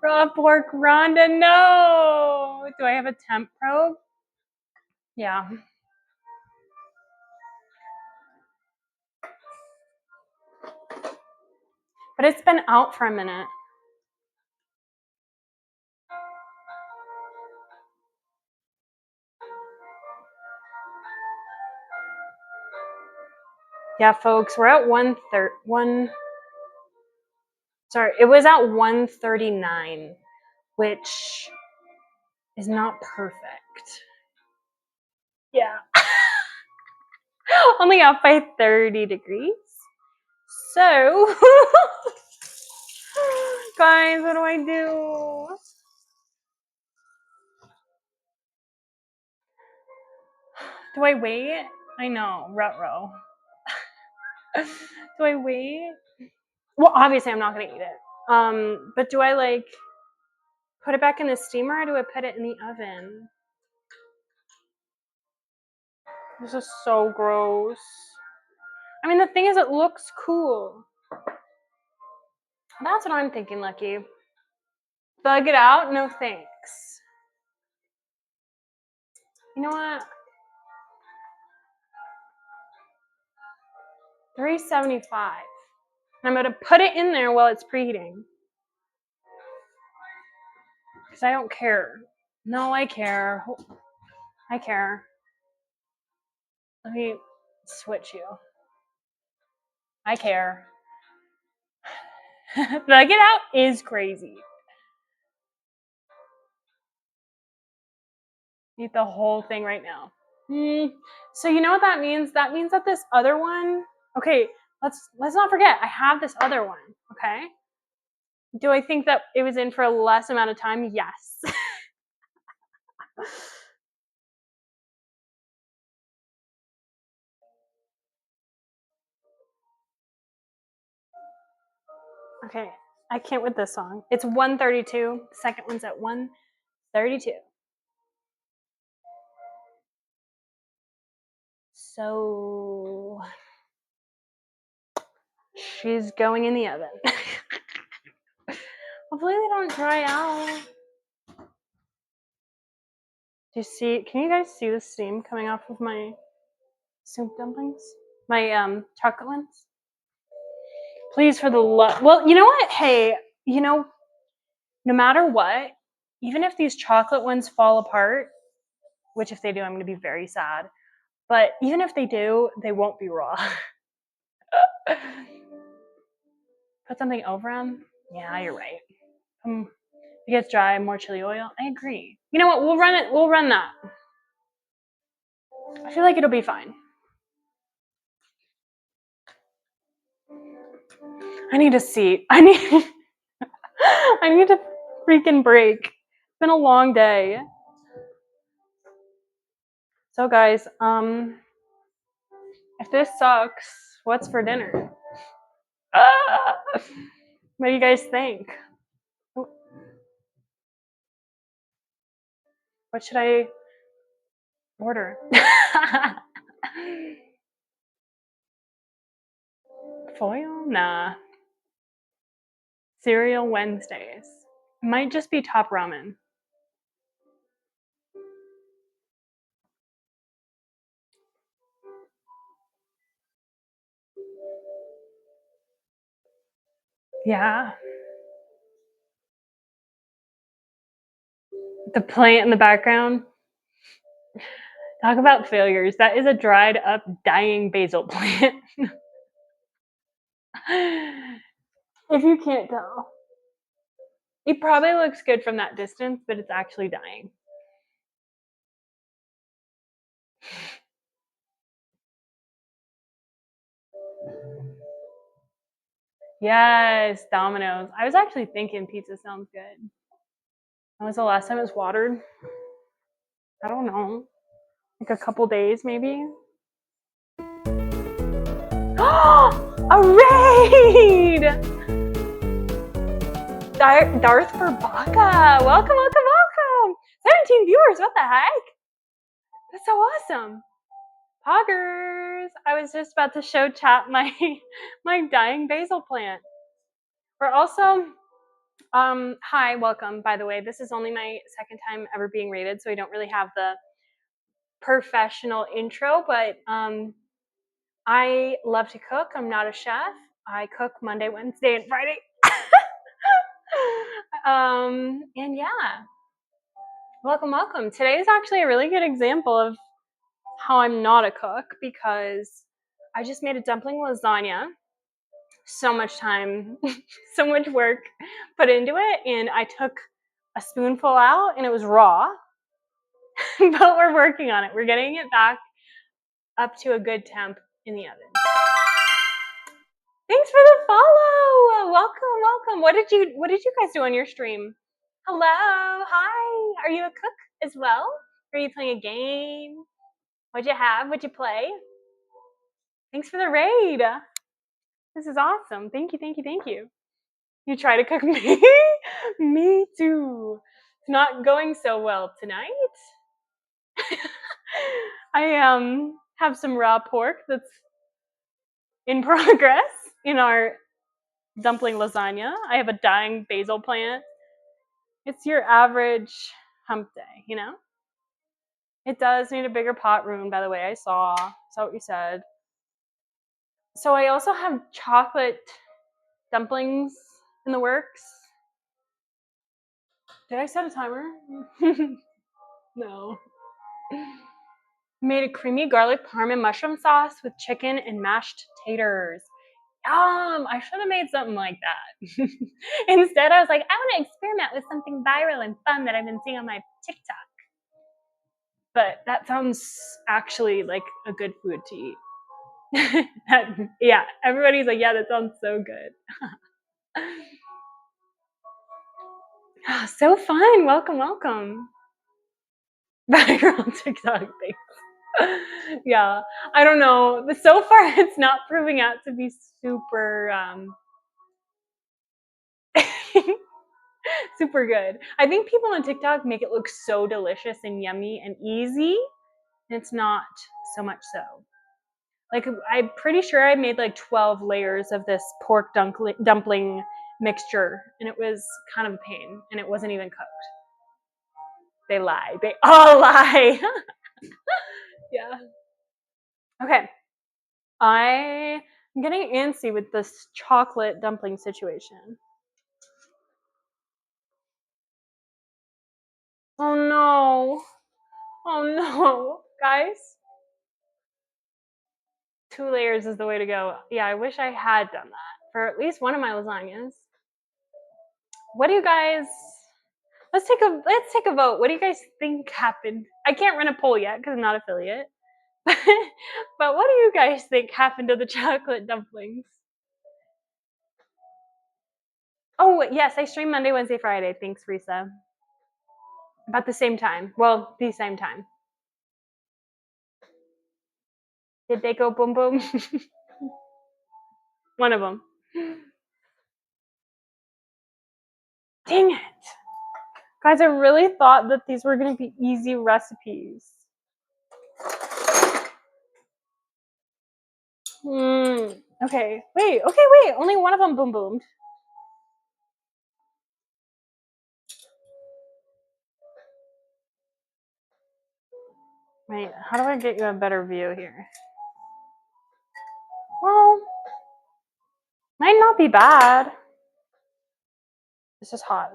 Raw pork, Rhonda, no! Do I have a temp probe? Yeah. But it's been out for a minute. Yeah, folks, we're at 1:30. Sorry, it was at 1:39, which is not perfect. Yeah. Only off by 30 degrees. So, guys, what do I do? Do I wait? I know, ruh-roh. Do I wait? Well, obviously I'm not gonna eat it. But do I like put it back in the steamer or do I put it in the oven? This is so gross. I mean, the thing is, it looks cool. That's what I'm thinking, Lucky. Bug it out? No thanks. You know what? $3.75. I'm gonna put it in there while it's preheating. Because I don't care. No, I care. I care. Let me switch you. I care. Bug it out is crazy. Eat the whole thing right now. So you know what that means? That means that this other one. Okay, let's not forget. I have this other one. Okay. Do I think that it was in for a less amount of time? Yes. Okay, I can't with this song. It's 1:32. The second one's at 1:32. So she's going in the oven. Hopefully they don't dry out. Do you see? Can you guys see the steam coming off of my soup dumplings? My chocolate ones? Please, for the love. Well, you know what? Hey, no matter what, even if these chocolate ones fall apart, which if they do, I'm going to be very sad. But even if they do, they won't be raw. Put something over them? Yeah, you're right. If it gets dry, more chili oil. I agree. You know what? We'll run it. We'll run that. I feel like it'll be fine. I need a seat. I need a freaking break. It's been a long day. So guys, if this sucks, what's for dinner? What do you guys think? What should I order? Foil? Nah. Cereal Wednesdays. Might just be top ramen. Yeah. The plant in the background. Talk about failures. That is a dried up, dying basil plant. If you can't tell. It probably looks good from that distance, but it's actually dying. Yes, Domino's. I was actually thinking pizza sounds good. When was the last time it was watered? I don't know. Like a couple days, maybe? A raid! Darth Verbaka. Welcome, welcome, welcome. 17 viewers. What the heck? That's so awesome. Poggers. I was just about to show chat my dying basil plant. We're also hi, welcome. By the way, this is only my second time ever being rated, so I don't really have the professional intro, but I love to cook. I'm not a chef. I cook Monday, Wednesday, and Friday. And yeah, welcome, welcome. Today is actually a really good example of how I'm not a cook because I just made a dumpling lasagna. So much time, so much work put into it, and I took a spoonful out and it was raw. But we're working on it. We're getting it back up to a good temp in the oven. Thanks for the follow. Welcome, welcome. What did you guys do on your stream? Hello, hi. Are you a cook as well? Are you playing a game? What'd you have? What'd you play? Thanks for the raid. This is awesome. Thank you, thank you, thank you. You try to cook me? Me too. It's not going so well tonight. I have some raw pork that's in progress in our dumpling lasagna. I have a dying basil plant. It's your average hump day, you know? It does need a bigger pot room, by the way. I saw what you said. So I also have chocolate dumplings in the works. Did I set a timer? No. Made a creamy garlic parm and mushroom sauce with chicken and mashed taters. I should have made something like that. Instead, I was like, I want to experiment with something viral and fun that I've been seeing on my TikTok. But that sounds actually like a good food to eat. Yeah, everybody's like, yeah, that sounds so good. So fun. Welcome, welcome. Viral TikTok things. Yeah, I don't know. So far, it's not proving out to be super Super good. I think people on TikTok make it look so delicious and yummy and easy. And it's not so much so. Like, I'm pretty sure I made like 12 layers of this pork dumpling mixture, and it was kind of a pain, and it wasn't even cooked. They lie. They all lie. Yeah. Okay. I'm getting antsy with this chocolate dumpling situation. Oh no. Oh no. Guys, 2 layers is the way to go. Yeah, I wish I had done that for at least one of my lasagnas. What do you guys let's take a vote. What do you guys think happened? I can't run a poll yet because I'm not affiliate. But what do you guys think happened to the chocolate dumplings? Oh yes, I stream Monday, Wednesday, Friday. Thanks, Risa. About the same time. Well, the same time. Did they go boom boom? One of them. Dang it. Guys, I really thought that these were going to be easy recipes. Okay. Wait. Only one of them boom boomed. Wait, how do I get you a better view here? Well, might not be bad. This is hot.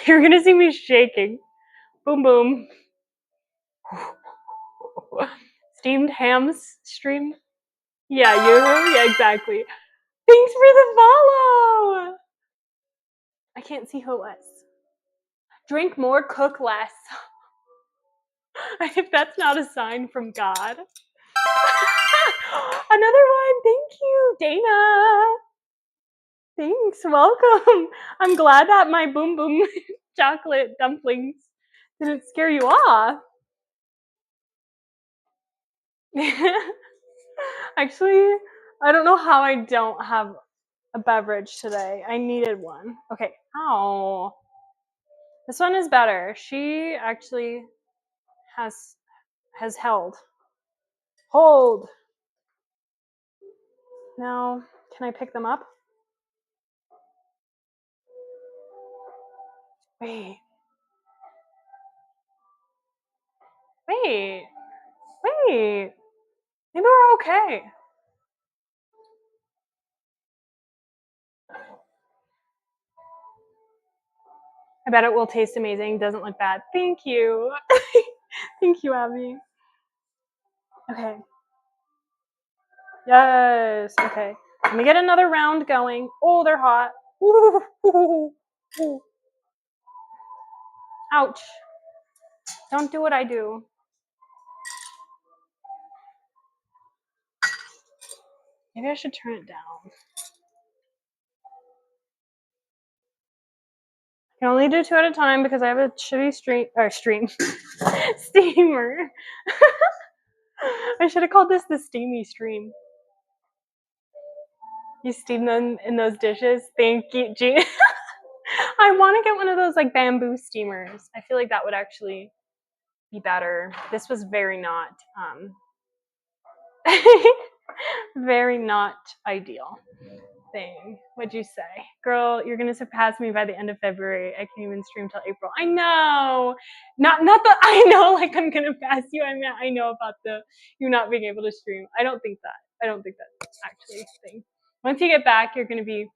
You're gonna see me shaking. Boom boom. Steamed hams stream. Yeah, exactly. Thanks for the follow. I can't see who it was. Drink more, cook less. If that's not a sign from God. Another one. Thank you, Dana. Thanks. Welcome. I'm glad that my boom boom chocolate dumplings didn't scare you off. Actually, I don't know how I don't have a beverage today. I needed one. Okay. Ow. This one is better. She actually has held. Hold. Now, can I pick them up? Wait. Wait. Maybe we're okay. I bet it will taste amazing. Doesn't look bad. Thank you. Thank you, Abby. Okay. Yes. Okay. Let me get another round going. Oh, they're hot. Ouch. Don't do what I do. Maybe I should turn it down. I can only do 2 at a time because I have a shitty steamer. I should have called this the steamy stream. You steam them in those dishes. Thank you, Gina. I want to get one of those like bamboo steamers. I feel like that would actually be better. This was very not very not ideal thing. What'd you say? Girl, you're gonna surpass me by the end of February. I can't even stream till April. I know. Not that I know like I'm gonna pass you. I know about the you not being able to stream. I don't think that's actually a thing. Once you get back, you're gonna be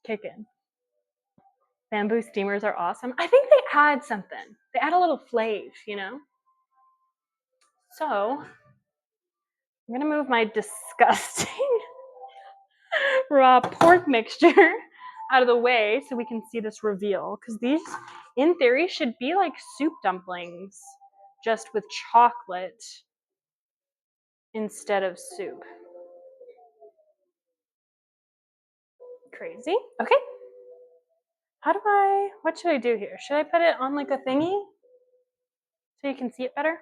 kicking. Bamboo steamers are awesome. I think they add something. They add a little flavor, you know? So, I'm gonna move my disgusting raw pork mixture out of the way so we can see this reveal. Because these, in theory, should be like soup dumplings, just with chocolate instead of soup. Crazy. Okay. What should I do here? Should I put it on like a thingy so you can see it better?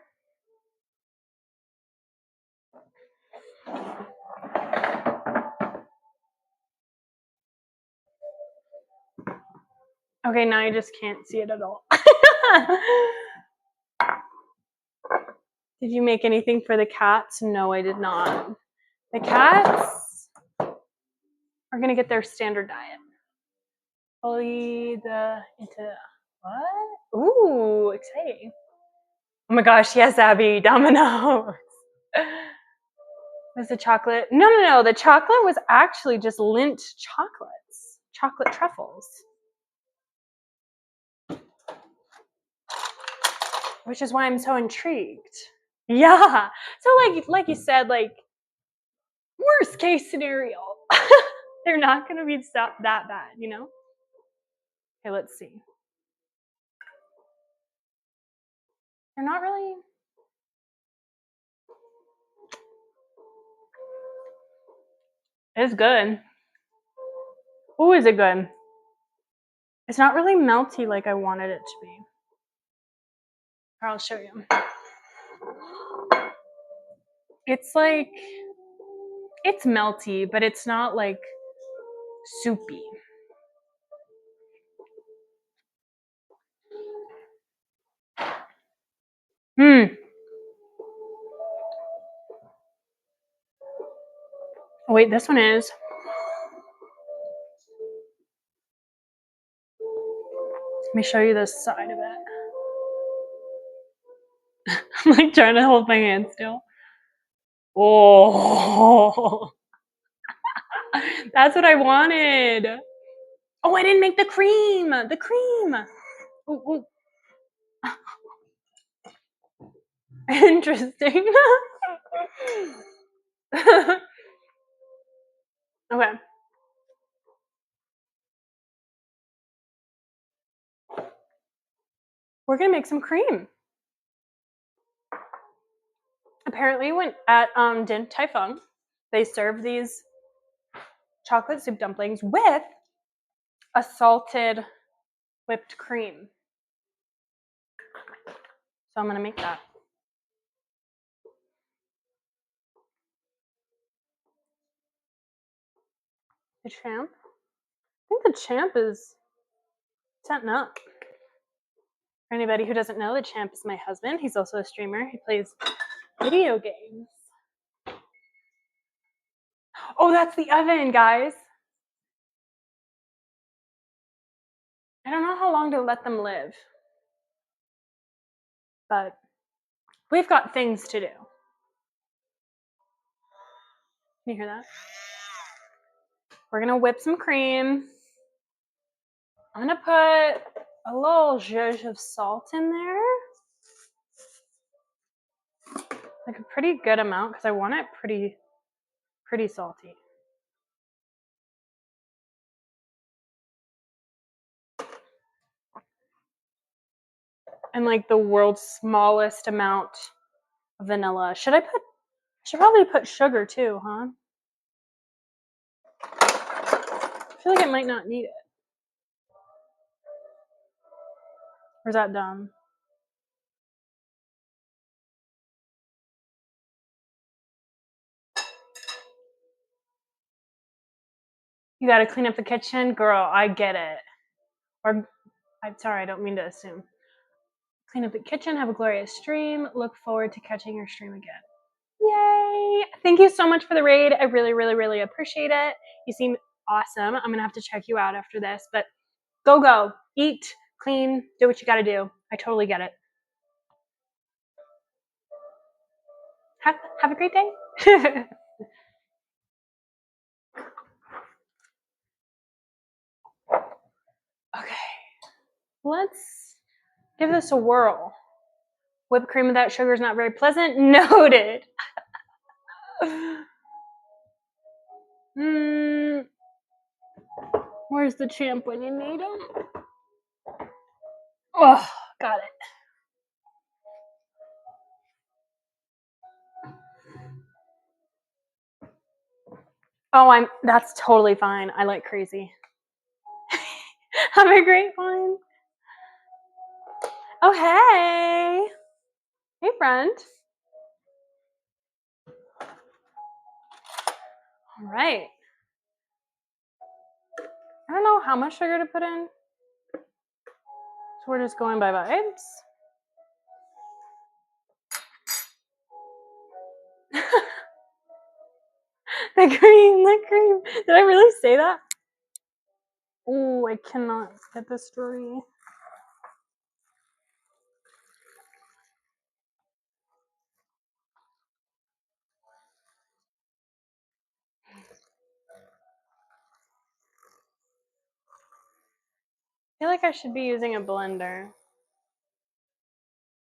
Okay, now I just can't see it at all. Did you make anything for the cats? No, I did not. The cats are gonna get their standard diet. Fully into what? Ooh, exciting. Oh my gosh, yes, Abby, Domino's. Was the chocolate? No. The chocolate was actually just Lindt chocolates, chocolate truffles. Which is why I'm so intrigued. Yeah. So like you said, like worst case scenario, they're not gonna be that bad, you know? Okay, let's see. They're not really. It's good. Ooh, is it good? It's not really melty like I wanted it to be. Here, I'll show you. It's like, it's melty, but it's not like soupy. Oh, wait, this one is. Let me show you this side of it. I'm like trying to hold my hand still. Oh, that's what I wanted. Oh, I didn't make the cream. The cream. Ooh. Interesting. Okay. We're gonna make some cream. Apparently, when at Din Tai Fung, they serve these chocolate soup dumplings with a salted whipped cream. So I'm gonna make that. The champ? I think the champ is setting up. For anybody who doesn't know, the champ is my husband. He's also a streamer. He plays video games. Oh, that's the oven, guys. I don't know how long to let them live, but we've got things to do. Can you hear that? We're gonna whip some cream. I'm gonna put a little zhuzh of salt in there. Like a pretty good amount because I want it pretty salty. And like the world's smallest amount of vanilla. Should probably put sugar too, huh? I feel like it might not need it. Or is that dumb? You gotta clean up the kitchen? Girl, I get it. Or, I'm sorry, I don't mean to assume. Clean up the kitchen, have a glorious stream. Look forward to catching your stream again. Yay! Thank you so much for the raid. I really appreciate it. You seem awesome. I'm gonna have to check you out after this, but go. Eat, clean, do what you gotta do. I totally get it. Have a great day. Okay. Let's give this a whirl. Whipped cream without sugar is not very pleasant. Noted. Where's the champ when you need him? Oh, got it. Oh, that's totally fine. I like crazy. Have a great one. Oh, hey. Hey, friend. All right. I don't know how much sugar to put in. we're just going by vibes. The cream. Did I really say that? Oh, I cannot get this story. I feel like I should be using a blender.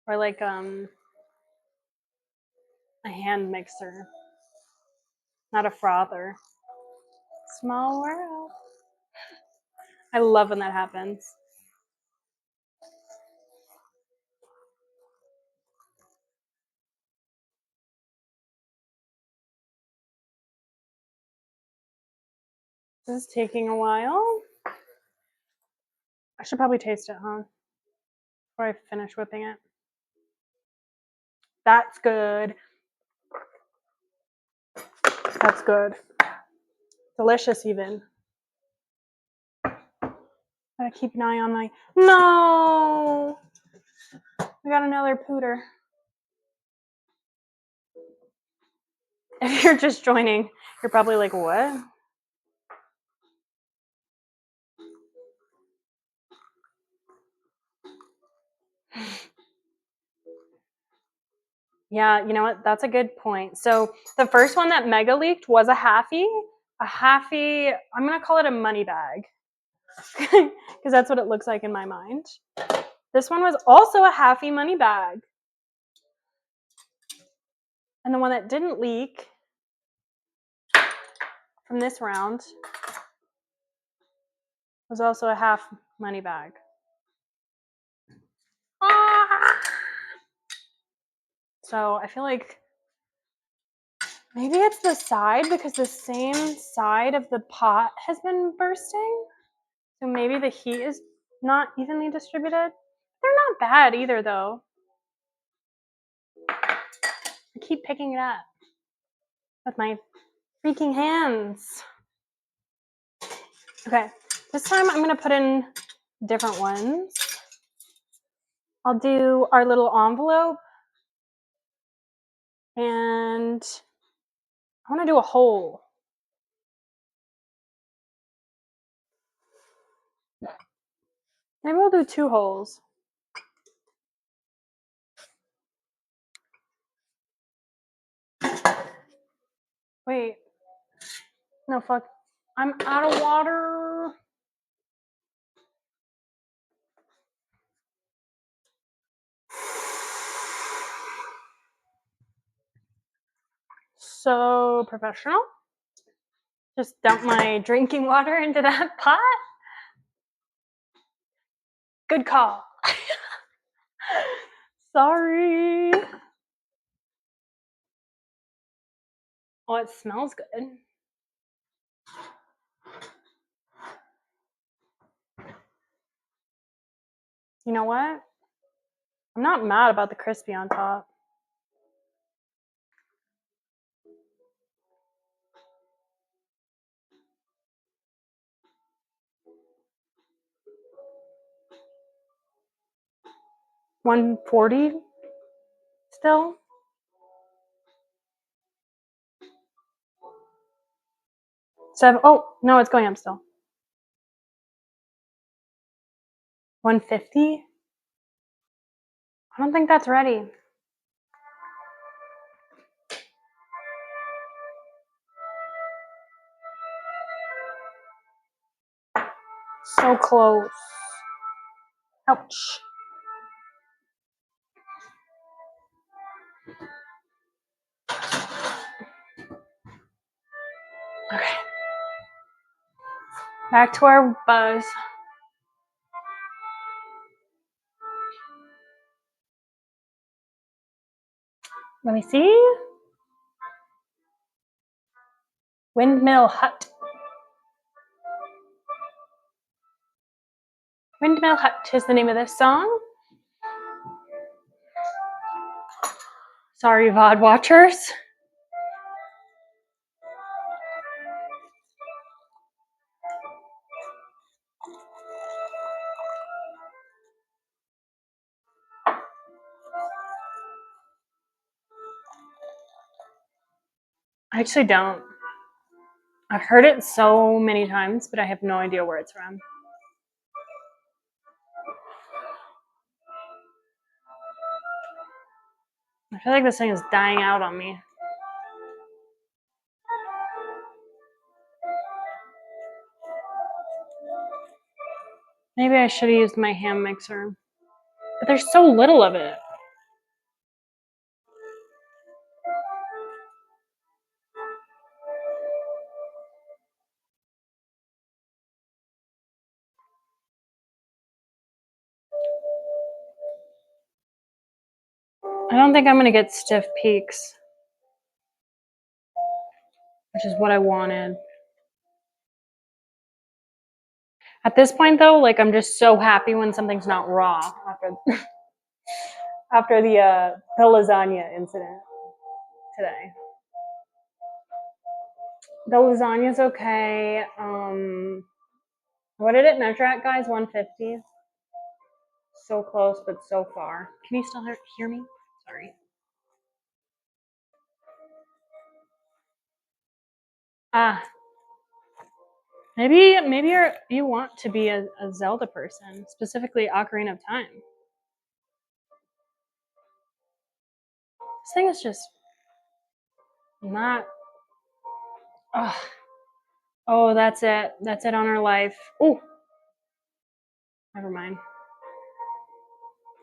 Or like a hand mixer. Not a frother. Small world. I love when that happens. This is taking a while. I should probably taste it, huh? Before I finish whipping it. That's good. That's good. Delicious even. Gotta keep an eye on my... No! I got another pooter. If you're just joining, you're probably like, what? Yeah, you know what? That's a good point. So the first one that mega leaked was a halfie. A halfie, I'm going to call it a money bag. Because that's what it looks like in my mind. This one was also a halfie money bag. And the one that didn't leak from this round was also a half money bag. Ah! So I feel like maybe it's the side because the same side of the pot has been bursting. So maybe the heat is not evenly distributed. They're not bad either, though. I keep picking it up with my freaking hands. Okay, this time I'm going to put in different ones. I'll do our little envelope. And I want to do a hole. Maybe we'll do 2 holes. Wait. No, fuck. I'm out of water. So professional. Just dump my drinking water into that pot. Good call. Sorry. Oh, it smells good. You know what? I'm not mad about the crispy on top. $140 still? Oh, no, it's going up still. $150? I don't think that's ready. So close. Ouch. Okay. Back to our buzz. Let me see. Windmill Hut. Windmill Hut is the name of this song. Sorry, VOD watchers. I actually don't. I've heard it so many times, but I have no idea where it's from. I feel like this thing is dying out on me. Maybe I should have used my hand mixer. But there's so little of it. I don't think I'm going to get stiff peaks, which is what I wanted. At this point, though, like I'm just so happy when something's not raw after the lasagna incident today. The lasagna's okay. What did it measure at, guys? 150. So close, but so far. Can you still hear me? Sorry. Maybe you want to be a Zelda person, specifically Ocarina of Time. This thing is just not. Oh, that's it. That's it on her life. Oh, never mind.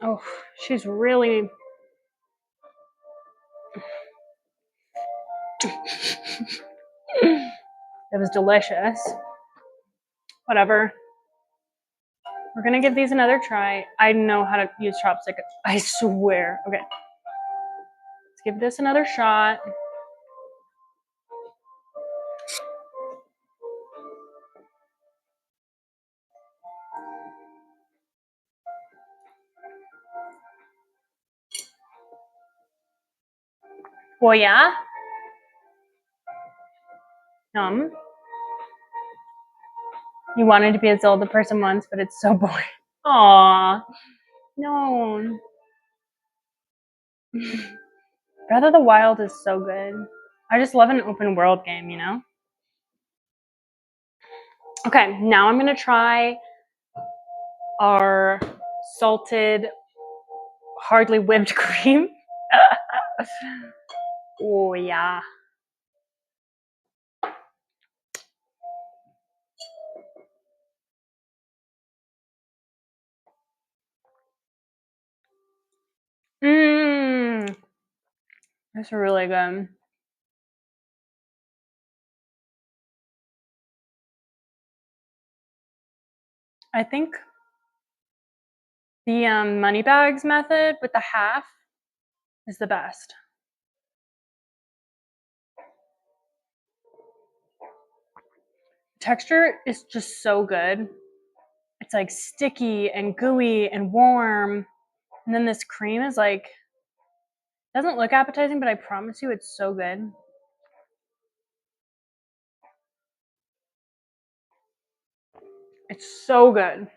Oh, she's really. It was delicious. Whatever. We're gonna give these another try. I know how to use chopstick. I swear. Okay. Let's give this another shot. Well, yeah. You wanted to be a Zelda person once, but it's so boring. Aww. No. Breath of the Wild is so good. I just love an open world game, you know? Okay, now I'm gonna try our salted, hardly whipped cream. Oh, yeah. Mmm. That's really good. I think the money bags method with the half is the best. Texture is just so good. It's like sticky and gooey and warm. And then this cream is like, doesn't look appetizing, but I promise you it's so good. It's so good.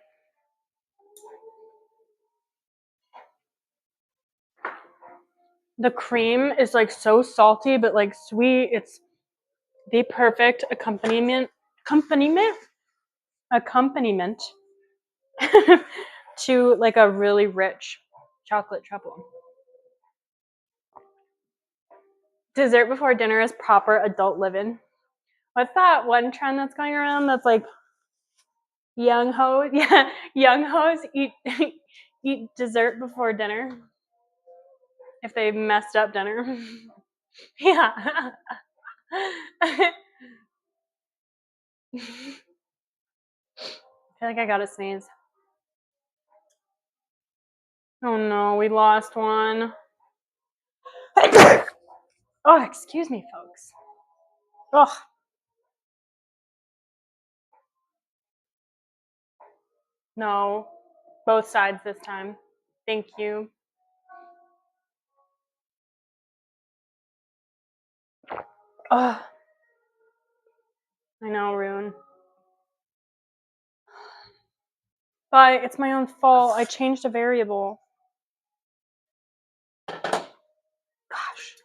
The cream is like so salty, but like sweet. It's the perfect accompaniment to like a really rich chocolate truffle. Dessert before dinner is proper adult living. What's that one trend that's going around that's like young hoes? Yeah, young hoes eat eat dessert before dinner if they messed up dinner. Yeah. I feel like I gotta sneeze. Oh no, we lost one. Oh, excuse me, folks. Oh. No, both sides this time. Thank you. Oh, I know, Rune. But it's my own fault. I changed a variable. Gosh.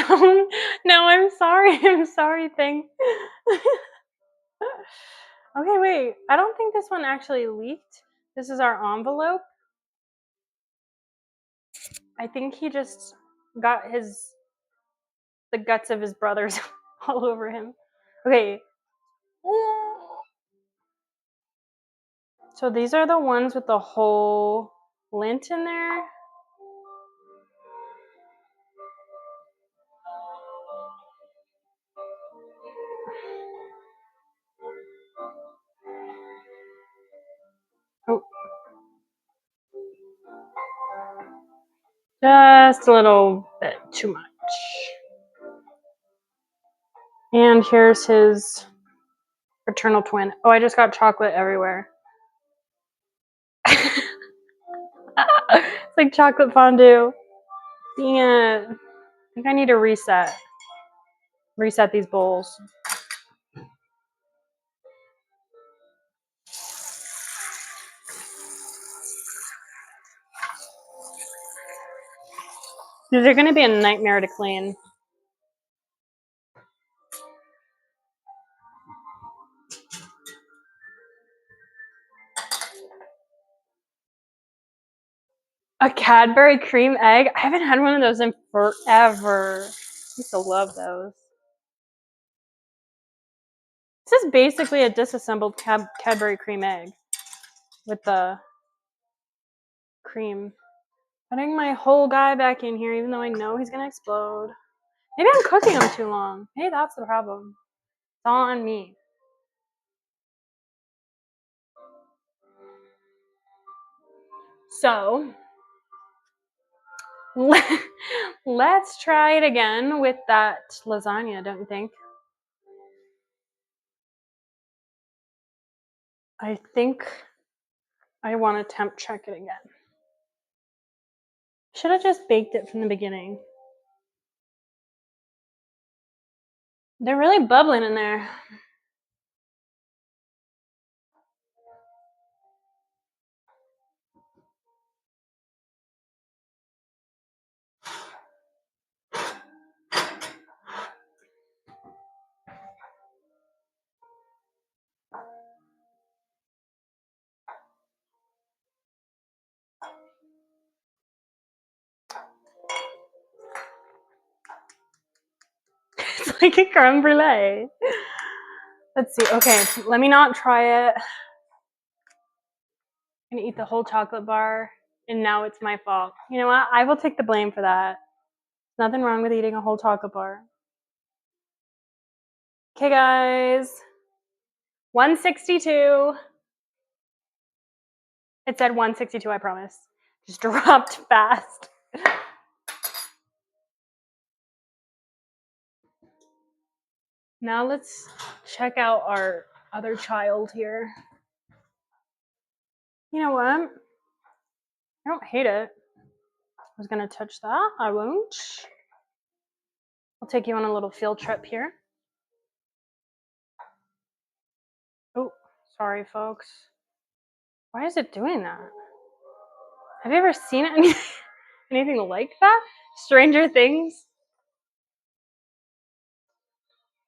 No, I'm sorry. I'm sorry. Thanks. Okay, wait. I don't think this one actually leaked. This is our envelope. I think he just got the guts of his brothers all over him. Okay. So these are the ones with the whole lint in there. Oh. Just a little bit too much. And here's his fraternal twin. Oh, I just got chocolate everywhere. It's like chocolate fondue. Yeah. I think I need to reset these bowls. These are going to be a nightmare to clean. A Cadbury cream egg? I haven't had one of those in forever. I used to love those. This is basically a disassembled Cadbury cream egg with the cream. Putting my whole guy back in here, even though I know he's going to explode. Maybe I'm cooking him too long. Maybe that's the problem. It's all on me. So, let's try it again with that lasagna, don't you think? I think I want to temp check it again. Should have just baked it from the beginning. They're really bubbling in there. It's like a creme brulee. Let's see. Okay, let me not try it. I'm gonna eat the whole chocolate bar, and now it's my fault. You know what? I will take the blame for that. Nothing wrong with eating a whole chocolate bar. Okay, guys. 162. It said 162, I promise. Just dropped fast. Now let's check out our other child here. You know what? I don't hate it. I was gonna touch that. I won't. I'll take you on a little field trip here. Oh, sorry, folks. Why is it doing that? Have you ever seen anything like that? Stranger Things?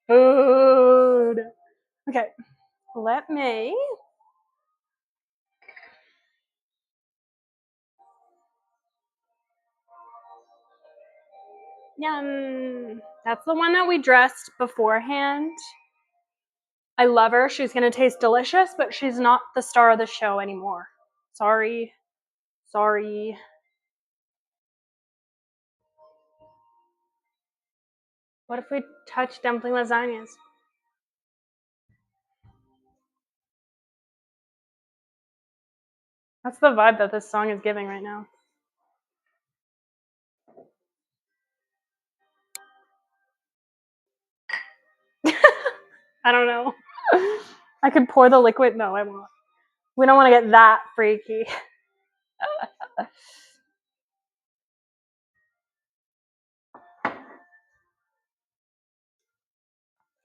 Food. Okay, let me. Yum. That's the one that we dressed beforehand. I love her. She's going to taste delicious, but she's not the star of the show anymore. Sorry. Sorry. What if we touch dumpling lasagnas? That's the vibe that this song is giving right now. I don't know. I could pour the liquid. No, I won't. We don't want to get that freaky.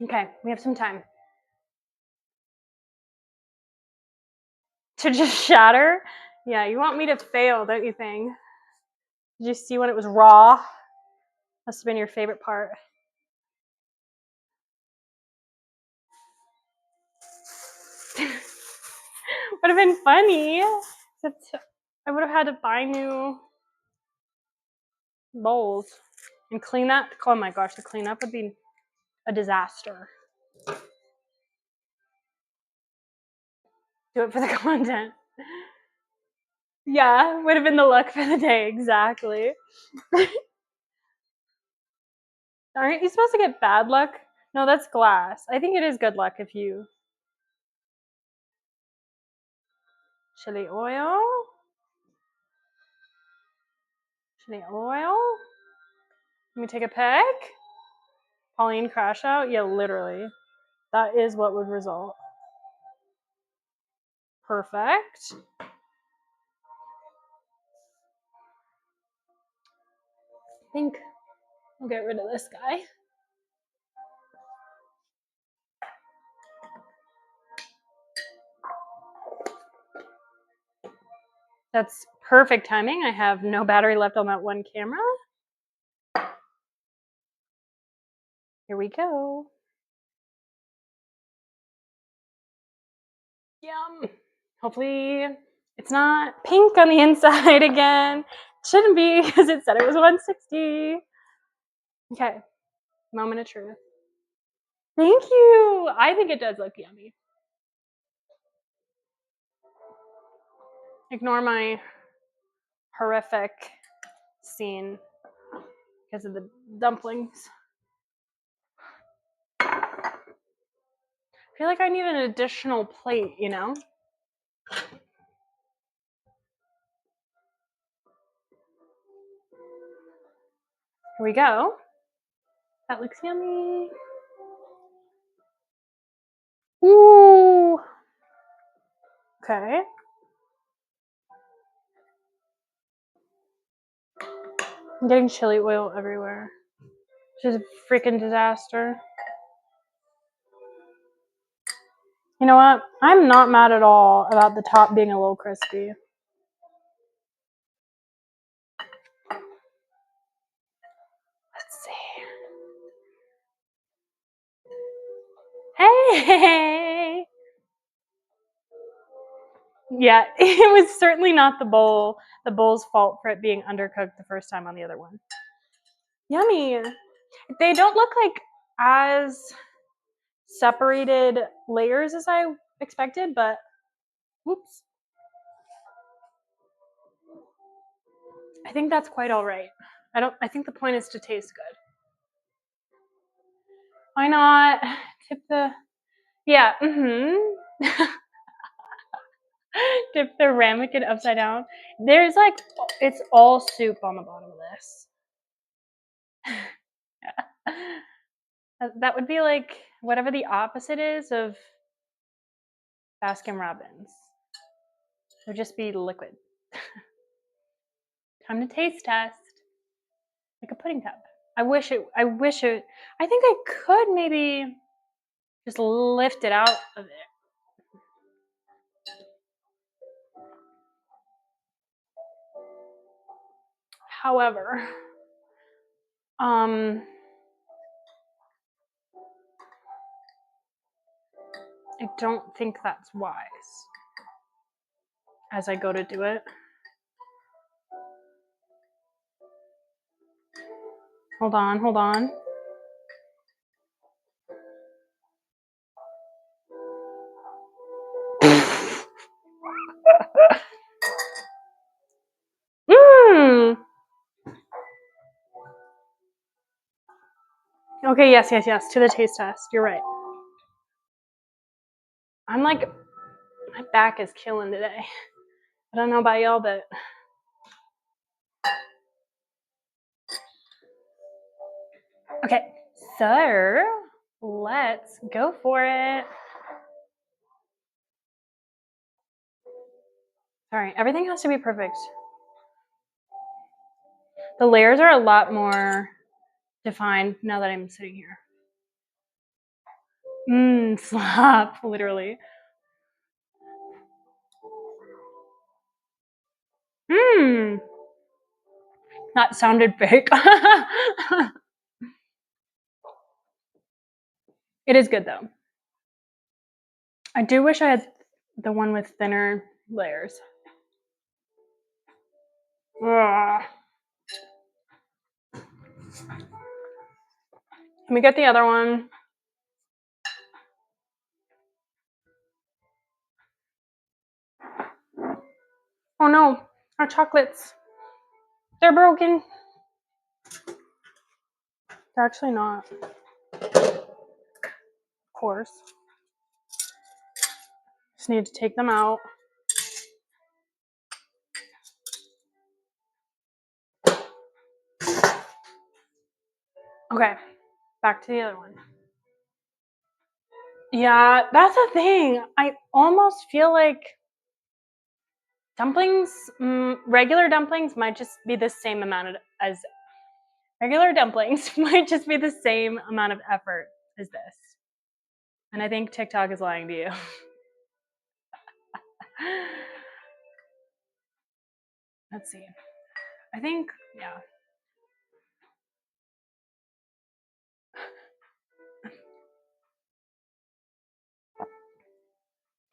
Okay, we have some time. To just shatter? Yeah, you want me to fail, don't you think? Did you see when it was raw? Must have been your favorite part. Would have been funny. Except I would have had to buy new bowls and clean that. Oh my gosh, the cleanup would be a disaster. Do it for the content. Yeah, would have been the luck for the day, exactly. Aren't you supposed to get bad luck? No, that's glass. I think it is good luck if you... Chili oil? Chili oil? Let me take a peck. Pauline crash out? Yeah, literally. That is what would result. Perfect. I think I'll get rid of this guy. That's perfect timing. I have no battery left on that one camera. Here we go. Yum. Hopefully it's not pink on the inside again. It shouldn't be because it said it was 160. Okay, moment of truth. Thank you. I think it does look yummy. Ignore my horrific scene because of the dumplings. I feel like I need an additional plate, you know? Here we go. That looks yummy. Ooh. Okay. I'm getting chili oil everywhere. Which is a freaking disaster. You know what? I'm not mad at all about the top being a little crispy. Let's see. Hey! Yeah, it was certainly not the bowl's fault for it being undercooked the first time on the other one. Yummy. They don't look like as separated layers as I expected, but whoops. I think that's quite all right. I think the point is to taste good. Why not tip the... Yeah, Dip the ramekin upside down. There's like, it's all soup on the bottom of this. That would be like whatever the opposite is of Baskin Robbins. It would just be liquid. Time to taste test. Like a pudding cup. I think I could maybe just lift it out of it. However, I don't think that's wise as I go to do it. Hold on. Mmm. Okay, yes, to the taste test. You're right. I'm like, my back is killing today. I don't know about y'all, but okay, so let's go for it. Sorry, everything has to be perfect. The layers are a lot more defined now that I'm sitting here. Slap, literally. That sounded fake. It is good though. I do wish I had the one with thinner layers. Ugh. Let me get the other one. Oh no, our chocolates. They're broken. They're actually not. Of course. Just need to take them out. Okay, back to the other one. Yeah, that's the thing. I almost feel like dumplings, regular dumplings might just be the same amount as regular dumplings might just be the same amount of effort as this. And I think TikTok is lying to you. Let's see. I think, yeah.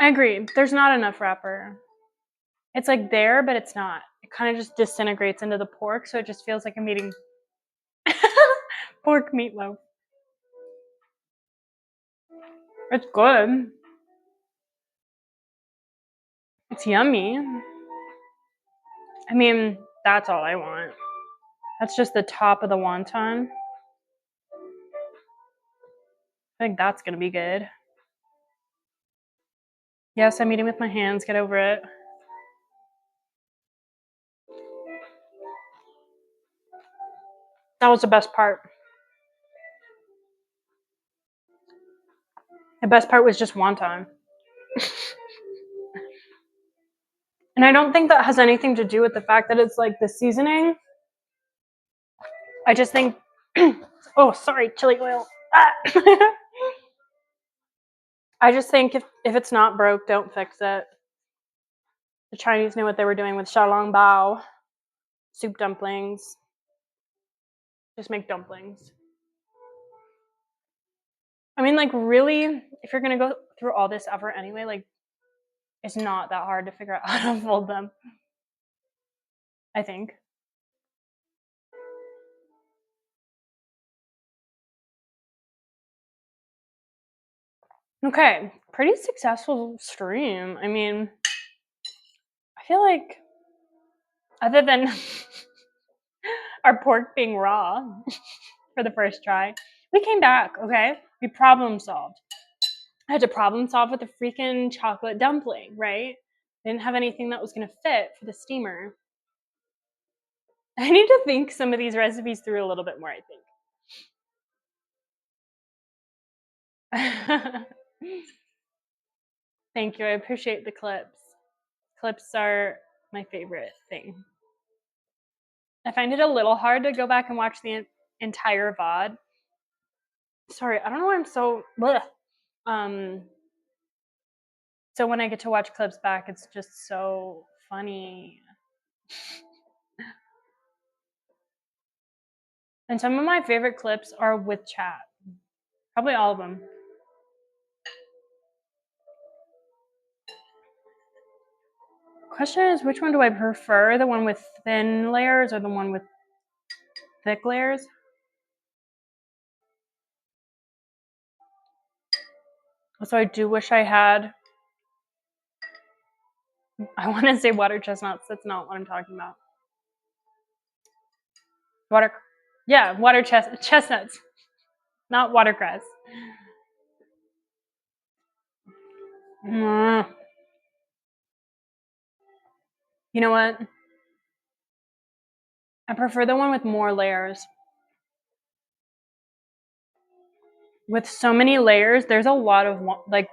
I agree. There's not enough wrapper. It's like there, but it's not. It kind of just disintegrates into the pork, so it just feels like I'm eating pork meatloaf. It's good. It's yummy. I mean, that's all I want. That's just the top of the wonton. I think that's gonna be good. Yes, I'm eating with my hands. Get over it. That was the best part. The best part was just wonton. And I don't think that has anything to do with the fact that it's like the seasoning. I just think, oh, sorry, chili oil. Ah. I just think if it's not broke, don't fix it. The Chinese knew what they were doing with xiaolong bao, soup dumplings. Just make dumplings. I mean, like, really, if you're gonna go through all this effort anyway, like, it's not that hard to figure out how to fold them. I think. Okay, pretty successful stream. I mean, I feel like, other than our pork being raw for the first try, we came back, okay? We problem solved. I had to problem solve with a freaking chocolate dumpling, right? Didn't have anything that was gonna fit for the steamer. I need to think some of these recipes through a little bit more, I think. Thank you. I appreciate the clips. Clips are my favorite thing. I find it a little hard to go back and watch the entire VOD. Sorry, I don't know why I'm so. Bleh. So when I get to watch clips back, it's just so funny. And some of my favorite clips are with chat. Probably all of them. Question is, which one do I prefer? The one with thin layers or the one with thick layers? So I do wish I had. I want to say water chestnuts. That's not what I'm talking about. Water chestnuts, not watercress. Mm. You know what? I prefer the one with more layers. With so many layers, there's a lot of like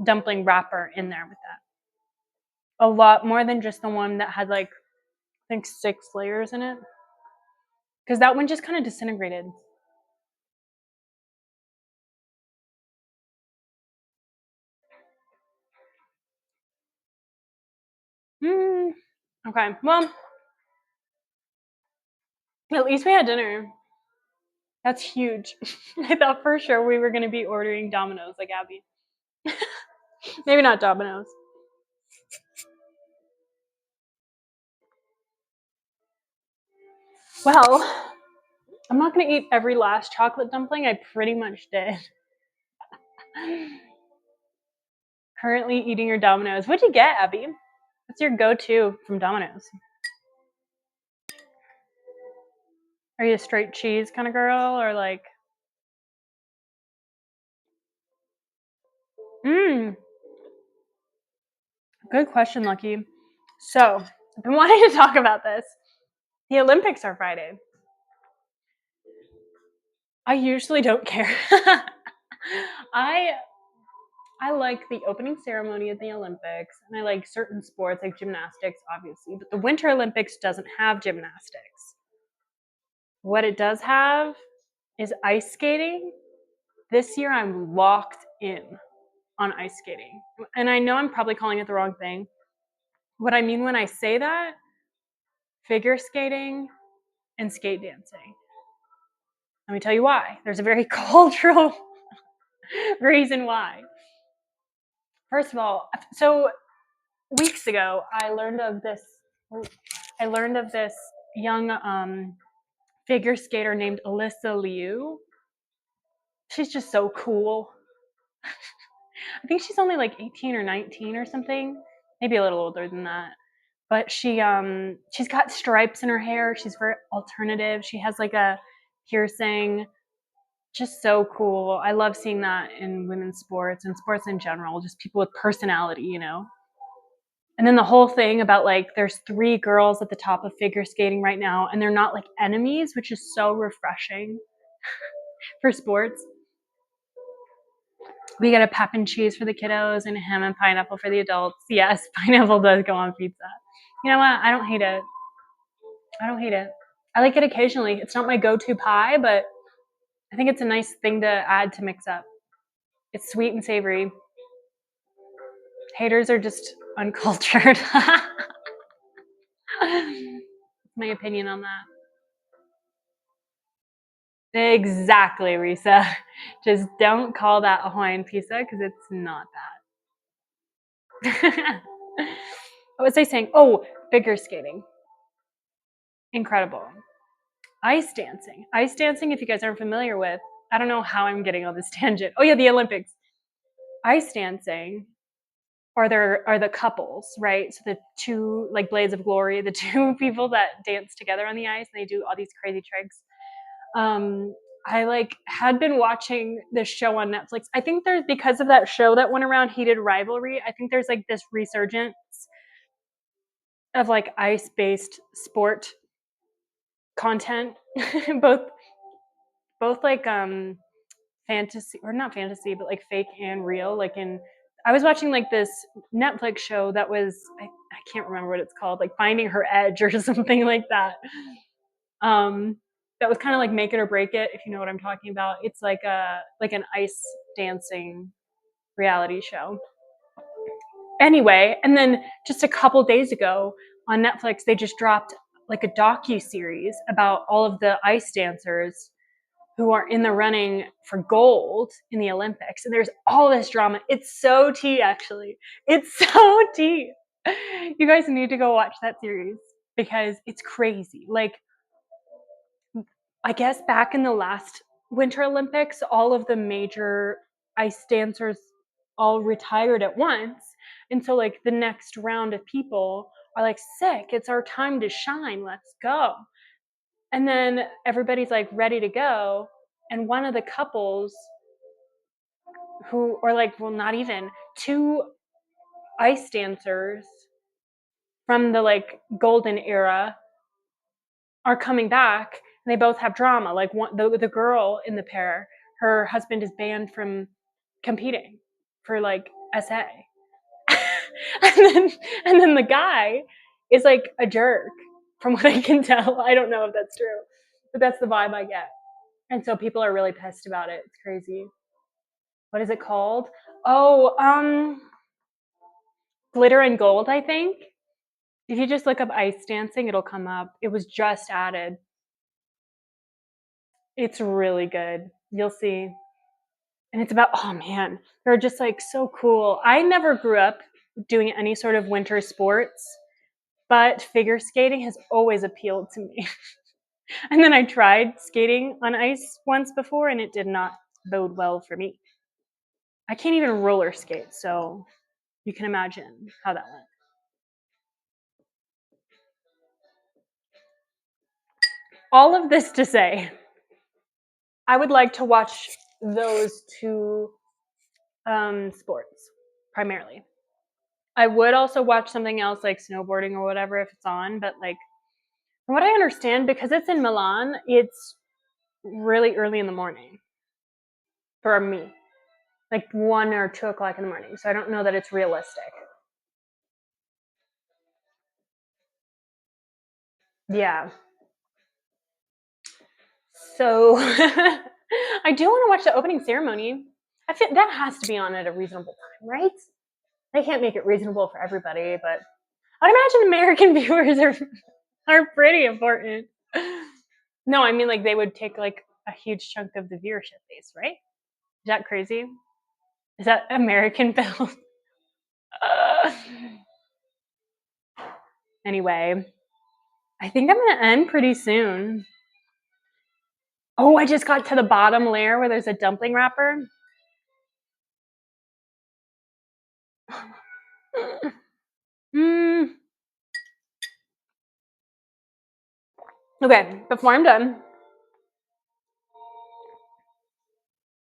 dumpling wrapper in there with that. A lot more than just the one that had like I think 6 layers in it. Because that one just kind of disintegrated. Okay, well, At least we had dinner. That's huge. I thought for sure we were going to be ordering Domino's like Abby. Maybe not Domino's. Well, I'm not going to eat every last chocolate dumpling. I pretty much did. Currently eating your Domino's. What'd you get, Abby? What's your go-to from Domino's? Are you a straight cheese kind of girl or like? Good question, Lucky. So, I've been wanting to talk about this. The Olympics are Friday. I usually don't care. I like the opening ceremony of the Olympics, and I like certain sports like gymnastics, obviously, but the Winter Olympics doesn't have gymnastics. What it does have is ice skating. This year I'm locked in on ice skating. And I know I'm probably calling it the wrong thing. What I mean when I say that, figure skating and skate dancing. Let me tell you why. There's a very cultural reason why. First of all, so weeks ago, I learned of this young figure skater named Alyssa Liu. She's just so cool. I think she's only like 18 or 19 or something, maybe a little older than that. But she's got stripes in her hair. She's very alternative. She has like a piercing. Just so cool. I love seeing that in women's sports and sports in general, just people with personality, you know. And then the whole thing about like there's 3 girls at the top of figure skating right now and they're not like enemies, which is so refreshing for sports. We get a pep and cheese for the kiddos and ham and pineapple for the adults. Yes, pineapple does go on pizza. You know what? I don't hate it. I like it occasionally. It's not my go-to pie, but I think it's a nice thing to add to mix up. It's sweet and savory. Haters are just uncultured. That's my opinion on that. Exactly, Risa. Just don't call that a Hawaiian pizza because it's not that. What was I saying? Oh, figure skating. Incredible. Ice dancing. Ice dancing, if you guys aren't familiar with, I don't know how I'm getting on this tangent. Oh, yeah, the Olympics. Ice dancing are the couples, right? So the 2 like Blades of Glory, the 2 people that dance together on the ice and they do all these crazy tricks. I like had been watching this show on Netflix. I think there's because of that show that went around Heated Rivalry, I think there's like this resurgence of like ice-based sport content. both like fantasy or not fantasy, but like fake and real. Like I was watching like this Netflix show that was I can't remember what it's called, like Finding Her Edge or something like that. That was kind of like Make It or Break It, if you know what I'm talking about. It's like an ice dancing reality show. Anyway, and then just a couple days ago on Netflix, they just dropped like a docu-series about all of the ice dancers who are in the running for gold in the Olympics. And there's all this drama. It's so tea, actually. It's so tea. You guys need to go watch that series because it's crazy. Like, I guess back in the last Winter Olympics, all of the major ice dancers all retired at once. And so, like, the next round of people are like, sick, it's our time to shine, let's go. And then everybody's like ready to go. And one of the couples who, or like, well, not even 2 ice dancers from the like golden era are coming back and they both have drama. Like the girl in the pair, her husband is banned from competing for like SA. and then the guy is like a jerk from what I can tell. I don't know if that's true, but that's the vibe I get. And so people are really pissed about it. It's crazy. What is it called? Oh, Glitter and Gold, I think. If you just look up ice dancing, it'll come up. It was just added. It's really good. You'll see. And it's about, oh man, they're just like so cool. I never grew up doing any sort of winter sports, but figure skating has always appealed to me. And then I tried skating on ice once before, and it did not bode well for me. I can't even roller skate, so you can imagine how that went. All of this to say, I would like to watch those two sports primarily. I would also watch something else like snowboarding or whatever if it's on, but like from what I understand, because it's in Milan, it's really early in the morning for me, like 1 or 2 o'clock in the morning. So I don't know that it's realistic. Yeah. So I do want to watch the opening ceremony. I feel that has to be on at a reasonable time, right? They can't make it reasonable for everybody, but I'd imagine American viewers are pretty important. No, I mean like they would take like a huge chunk of the viewership base, right? Is that crazy? Is that American film? Anyway, I think I'm gonna end pretty soon. Oh, I just got to the bottom layer where there's a dumpling wrapper. Mm. Okay, before I'm done,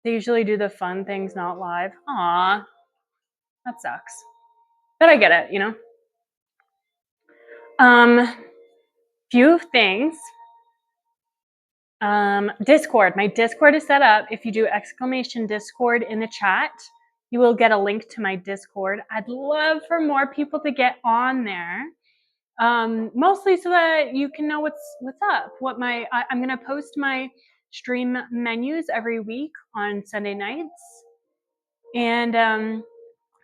they usually do the fun things not live. Aw, that sucks. But I get it, you know? Few things. Discord. My Discord is set up. If you do exclamation Discord in the chat, you will get a link to my Discord. I'd love for more people to get on there. Mostly so that you can know what's up. I'm gonna post my stream menus every week on Sunday nights, and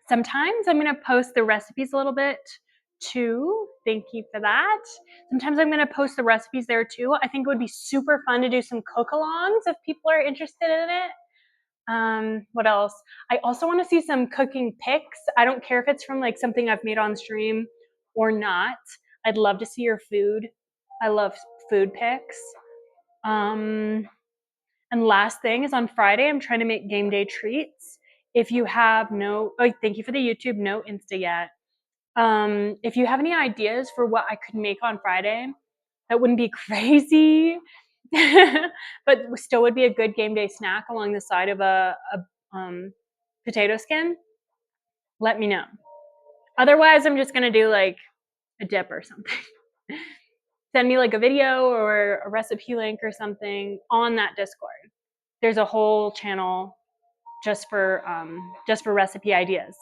sometimes I'm gonna post the recipes a little bit too. Thank you for that. Sometimes I'm gonna post the recipes there too. I think it would be super fun to do some cook-alongs if people are interested in it. What else? I also want to see some cooking pics. I don't care if it's from like something I've made on stream or not. I'd love to see your food. I love food pics. And last thing is on Friday, I'm trying to make game day treats. If you have thank you for the YouTube, no Insta yet. If you have any ideas for what I could make on Friday, that wouldn't be crazy, but still would be a good game day snack along the side of a potato skin, let me know. Otherwise, I'm just gonna do like a dip or something. Send me like a video or a recipe link or something on that Discord. There's a whole channel just for recipe ideas.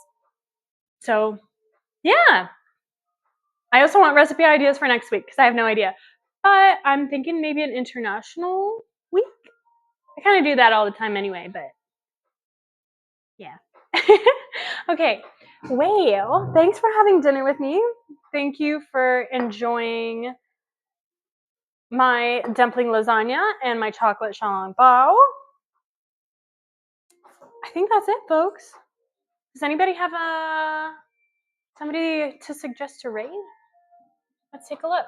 So yeah, I also want recipe ideas for next week because I have no idea. But I'm thinking maybe an international week. I kind of do that all the time anyway, but yeah. Okay. Well, thanks for having dinner with me. Thank you for enjoying my dumpling lasagna and my chocolate xiaolong bao. I think that's it, folks. Does anybody have somebody to suggest to raid? Let's take a look.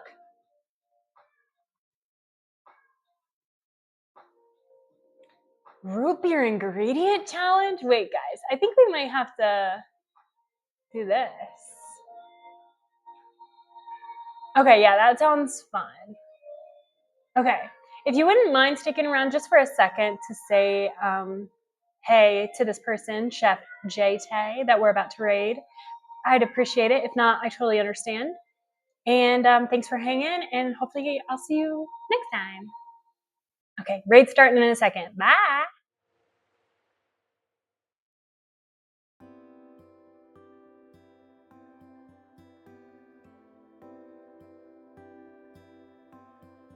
Root beer ingredient challenge? Wait, guys, I think we might have to do this. Okay, yeah, that sounds fun. Okay, if you wouldn't mind sticking around just for a second to say hey to this person, Chef JT, that we're about to raid, I'd appreciate it. If not, I totally understand. And thanks for hanging, and hopefully I'll see you next time. Okay, raid starting in a second. Bye.